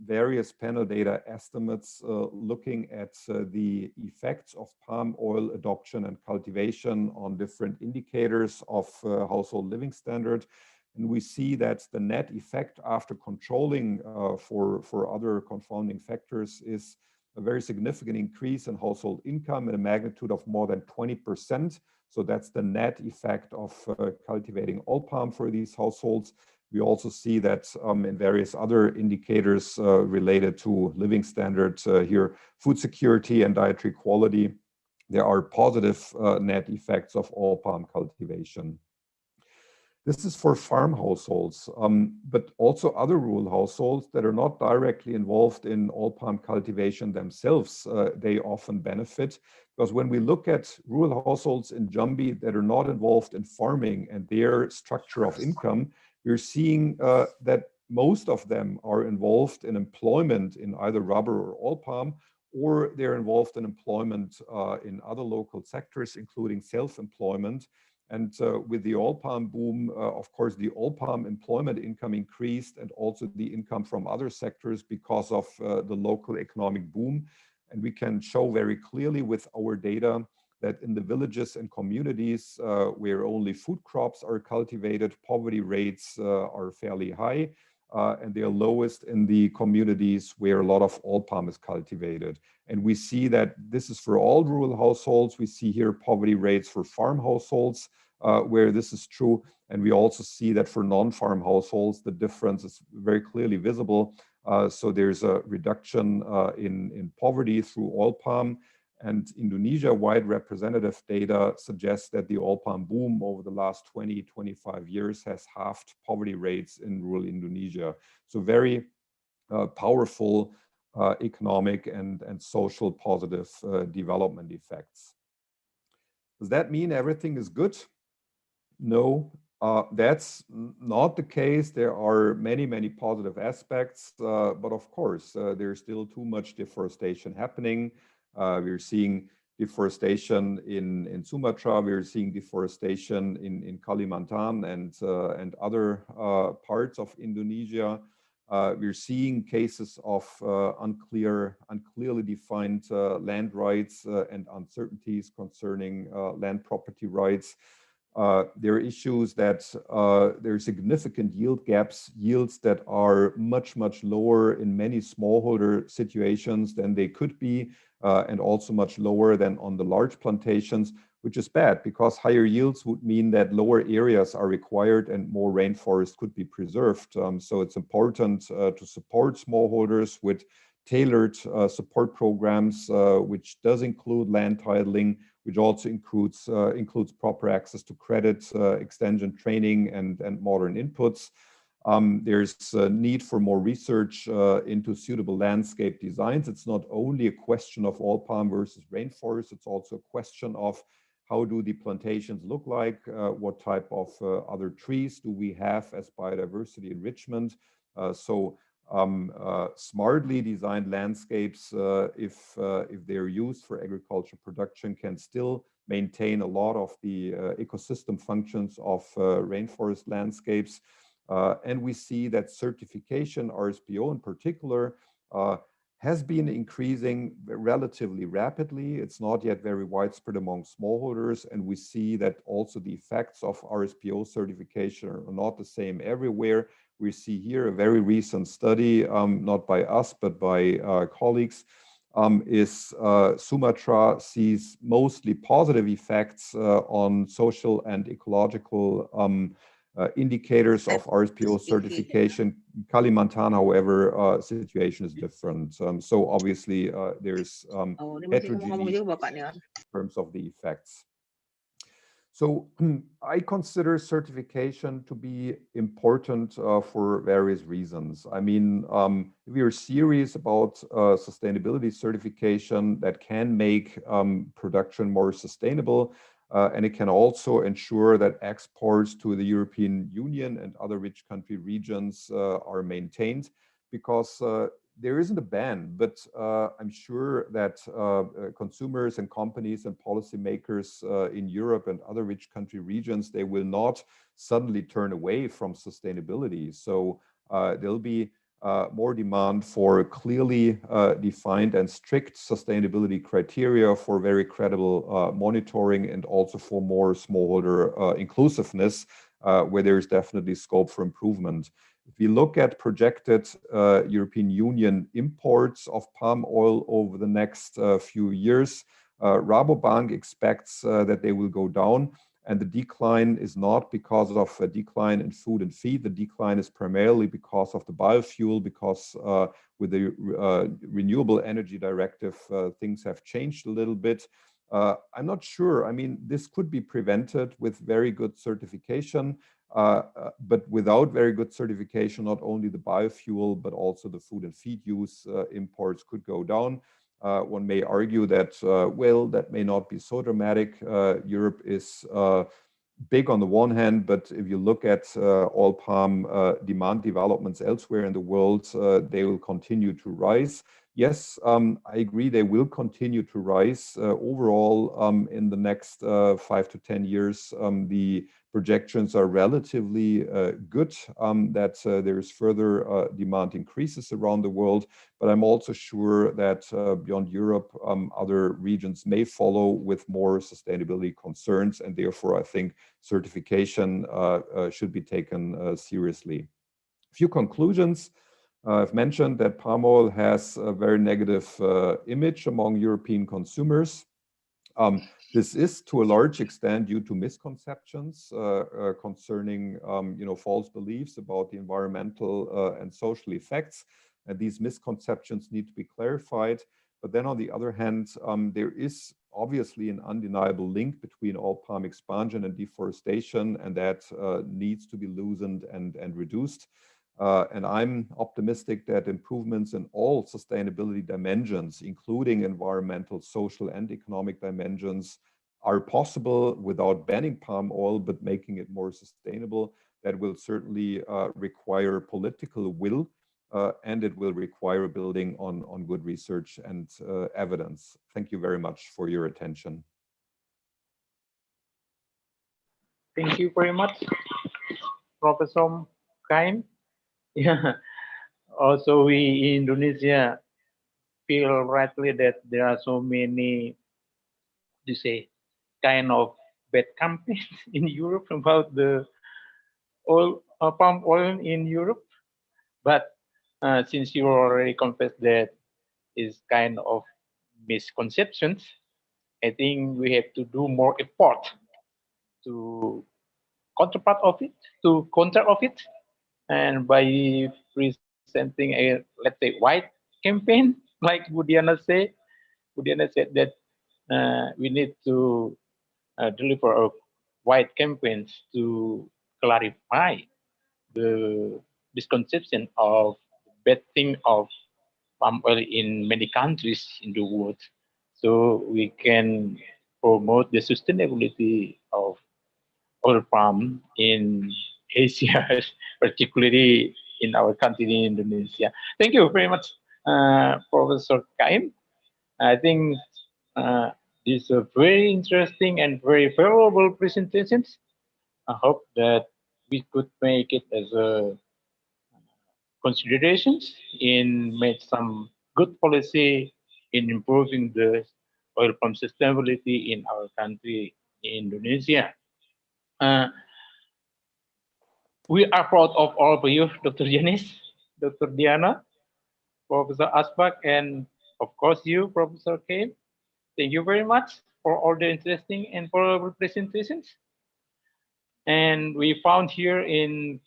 various panel data estimates looking at the effects of palm oil adoption and cultivation on different indicators of household living standard. And we see that the net effect after controlling for other confounding factors is a very significant increase in household income in a magnitude of more than 20%. So that's the net effect of cultivating all palm for these households. We also see that in various other indicators related to living standards here, food security and dietary quality, there are positive net effects of all palm cultivation. This is for farm households, but also other rural households that are not directly involved in all palm cultivation themselves, they often benefit. Because when we look at rural households in Jambi that are not involved in farming and their structure of income, we're seeing that most of them are involved in employment in either rubber or all palm, or they're involved in employment in other local sectors, including self-employment. And with the all palm boom, of course, the all palm employment income increased, and also the income from other sectors because of the local economic boom. And we can show very clearly with our data that in the villages and communities where only food crops are cultivated, poverty rates are fairly high, and they are lowest in the communities where a lot of all palm is cultivated. And we see that this is for all rural households. We see here poverty rates for farm households where this is true. And we also see that for non-farm households, the difference is very clearly visible. So there's a reduction in poverty through all palm. And Indonesia-wide representative data suggests that the all palm boom over the last 20–25 years has halved poverty rates in rural Indonesia. So very powerful economic and social positive development effects. Does that mean everything is good? No, that's not the case. There are many positive aspects, but of course, there's still too much deforestation happening. We're seeing deforestation in Sumatra. We're seeing deforestation in Kalimantan and other parts of Indonesia. We're seeing cases of unclearly defined land rights and uncertainties concerning land property rights. There are issues that there are significant yield gaps, yields that are much lower in many smallholder situations than they could be, and also much lower than on the large plantations, which is bad because higher yields would mean that lower areas are required and more rainforest could be preserved. So it's important to support smallholders with tailored support programs, which does include land titling, which also includes proper access to credit, extension training, and modern inputs. There's a need for more research into suitable landscape designs. It's not only a question of all palm versus rainforest, it's also a question of how do the plantations look like, what type of other trees do we have as biodiversity enrichment. Smartly designed landscapes, if they're used for agriculture production, can still maintain a lot of the ecosystem functions of rainforest landscapes. And we see that certification, RSPO in particular, has been increasing relatively rapidly. It's not yet very widespread among smallholders, and we see that also the effects of RSPO certification are not the same everywhere. We see here a very recent study, not by us, but by colleagues, is Sumatra sees mostly positive effects on social and ecological indicators of RSPO certification. Kalimantan, however, situation is different. So obviously there's heterogeneity in terms of the effects. So I consider certification to be important for various reasons. I mean, we are serious about sustainability certification that can make production more sustainable. And it can also ensure that exports to the European Union and other rich country regions are maintained. because there isn't a ban, but I'm sure that consumers and companies and policymakers in Europe and other rich country regions, they will not suddenly turn away from sustainability. So there'll be more demand for clearly defined and strict sustainability criteria, for very credible monitoring, and also for more smallholder inclusiveness, where there is definitely scope for improvement. If we look at projected European Union imports of palm oil over the next few years, Rabobank expects that they will go down. And the decline is not because of a decline in food and feed. The decline is primarily because of the biofuel, because with the Renewable Energy Directive, things have changed a little bit. I'm not sure. I mean, this could be prevented with very good certification, but without very good certification, not only the biofuel, but also the food and feed use imports could go down. One may argue that, well, that may not be so dramatic. Europe is big on the one hand, but if you look at oil palm demand developments elsewhere in the world, they will continue to rise. Yes, I agree they will continue to rise. Overall, in the next 5 to 10 years, the projections are relatively good, that there is further demand increases around the world. But I'm also sure that beyond Europe, other regions may follow with more sustainability concerns, and therefore I think certification should be taken seriously. A few conclusions. I've mentioned that palm oil has a very negative image among European consumers. This is to a large extent due to misconceptions concerning false beliefs about the environmental and social effects. And these misconceptions need to be clarified. But then on the other hand, there is obviously an undeniable link between oil palm expansion and deforestation, and that needs to be loosened and reduced. And I'm optimistic that improvements in all sustainability dimensions, including environmental, social, and economic dimensions, are possible without banning palm oil, but making it more sustainable. That will certainly require political will, and it will require building on good research and evidence. Thank you very much for your attention. Thank you very much, Professor Kaim. Yeah. Also, we in Indonesia feel rightly that there are so many, you say, kind of bad campaigns in Europe about the oil, palm oil in Europe. But since you already confessed that is kind of misconceptions, I think we have to do more effort to counterpart of it, to counter of it, and by presenting a, let's say, white campaign, like Budiana said. Budiana said that we need to deliver a white campaigns to clarify the misconception of bad thing of palm oil in many countries in the world, so we can promote the sustainability of oil palm in Asia, particularly in our country in Indonesia. Thank you very much, Professor Kaim. I think these are very interesting and very valuable presentations. I hope that we could make it as a considerations in make some good policy in improving the oil palm sustainability in our country, in Indonesia. We are proud of all of you, Dr. Janis, Dr. Diana, Professor Asbak, and of course you, Professor Kaim. Thank you very much for all the interesting and valuable presentations. And we found here in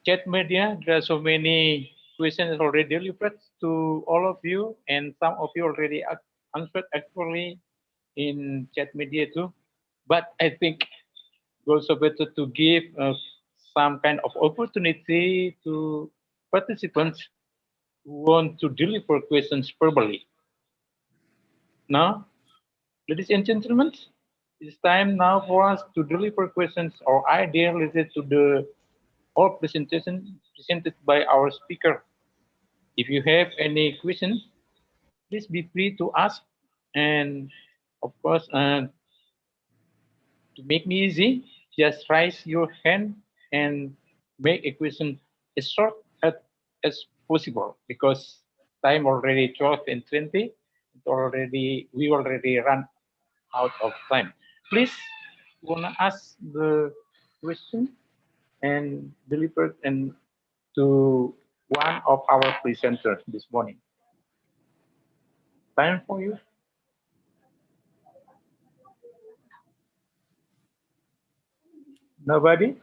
chat media, there are so many questions already delivered to all of you, and some of you already answered actually in chat media too. But I think also better to give some kind of opportunity to participants who want to deliver questions verbally. Now, ladies and gentlemen, it's time now for us to deliver questions or ideas related to the all presentations presented by our speaker. If you have any questions, please be free to ask. And of course, to make me easy, just raise your hand and make a question as short as possible, because time already 12 and 20. We already run out of time. Please, wanna ask the question and deliver it and to one of our presenters this morning. Time for you. Nobody?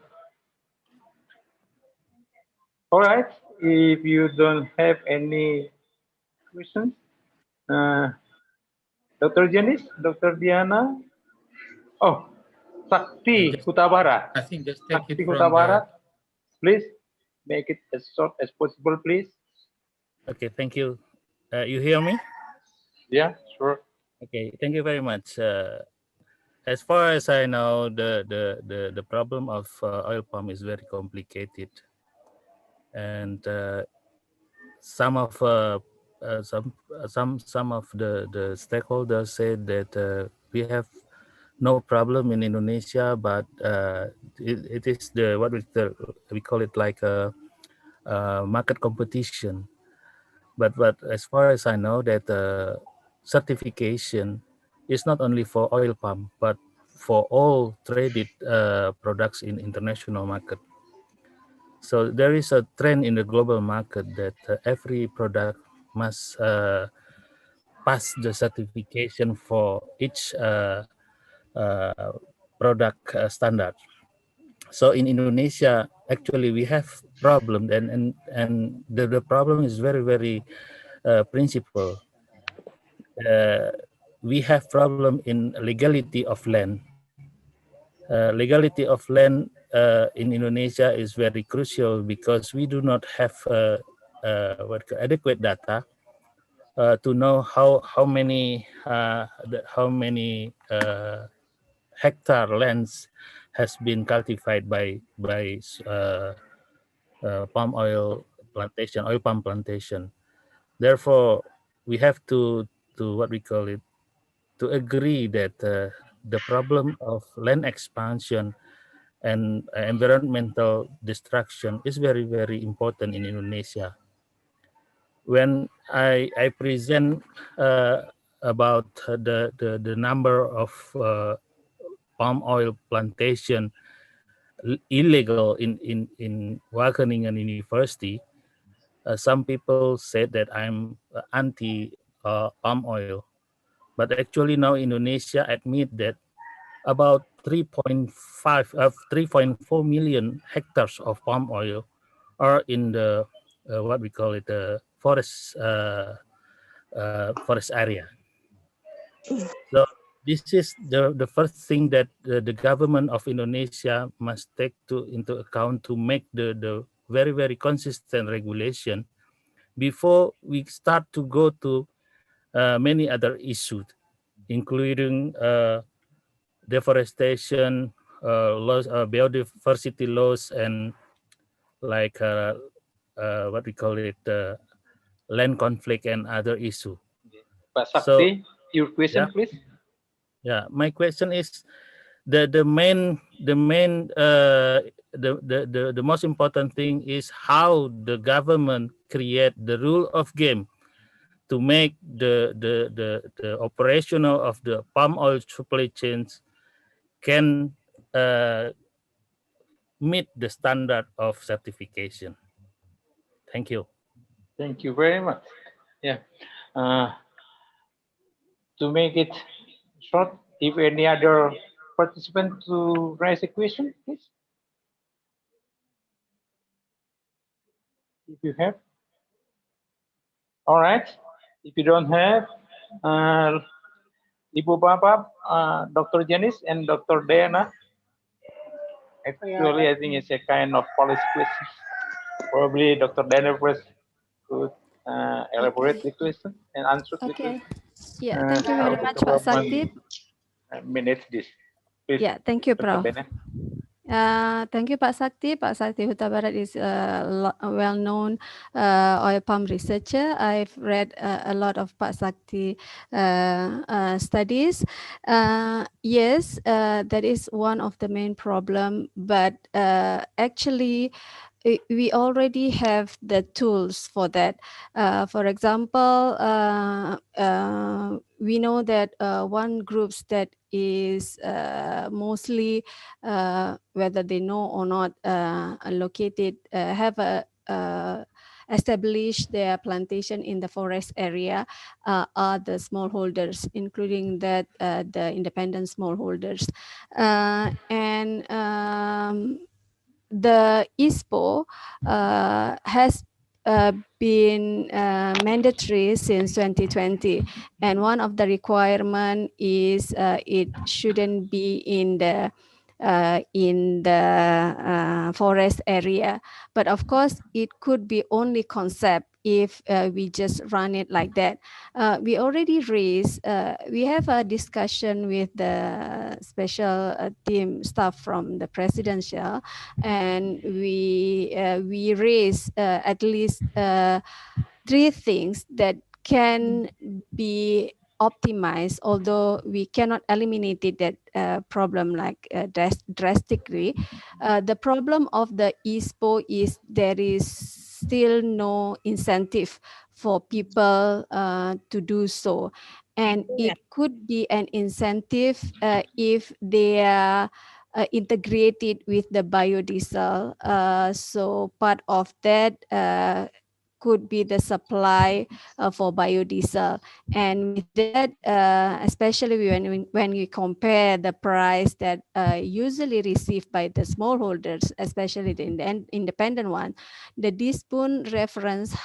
All right. If you don't have any questions, Dr. Janice, Dr. Diana. Oh, Sakti Hutabara. I think just take Sakti it from Hutabara, the. please make it as short as possible, please. Okay, thank you. You hear me? Yeah, sure. Okay, thank you very much. As far as I know, the problem of oil palm is very complicated, and some of some of the stakeholders said that we have no problem in Indonesia, but it is the what we call it like a market competition. But as far as I know, that certification is not only for oil palm, but for all traded products in international market. So there is a trend in the global market that every product must pass the certification for each product standard. So in Indonesia, actually we have problem, and the problem is very principle. We have problem in legality of land. Legality of land in Indonesia is very crucial because we do not have adequate data to know how many hectare lands has been cultivated by palm oil plantation, oil palm plantation. Therefore, we have to what we call it, to agree that the problem of land expansion and environmental destruction is very important in Indonesia. When I present about the number of palm oil plantation illegal in Wageningen University, some people said that I'm anti palm oil, but actually now Indonesia admit that about 3.4 million hectares of palm oil are in the what we call it the forest forest area. So this is the first thing that the government of Indonesia must take into account to make the very consistent regulation before we start to go to many other issues, including deforestation, laws, biodiversity laws, and like what we call it, land conflict and other issue. Pak So, Sakti, your question, yeah, please. yeah. My question is the most important thing is how the government create the rule of game to make the operational of the palm oil supply chains can meet the standard of certification. Thank you. Thank you very much. Yeah. To make it short, if any other participant to raise a question, please. If you have. All right. If you don't have, Ibu Bapak, Dr. Janice and Dr. Diana, actually I think it's a kind of policy question. Probably Dr. Diana first could elaborate the question and answer the question. Yeah, thank you very much, Pak Sakti. Manage this. Please, Yeah, thank you, Dr. Prof. Diana. Thank you, Pak Sakti. Pak Sakti Huta Barat is a well-known oil palm researcher. I've read a lot of Pak Sakti studies. Yes, that is one of the main problem, but actually, we already have the tools for that. For example, we know that one groups that is mostly, whether they know or not, located, have a established their plantation in the forest area are the smallholders, including that the independent smallholders. And the ISPO has been mandatory since 2020, and one of the requirement is it shouldn't be in the forest area. But of course, it could be only concept if we just run it like that. We already raised, we have a discussion with the special team staff from the presidential, and we raised at least 3 things that can be optimized, although we cannot eliminate it, that problem like drastically. The problem of the ISPO is there is still no incentive for people to do so. And it could be an incentive if they are integrated with the biodiesel. So part of that could be the supply for biodiesel. And with that, especially when we compare the price that usually received by the smallholders, especially the independent one, the Dispun reference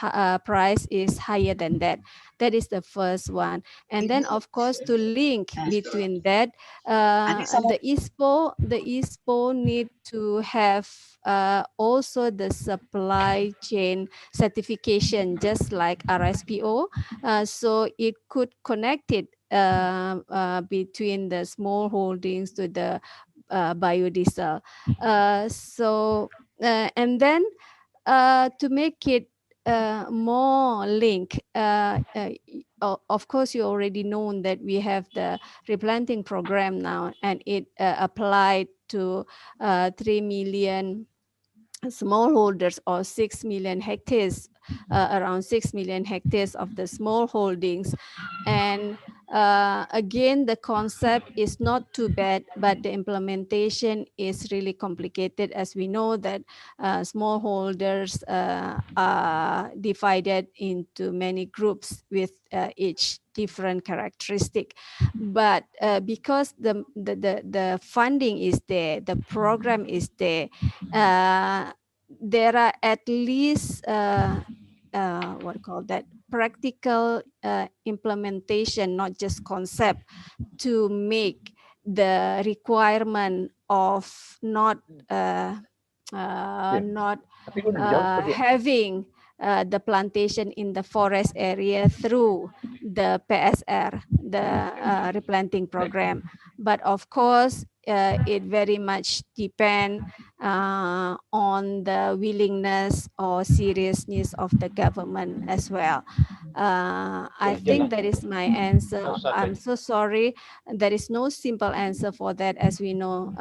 price is higher than that. That is the first one. And then, of course, to link between that, the ISPO need to have also the supply chain certification, just like RSPO. So it could connect it between the small holdings to the biodiesel. And then to make it more link, of course, you already known that we have the replanting program now, and it applied to 3 million smallholders, or 6 million hectares, around 6 million hectares of the small holdings. And again, the concept is not too bad, but the implementation is really complicated, as we know that smallholders are divided into many groups with each different characteristic. But because the funding is there, the program is there, there are at least what call that, practical implementation, not just concept, to make the requirement of not having the plantation in the forest area through the PSR, the replanting program. But of course, it very much depends on the willingness or seriousness of the government as well. I think that is my answer. I'm so sorry. There is no simple answer for that, as we know.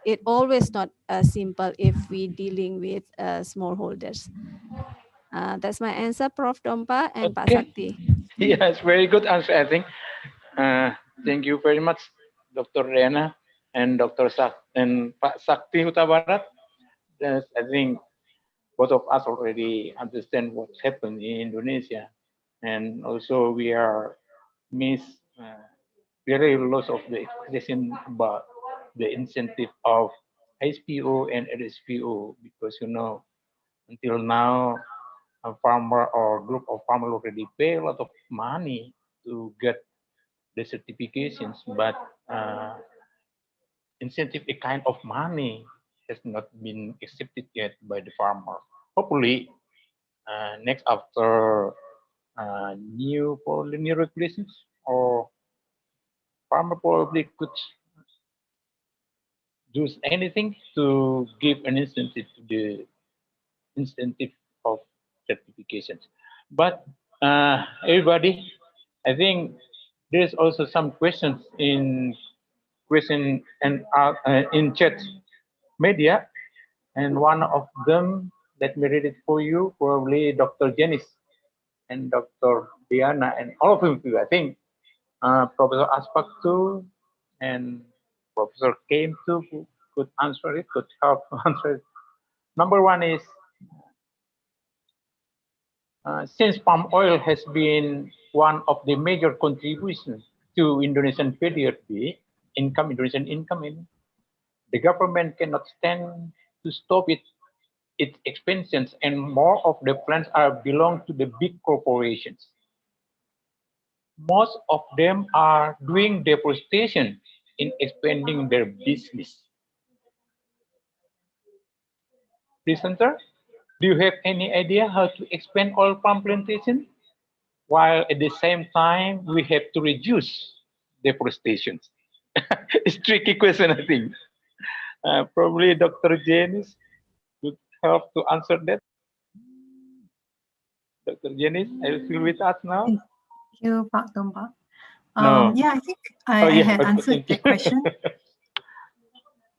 It always not simple if we dealing with smallholders. That's my answer, Prof. Dompa and Pak Sakti. Yes, very good answer, I think. Thank you very much, Dr. Riana and Dr. and Pak Sakti Huta Barat. Yes, I think both of us already understand what's happened in Indonesia, and also we are very lots of the expectation about the incentive of SPO and LSPO, because until now a farmer or group of farmers already pay a lot of money to get the certifications, but incentive, a kind of money, has not been accepted yet by the farmer. Hopefully, next after new regulations, or farmer probably could do anything to give an incentive to the incentive of certifications. But everybody, I think there's also some questions in in chat media, and one of them, let me read it for you, probably Dr. Janice and Dr. Diana and all of you. I think Professor Aspak too and Professor Kame too could answer it, could help to answer it. Number one is, since palm oil has been one of the major contributions to Indonesian PDRB income, Indonesian income, the government cannot stand to stop its expansions, and more of the plants are belong to the big corporations. Most of them are doing deforestation in expanding their business. Presenter, do you have any idea how to expand oil palm plantation? While at the same time, we have to reduce deforestation. It's a tricky question, I think. Probably Dr. Janice could help to answer that. Dr. Janice, are you still with us now? Thank you, Pak Domba. No. Yeah, I think I had okay, answered thank you. that question.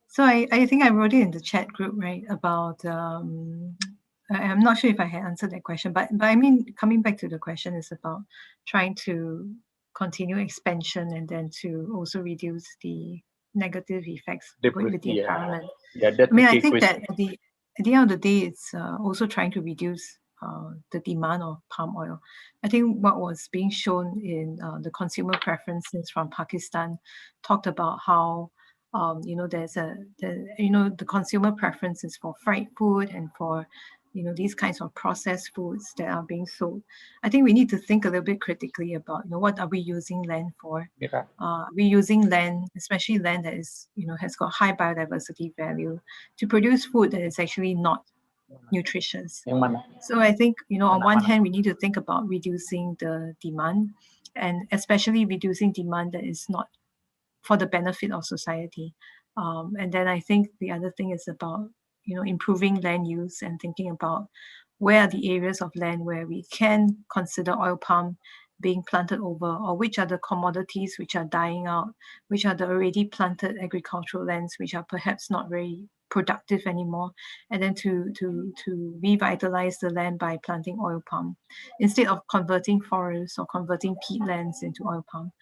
So I think I wrote it in the chat group, right, about, I'm not sure if I had answered that question, but I mean, coming back to the question is about trying to continue expansion and then to also reduce the negative effects with the environment. Yeah, that's I mean, the I key think that question. at the end of the day, it's also trying to reduce the demand of palm oil. I think what was being shown in the consumer preferences from Pakistan talked about how there's the consumer preferences for fried food and for these kinds of processed foods that are being sold. I think we need to think a little bit critically about what are we using land for. Yeah. We're using land, especially land that is has got high biodiversity value, to produce food that is actually not nutritious. So I think on one hand we need to think about reducing the demand, and especially reducing demand that is not for the benefit of society. And then I think the other thing is about improving land use and thinking about where are the areas of land where we can consider oil palm being planted over, or which are the commodities which are dying out, which are the already planted agricultural lands which are perhaps not very productive anymore, and then to revitalize the land by planting oil palm instead of converting forests or converting peatlands into oil palm.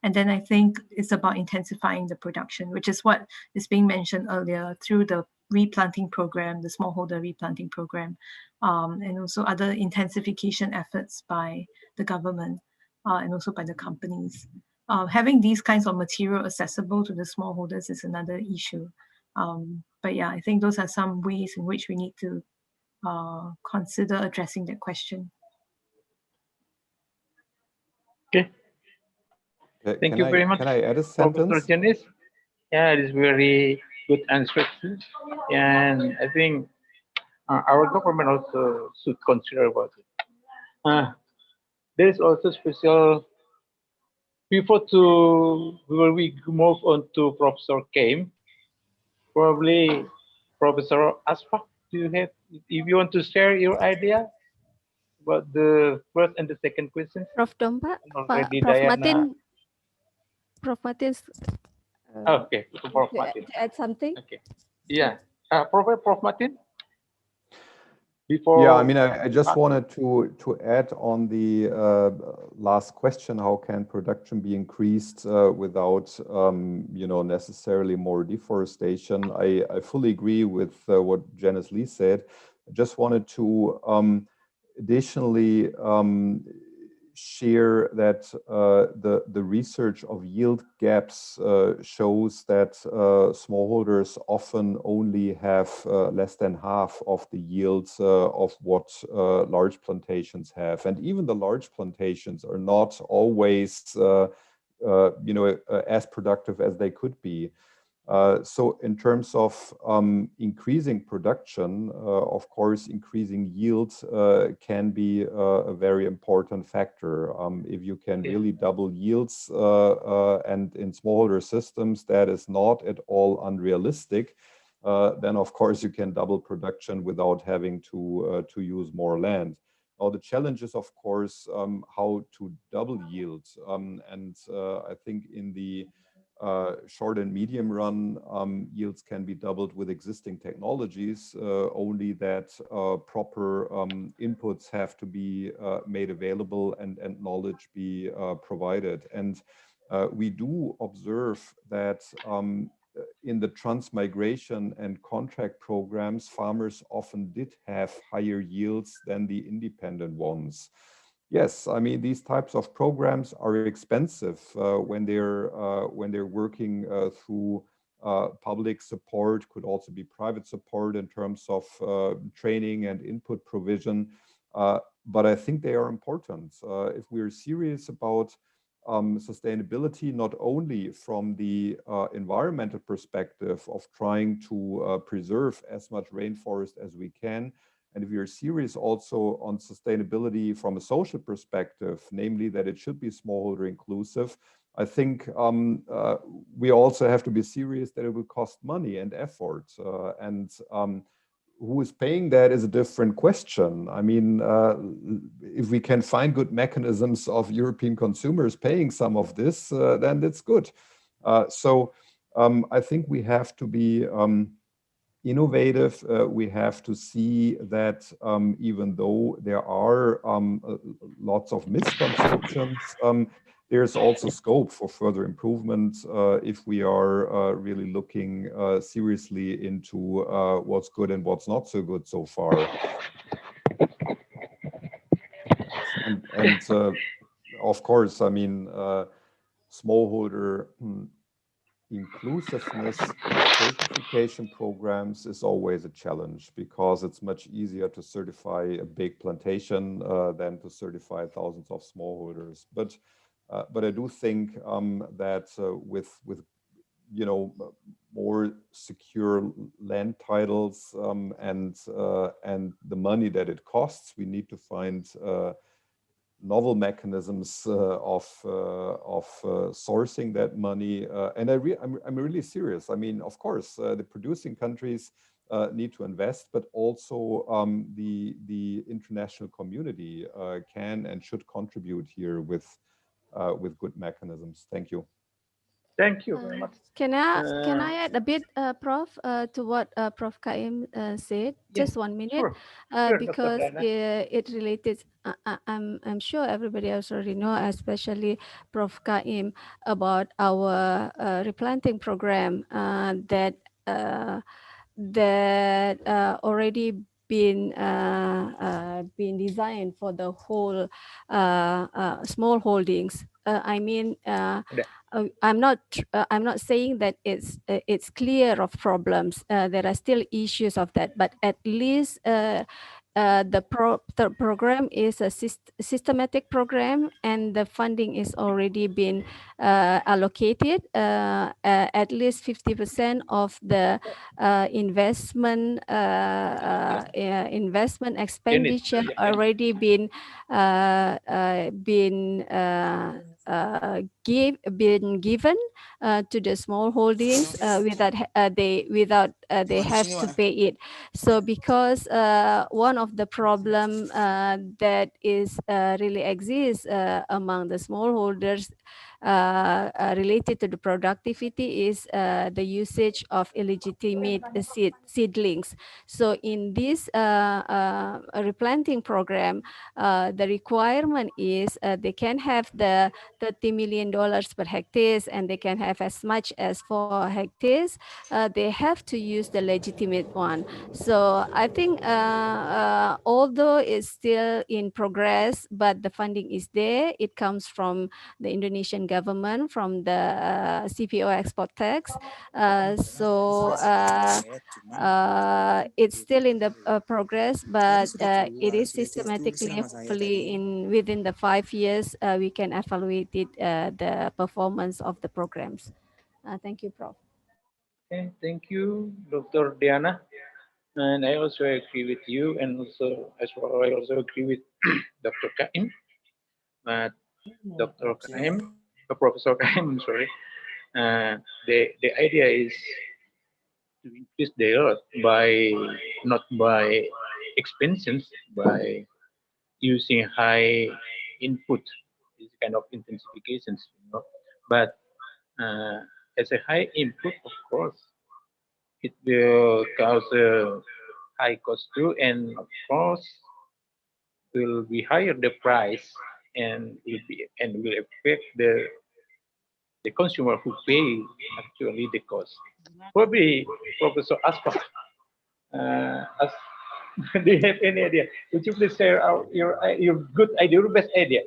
And then I think it's about intensifying the production, which is what is being mentioned earlier through the replanting program, the smallholder replanting program, and also other intensification efforts by the government and also by the companies. Having these kinds of material accessible to the smallholders is another issue. But yeah, I think those are some ways in which we need to consider addressing that question. Okay. Thank you very much, Can I add a Professor sentence? Janice. Yeah, it is very good answer too. And I think our government also should consider about it. There is also special, before we move on to Professor Kame, probably Professor Aspak, do you have, if you want to share your idea about the first and the second question? Prof. Domba, Already Prof. Diana. Martin. Prof. Martin. Okay, Prof. Martin. To add something? Okay. Yeah. Prof. Martin? Before Yeah, I mean, I just wanted to add on the last question: how can production be increased without, necessarily more deforestation? I fully agree with what Janice Lee said. I just wanted to additionally share that the research of yield gaps shows that smallholders often only have less than half of the yields of what large plantations have, and even the large plantations are not always as productive as they could be. So in terms of increasing production, of course, increasing yields can be a very important factor. If you can really double yields and in smallholder systems, that is not at all unrealistic. Then of course you can double production without having to use more land. Now the challenge is of course how to double yields, and I think in the short and medium run, yields can be doubled with existing technologies, only that proper inputs have to be made available and knowledge be provided. And we do observe that in the transmigration and contract programs, farmers often did have higher yields than the independent ones. Yes, I mean, these types of programs are expensive when they're working through public support, could also be private support in terms of training and input provision. But I think they are important. If we're serious about sustainability, not only from the environmental perspective of trying to preserve as much rainforest as we can, and if we are serious also on sustainability from a social perspective, namely that it should be smallholder inclusive, I think we also have to be serious that it will cost money and effort. And who is paying that is a different question. I mean, if we can find good mechanisms of European consumers paying some of this, then that's good. So I think we have to be innovative. We have to see that even though there are lots of misconceptions, there's also scope for further improvement if we are really looking seriously into what's good and what's not so good so far. And of course, I mean, smallholder inclusiveness in certification programs is always a challenge because it's much easier to certify a big plantation than to certify thousands of smallholders. But I do think that with you know more secure land titles and the money that it costs, we need to find novel mechanisms of sourcing that money. And I'm really serious. I mean, of course, the producing countries need to invest, but also the international community can and should contribute here with good mechanisms. Thank you. Thank you very much. Can I add a bit, Prof, to what Prof Kaim said? Just 1 minute, sure. Sure, because Dr. Diana. it related. I'm sure everybody else already know, especially Prof Kaim, about our replanting program that already been designed for the whole small holdings. I mean, I'm not saying that it's clear of problems. There are still issues of that, but at least the program is a systematic program, and the funding is already been allocated. At least 50% of the investment expenditure already been given to the small holdings without they have to pay it. So because one of the problem that is really exists among the smallholders related to the productivity is the usage of illegitimate seedlings. So in this replanting program, the requirement is they can have the $30 million per hectares, and they can have as much as 4 hectares. They have to use the legitimate one. So I think although it's still in progress, but the funding is there. It comes from the Indonesian government, from the CPO export tax. So it's still in the progress, but it is systematically, hopefully within the 5 years, we can evaluate it, the performance of the programs. Thank you, Prof. Okay, thank you, Dr. Diana. And I also agree with you, and also as well, I also agree with Dr. Kaim. Dr. Kaim, Professor Kaim, I'm sorry. The idea is to increase the earth by not by expansions, by using high input, this kind of intensifications, you know. But as a high input, of course, it will cause a high cost too, and of course will be higher the price, and will affect the consumer who pay actually the cost. Probably Professor Aspa, as, do you have any idea? Would you please share your good idea, your best idea?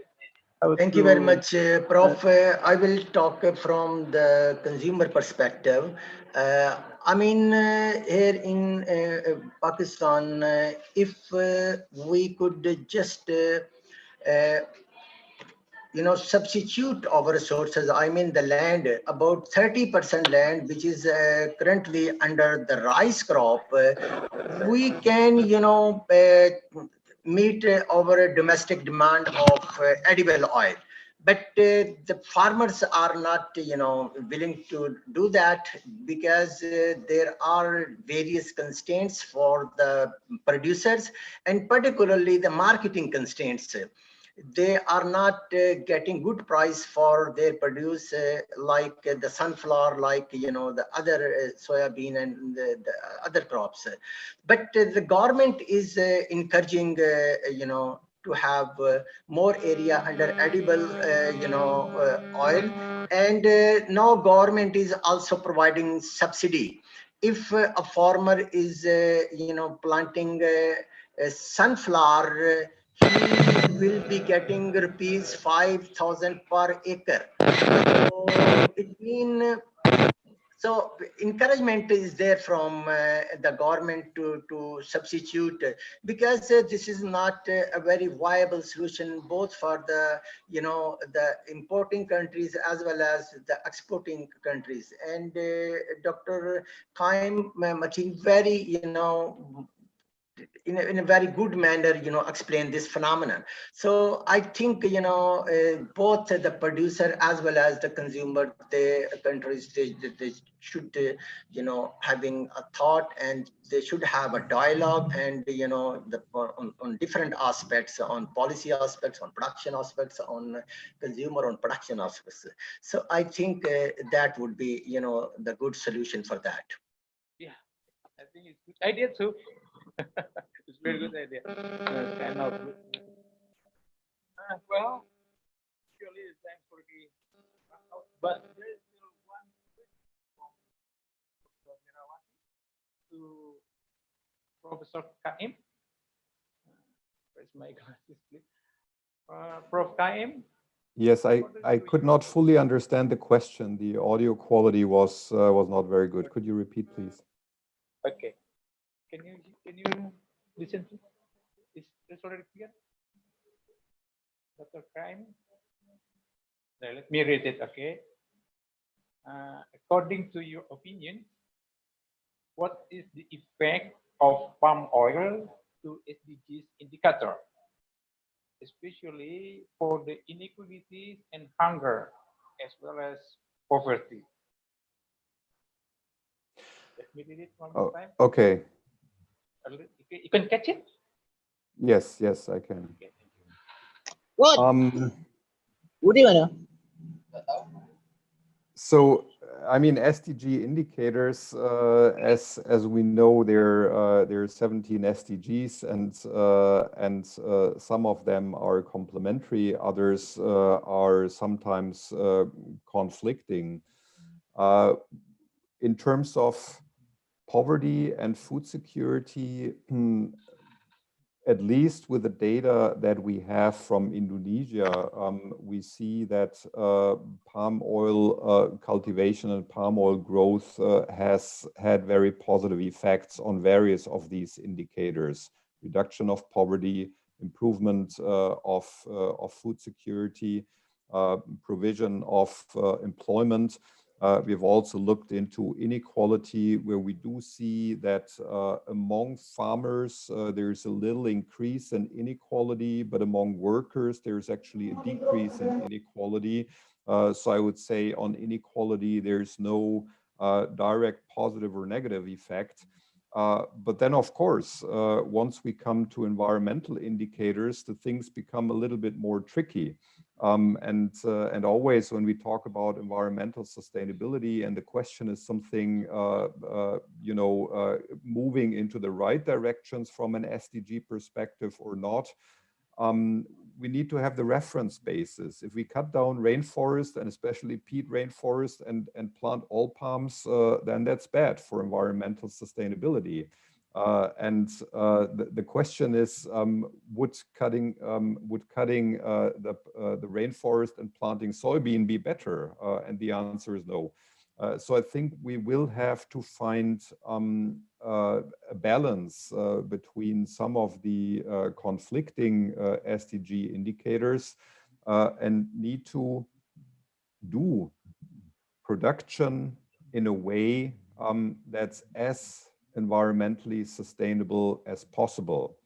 Thank you very much, Prof. I will talk from the consumer perspective. I mean, here in Pakistan, if we could just substitute our resources, I mean the land, about 30% land which is currently under the rice crop, we can meet our domestic demand of edible oil. But the farmers are not willing to do that, because there are various constraints for the producers, and particularly the marketing constraints. They are not getting good price for their produce, like the sunflower, like the other soybean and the other crops. But the government is encouraging to have more area under edible oil, and now government is also providing subsidy. If a farmer is planting a sunflower, he will be getting rupees 5,000 per acre. So it mean, so encouragement is there from the government to substitute, because this is not a very viable solution, both for the the importing countries as well as the exporting countries. And Dr. Kaim Matin very in a very good manner explain this phenomenon. So I think both the producer as well as the consumer, the countries, they should having a thought, and they should have a dialogue, and on different aspects, on policy aspects, on production aspects, on consumer, on production aspects. So I think that would be the good solution for that. Yeah, I think it's a good idea too. It's a very good idea. Kind of good. Well, surely thanks for the but there is still one question from Dr. Mirawati to Professor Kaim. Where's my glasses, please? Prof. Kaim? Yes, I could not fully understand the question. The audio quality was not very good. Could you repeat, please? Okay. Can you listen to? Is this already clear? Dr. Kaim? Let me read it, okay? According to your opinion, what is the effect of palm oil to SDGs indicator, especially for the inequalities and hunger, as well as poverty? Let me read it one more time. Okay. You can catch it? Yes, I can. Okay, thank you. So, I mean, SDG indicators, as we know, there are 17 SDGs, and some of them are complementary, others are sometimes conflicting. In terms of poverty and food security, at least with the data that we have from Indonesia, we see that palm oil cultivation and palm oil growth has had very positive effects on various of these indicators: reduction of poverty, improvement of food security, provision of employment. We've also looked into inequality, where we do see that among farmers, there's a little increase in inequality, but among workers, there's actually a decrease in inequality. So I would say on inequality, there's no direct positive or negative effect. But then, of course, once we come to environmental indicators, the things become a little bit more tricky. And always when we talk about environmental sustainability, and the question is something moving into the right directions from an SDG perspective or not, we need to have the reference basis. If we cut down rainforest, and especially peat rainforest, and plant all palms, then that's bad for environmental sustainability. The question is, would cutting the rainforest and planting soybean be better? And the answer is no. So I think we will have to find a balance between some of the conflicting SDG indicators, and need to do production in a way that's as environmentally sustainable as possible.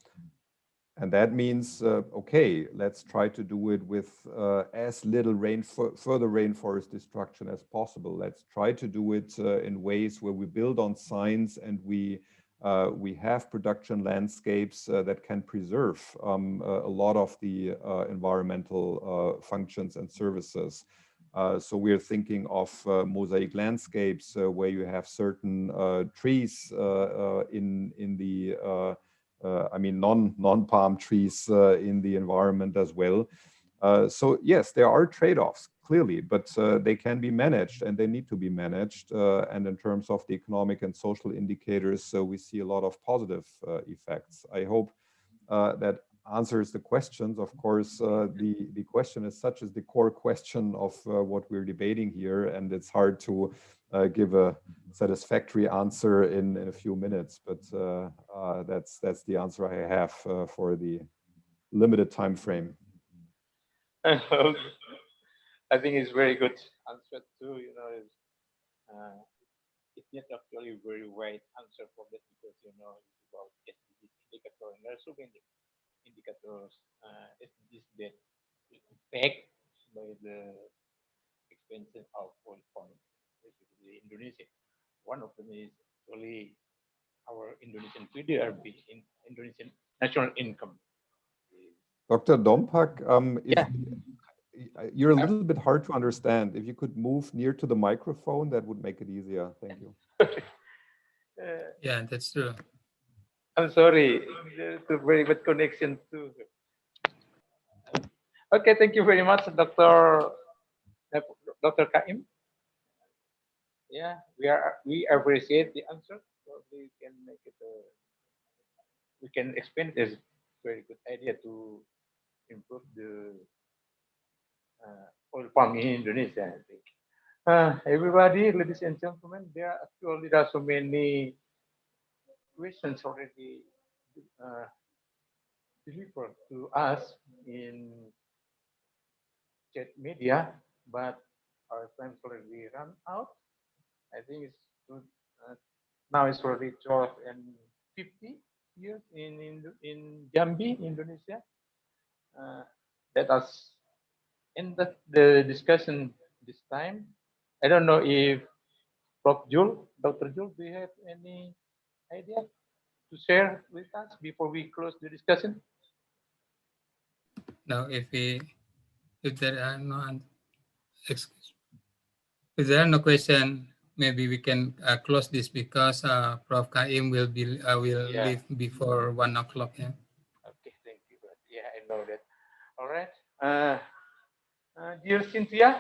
And that means, okay, let's try to do it with as little further rainforest destruction as possible. Let's try to do it in ways where we build on science, and we have production landscapes that can preserve a lot of the environmental functions and services. So we're thinking of mosaic landscapes where you have certain trees in the non-palm trees in the environment as well. So yes, there are trade-offs, clearly, but they can be managed, and they need to be managed. And in terms of the economic and social indicators, we see a lot of positive effects. I hope that answers the questions. Of course, the question as such is the core question of what we're debating here, and it's hard to give a satisfactory answer in a few minutes, but that's the answer I have for the limited time frame. I think it's very good answer too. It's not actually very wide answer for that, because it's about SDGs indicator, and there are so many indicators SDGs that affect by the expansion of oil palm, especially Indonesia. One of them is actually our Indonesian PDRB, in Indonesian national income. Dr. Dompak, you're a little bit hard to understand. If you could move near to the microphone, that would make it easier. Thank you. Yeah, that's true. I'm sorry, there's a very bad connection too. Okay, thank you very much, Dr. Kaim. Yeah, we appreciate the answer. So we can make it. We can expand it as very good idea to improve the oil palm in Indonesia, I think. Everybody, ladies and gentlemen, there are so many questions already delivered to us in chat media, but our time's already run out. I think it's good. Now it's already 12:50 here in Jambi, Indonesia. Let us end the discussion this time. I don't know if Dr. Jul, do you have any idea to share with us before we close the discussion? Now, if there are no question, maybe we can close this, because Prof. Kaim will leave before 1 o'clock. Yeah. Okay, thank you. Yeah, I know that. All right. Dear Cynthia,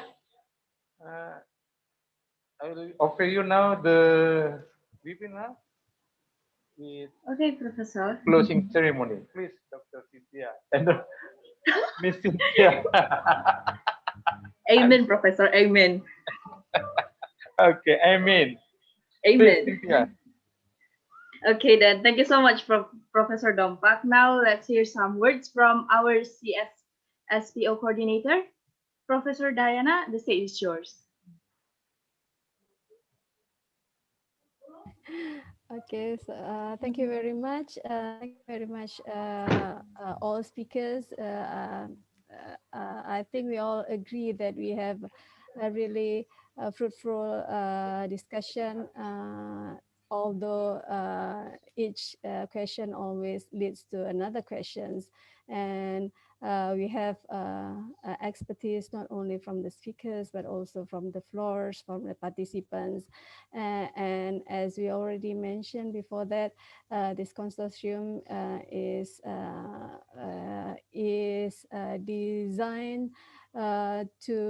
I will offer you now the webinar with Professor. closing ceremony. Please, Dr. Cynthia and Miss Cynthia. Amen, Professor. Amen. Okay, amen. Amen. Please, Cynthia. Okay, then. Thank you so much, Professor Dompak. Now let's hear some words from our CSSPO coordinator, Professor Diana. The stage is yours. Okay, so thank you very much. Thank you very much, all speakers. I think we all agree that we have a really fruitful discussion, although each question always leads to another questions. And we have expertise not only from the speakers, but also from the floors, from the participants. And as we already mentioned before that, this consortium is designed to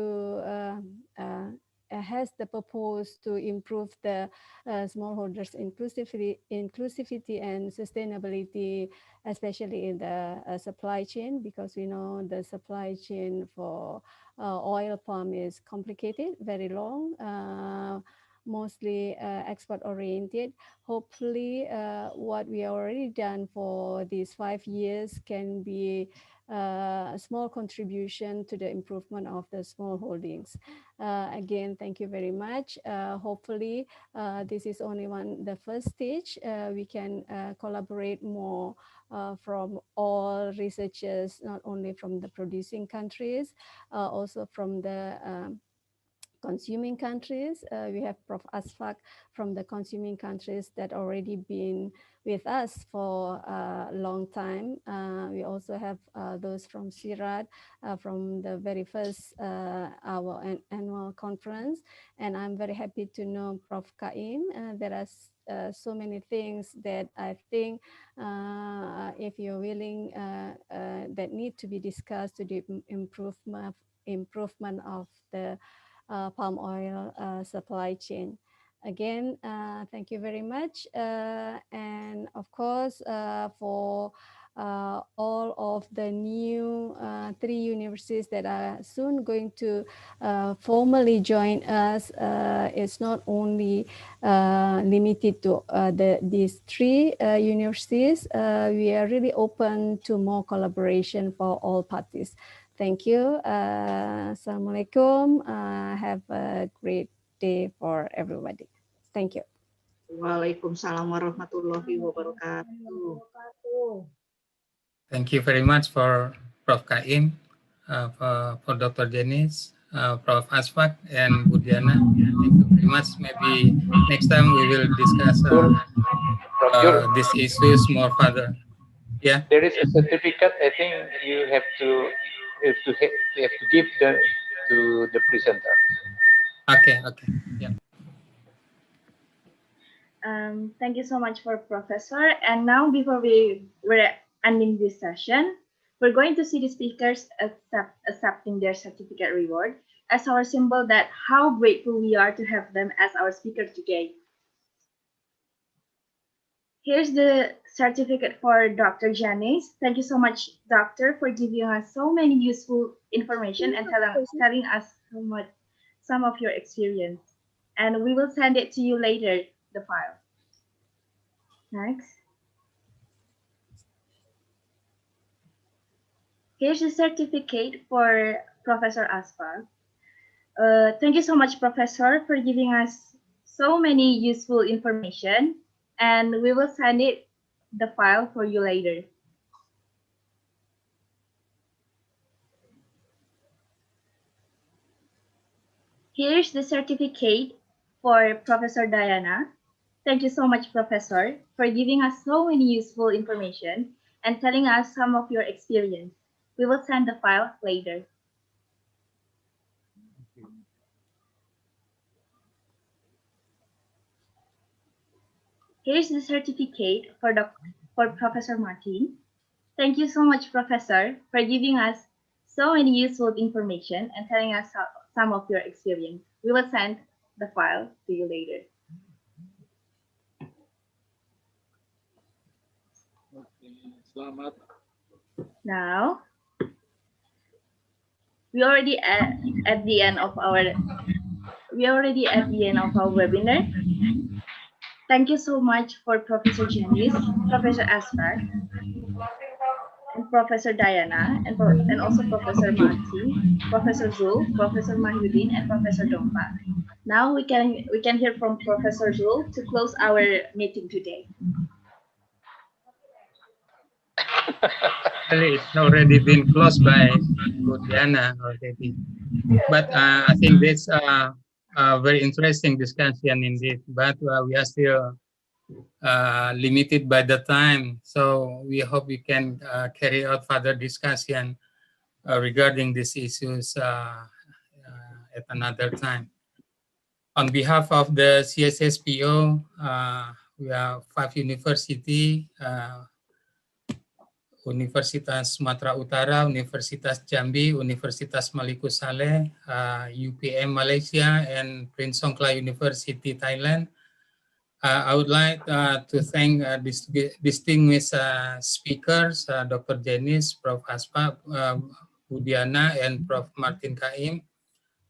has the purpose to improve the smallholders inclusivity and sustainability, especially in the supply chain, because we know the supply chain for oil palm is complicated, very long, mostly export oriented. Hopefully, what we already done for these 5 years can be a small contribution to the improvement of the small holdings. Again, thank you very much. Hopefully, this is only the first stage. We can collaborate more from all researchers, not only from the producing countries, also from the consuming countries. We have Prof. Asfak from the consuming countries that already been with us for a long time. We also have those from CIRAD from the very first our annual conference. And I'm very happy to know Prof. Kaim. There are so many things that I think if you're willing that need to be discussed to the improvement of the palm oil supply chain. Again, thank you very much. And of course, for all of the new 3 universities that are soon going to formally join us, it's not only limited to these 3 universities. We are really open to more collaboration for all parties. Thank you. Assalamualaikum. Have a great day for everybody. Thank you. Waalaikumsalam warahmatullahi wabarakatuh. Thank you very much for Prof. Kaim, for Dr. Jenis, Prof. Asfak, and Budiana. Thank you very much. Maybe next time we will discuss these issues more further. Yeah. There is a certificate. I think you have to give to the presenter. Okay. Yeah. Thank you so much for Professor. And now before we're ending this session, we're going to see the speakers accepting their certificate reward as our symbol that how grateful we are to have them as our speaker today. Here's the certificate for Dr. Janice. Thank you so much, Doctor, for giving us so many useful information and telling us some of your experience. And we will send it to you later, the file. Next. Here's the certificate for Professor Asfal. Thank you so much, Professor, for giving us so many useful information, and we will send the file for you later. Here's the certificate for Professor Diana. Thank you so much, Professor, for giving us so many useful information and telling us some of your experience. We will send the file later. Here's the certificate for Professor Martin. Thank you so much, Professor, for giving us so many useful information and telling us some of your experience. We will send the file to you later. Selamat. Now, we already at the end of our webinar. Thank you so much for Professor Janice, Professor Asfar, and Professor Diana, and also Professor Martin, Professor Zul, Professor Mahyudin, and Professor Dompa. Now we can hear from Professor Zul to close our meeting today. Actually, it's already been closed by Diana already. But I think this a very interesting discussion indeed. But we are still limited by the time, so we hope we can carry out further discussion regarding these issues at another time. On behalf of the CSSPO, we have 5 universities. Universitas Sumatera Utara, Universitas Jambi, Universitas Maluku Saleh, UPM Malaysia, and Prince Songkla University Thailand. I would like to thank distinguished speakers, Dr. Jenis, Prof. Aspa, Budiana, and Prof. Martin Kaim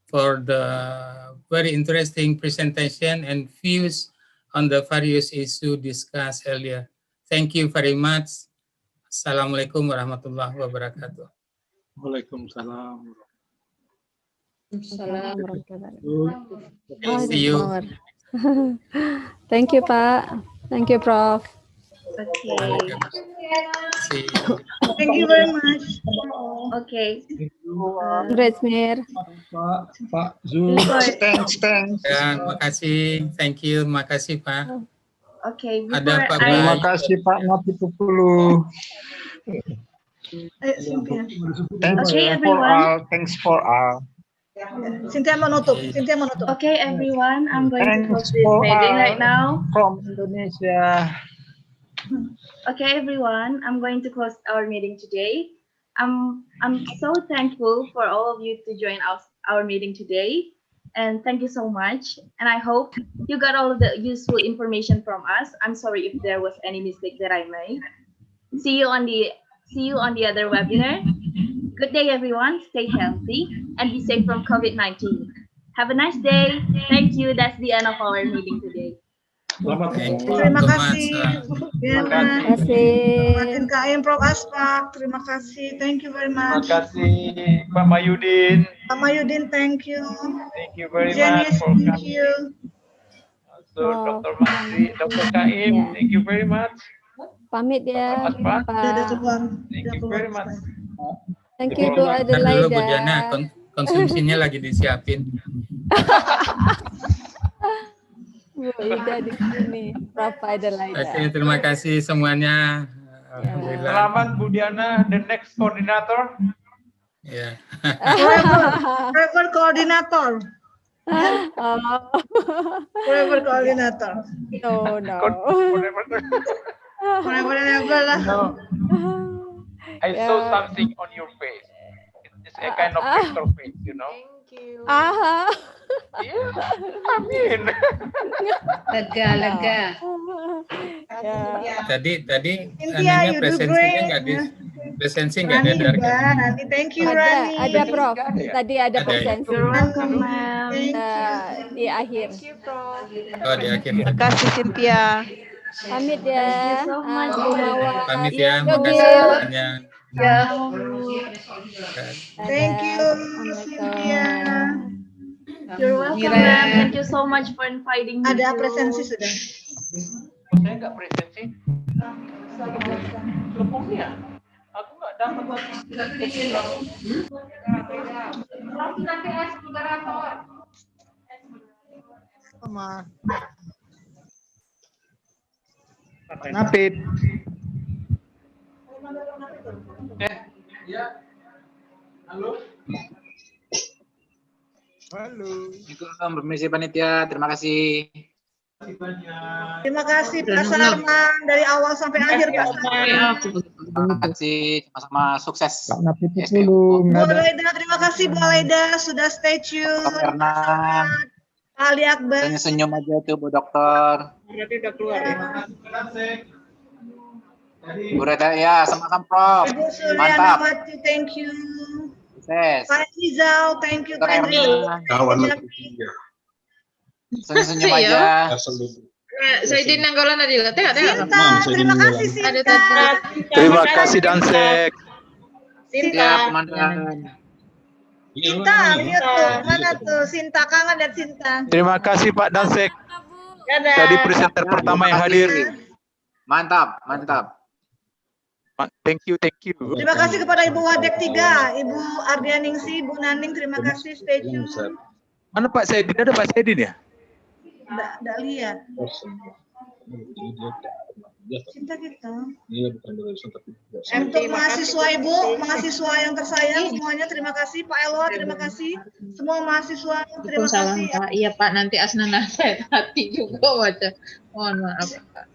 for the very interesting presentation and views on the various issues discussed earlier. Thank you very much. Assalamualaikum warahmatullahi wabarakatuh. Waalaikumsalam. See you. Thank you, Pak. Thank you, Prof. Okay. See you. Thank you very much. Okay. Congrats, Mir. Pak Zul. Thanks. Ya, makasih. Thank you. Makasih, Pak. Okay. Ada Pak Terima Bayu. kasih Pak Natipupulu. Thanks Okay, for everyone. all. Thanks for all. Cynthia menutup. Okay, everyone. I'm going to close Thanks this for meeting all right now. from Indonesia. Okay, everyone. I'm going to close our meeting today. I'm so thankful for all of you to join our meeting today, and thank you so much. And I hope you got all of the useful information from us. I'm sorry if there was any mistake that I made. See you on the other webinar. Good day, everyone. Stay healthy and be safe from COVID-19. Have a nice day. Thank you. That's the end of our meeting today. Terima kasih, Terima kasih. Martin Kaim, Prof. Aspak. Terima kasih. Thank you very much. Terima kasih Pak Mayudin. Pak Mayudin, thank you. Thank you very Jenis, much for thank coming. you. Also Dr. Masri, Dr. Kaim, Ya. thank you very much. Pamit ya, Aspak, Pak. thank you very much. Thank you to Ntar dulu Bu Adelaida. Diana, konsumsinya lagi disiapin. Bu Ida di sini, Prof. Adelaida. Oke, terima kasih semuanya. Alhamdulillah. Selamat Bu Diana, the next coordinator. Ya. Forever coordinator. Forever coordinator. No. Forever and ever lah. No. I saw something on your face. It's a kind of vector face, you know. Yeah, I mean. Lega. Tadi Cynthia, anunya you do presensinya great. nggak Rani diedar juga, kan? Rani. Thank you, Ada, Rani. ada Prof. Tadi ada Ada ya? presensi. You're welcome, ma'am. Di akhir. Oh, di akhir. Terima kasih, Cynthia. Pamit Thank you ya. so much. Bu Mawar. Pamit ya, Yogil. makasih semuanya. Thank you, Cynthia. You're welcome, ma'am. Thank you so much for inviting me. Ada to- presensi sudah. Saya nggak presensi. Telepon ya? Aku nggak dapat. Sama. Napit. Ya. Halo. Assalamualaikum, permisi panitia. Terima kasih. Terima kasih Pak Sarman dari awal sampai akhir Pak Sarman. Terima kasih. Sama-sama sukses. Dulu Bu Alaida, terima kasih Bu Alaida sudah stay tune. Karena Ali Akbar. senyum aja tuh Bu Dokter. Berarti udah keluar ya. Bu Reda ya, sama-sama Prof. Ibu Suryana Mantap. Wati, thank you. Sukses. Pak Rizal, thank you. Pak Erna. Rizal. Senyum aja. Saya di Nanggolan tadi, Sinta, terima kasih Sinta. Terima kasih Dansek. Sinta. Siap, Komandan. Sinta, mute tuh. Mana tuh Sinta, kangen lihat Sinta. Terima kasih Pak Dansek. Dadah. Tadi presenter Ya, pertama terima yang hadir. kasih. Mantap, mantap. Thank you, thank you. Terima kasih kepada Ibu Wadek 3, Ibu Ardianingsi, Bu Naning, terima kasih. Stay tune. Mana Pak Saidin? Ada Pak Saidin ya? Nggak lihat. Cinta kita. Untuk mahasiswa Ibu, mahasiswa yang tersayang semuanya, terima kasih. Pak Elwa, terima kasih. Semua mahasiswa, terima kasih. Pak. Iya Pak, nanti Asna nasihat hati juga baca. Mohon maaf Pak.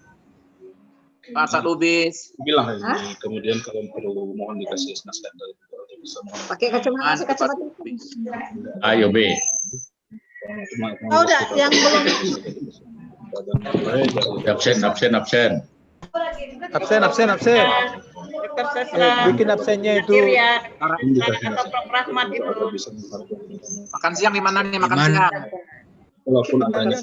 Pak Sadubis. Bilang ini, kemudian kalau perlu mohon dikasih nasihat dari bisa mohon. Pakai kacamata, kacamata. Ayo B. Oh, udah, yang belum. Absen. Bikin absennya itu. Makan siang di mana nih makan siang? Walaupun adanya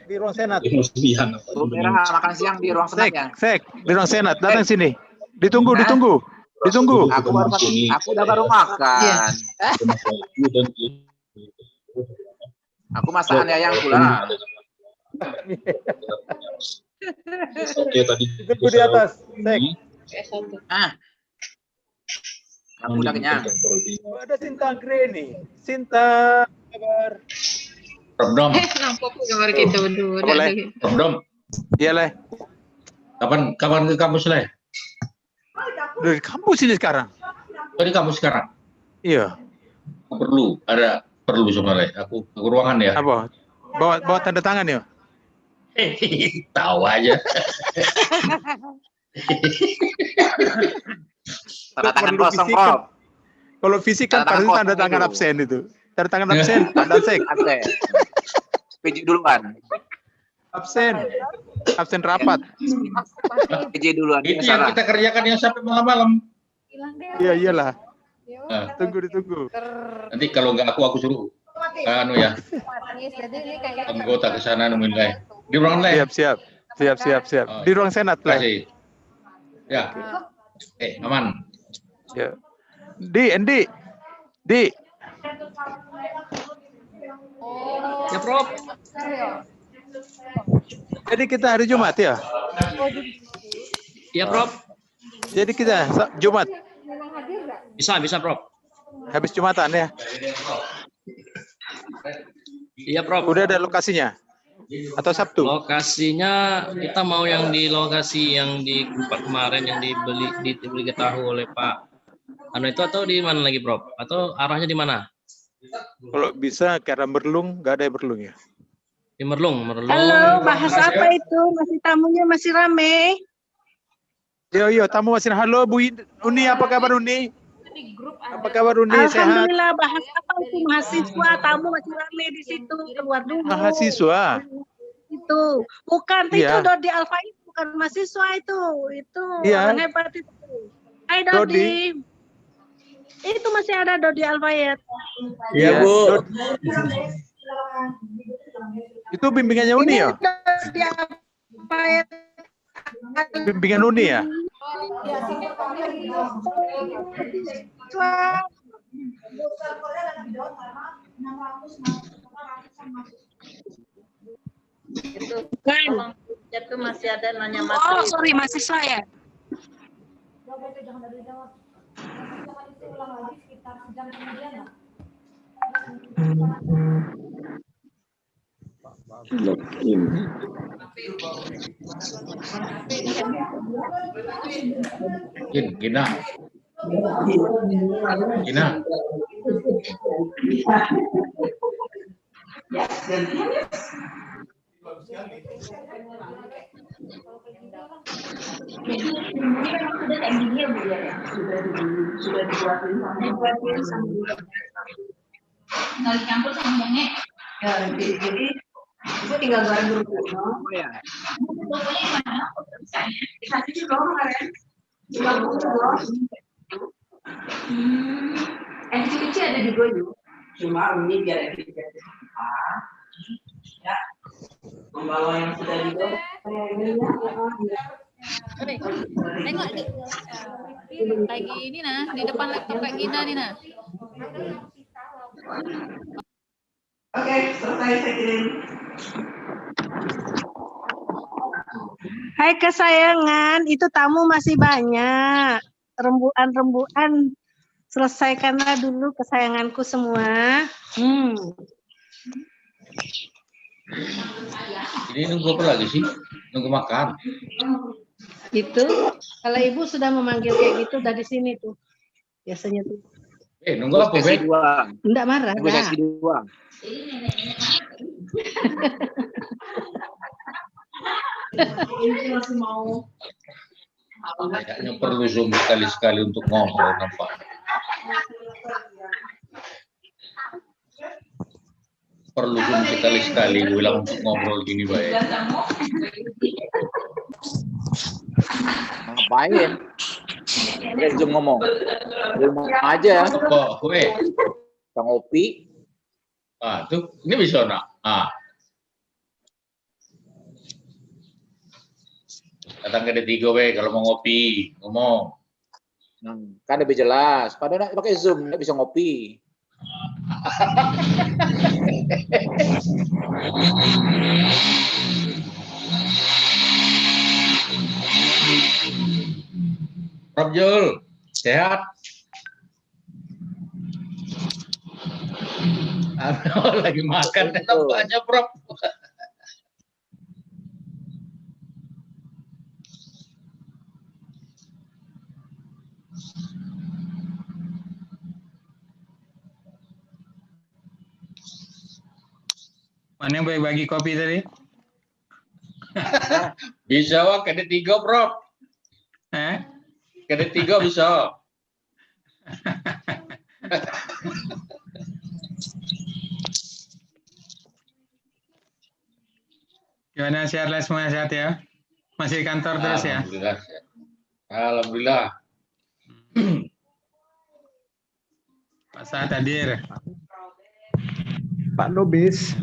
di ruang senat. Makan siang di ruang senat ya? Sek, di ruang senat. Datang sini. Ditunggu. Aku udah baru makan. Aku masakan ayam pula. Oke, tadi Tunggu di atas. Sek. Aku udah kenyang. Ada Sinta Greni. Sinta kabar. Robdom. Nampak gambar kita berdua. Robdom. Iya, Le. Kapan ke kampus, Le? Dari kampus ini sekarang. Di kampus sekarang? Iya. Perlu sebenarnya. Aku ruangan ya. Apa? Bawa tanda tangan ya? Tahu aja. Tanda tangan kosong, Prof. Kalau fisik kan pasti tanda tangan absen itu. Tanda tangan absen, Pak Dansek. Absen. PJ duluan. Absen rapat. PJ duluan. Itu yang kita kerjakan yang sampai malam-malam. Iya, iyalah. Ditunggu. Nanti kalau nggak aku suruh ya anggota ke sana nemuin Le. Di ruangan Le. Siap. Di ruang senat Le. Ya. Aman. Ya. Di. Ya, Prof. Jadi kita hari Jumat ya? Iya, Prof. Jadi kita Jumat. Bisa, Prof. Habis Jumatan ya? Iya, Prof. Udah ada lokasinya? Atau Sabtu? Lokasinya kita mau yang di lokasi yang di tempat kemarin yang diberitahu oleh Pak itu atau di mana lagi, Prof? Atau arahnya di mana? Kalau bisa karena Merlung, nggak ada yang Merlung ya? Di Merlung. Halo, bahas apa itu? Masih tamunya masih rame. Yo, tamu masih. Halo Bu Uni, apa kabar Uni? Apa kabar Uni? Alhamdulillah, Sehat? bahas apa itu mahasiswa? Tamu masih rame di situ. Keluar dulu. Mahasiswa. Itu bukan Iya. itu Dodi Alfa itu bukan mahasiswa itu Iya. orang hebat itu. Hai Dodi. Itu masih ada Dodi Alfayet. Iya Bu. Itu bimbingannya Uni ya? Dodi Alfayet. Bimbingan Uni ya? Kan itu masih ada nanya materi. Oh, sorry mahasiswa ya. Gina. Tinggal dicampur sama nenek. Ya, jadi itu tinggal goreng dulu. Ya. Pokoknya gimana? Dikasih dulu kemarin. 30 loh. Kecil ada di Goyo. Cuma ini biar efisien. Ya. Membawa yang sudah di Goyo. Lagi ini nah, di depan laptop kayak Gina nih nah. Oke, selesai saya kirim. Hai kesayangan, itu tamu masih banyak. Rembuan-rembuan, selesaikanlah dulu kesayanganku semua. Ini nunggu apa lagi sih? Nunggu makan. Gitu. Kalau ibu sudah memanggil kayak gitu dari sini tuh. Biasanya tuh. Nunggu apa, Be? Enggak marah, Nunggu dah. sesi 2. Ini masih mau. Kayaknya perlu Zoom sekali-sekali untuk ngobrol nampak. Perlu Zoom sekali-sekali bilang untuk ngobrol gini baik. Ngapain? Zoom ngomong. Di rumah aja. Apa, gue? Kita ngopi. Ah, tuh, ini bisa nak. Ah. Datang ke D3, we, kalau mau ngopi, ngomong. Kan lebih jelas. Padahal pakai Zoom, nggak bisa ngopi. Prof Jul, sehat? Lagi makan tampaknya, Prof. Mana yang bagi kopi tadi? Bisa, wah, ke D3, Prof. Ke D3 bisa. Gimana, sehat semua, sehat ya? Masih di kantor terus ya? Alhamdulillah. Alhamdulillah. Pak Saad hadir. Pak Lubis.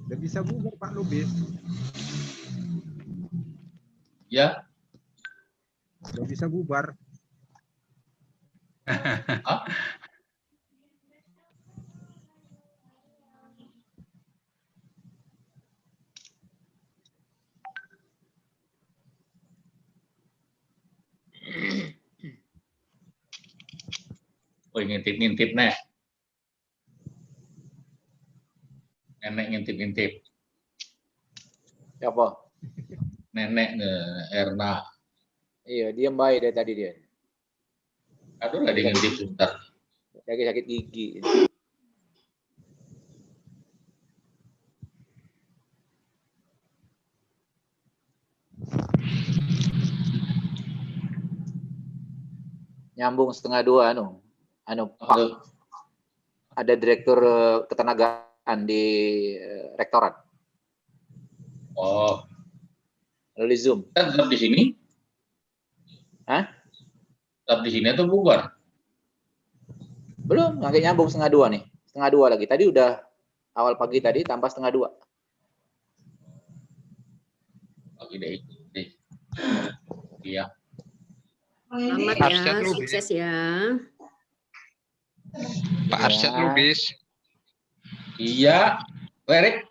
Udah bisa bubar Pak Lubis. Ya. Udah bisa bubar. Oh, ngintip-ngintip, Nek. Nenek ngintip-ngintip. Siapa? Nenek Erna. Iya, diam baik dari tadi dia. Aduh, lagi ngintip sebentar. Lagi sakit gigi. Nyambung setengah 2 Pak. Ada direktur ketenagaan di rektorat. Oh. Lalu di Zoom. Kan tetap di sini? Hah? Tetap di sini atau bubar? Belum, nggak nyambung setengah 2 nih. Setengah 2 lagi. Tadi udah awal pagi tadi tambah setengah 2. Pagi deh. Iya. Selamat ya, sukses ya. Pak Arsyad Lubis. Iya, Erik.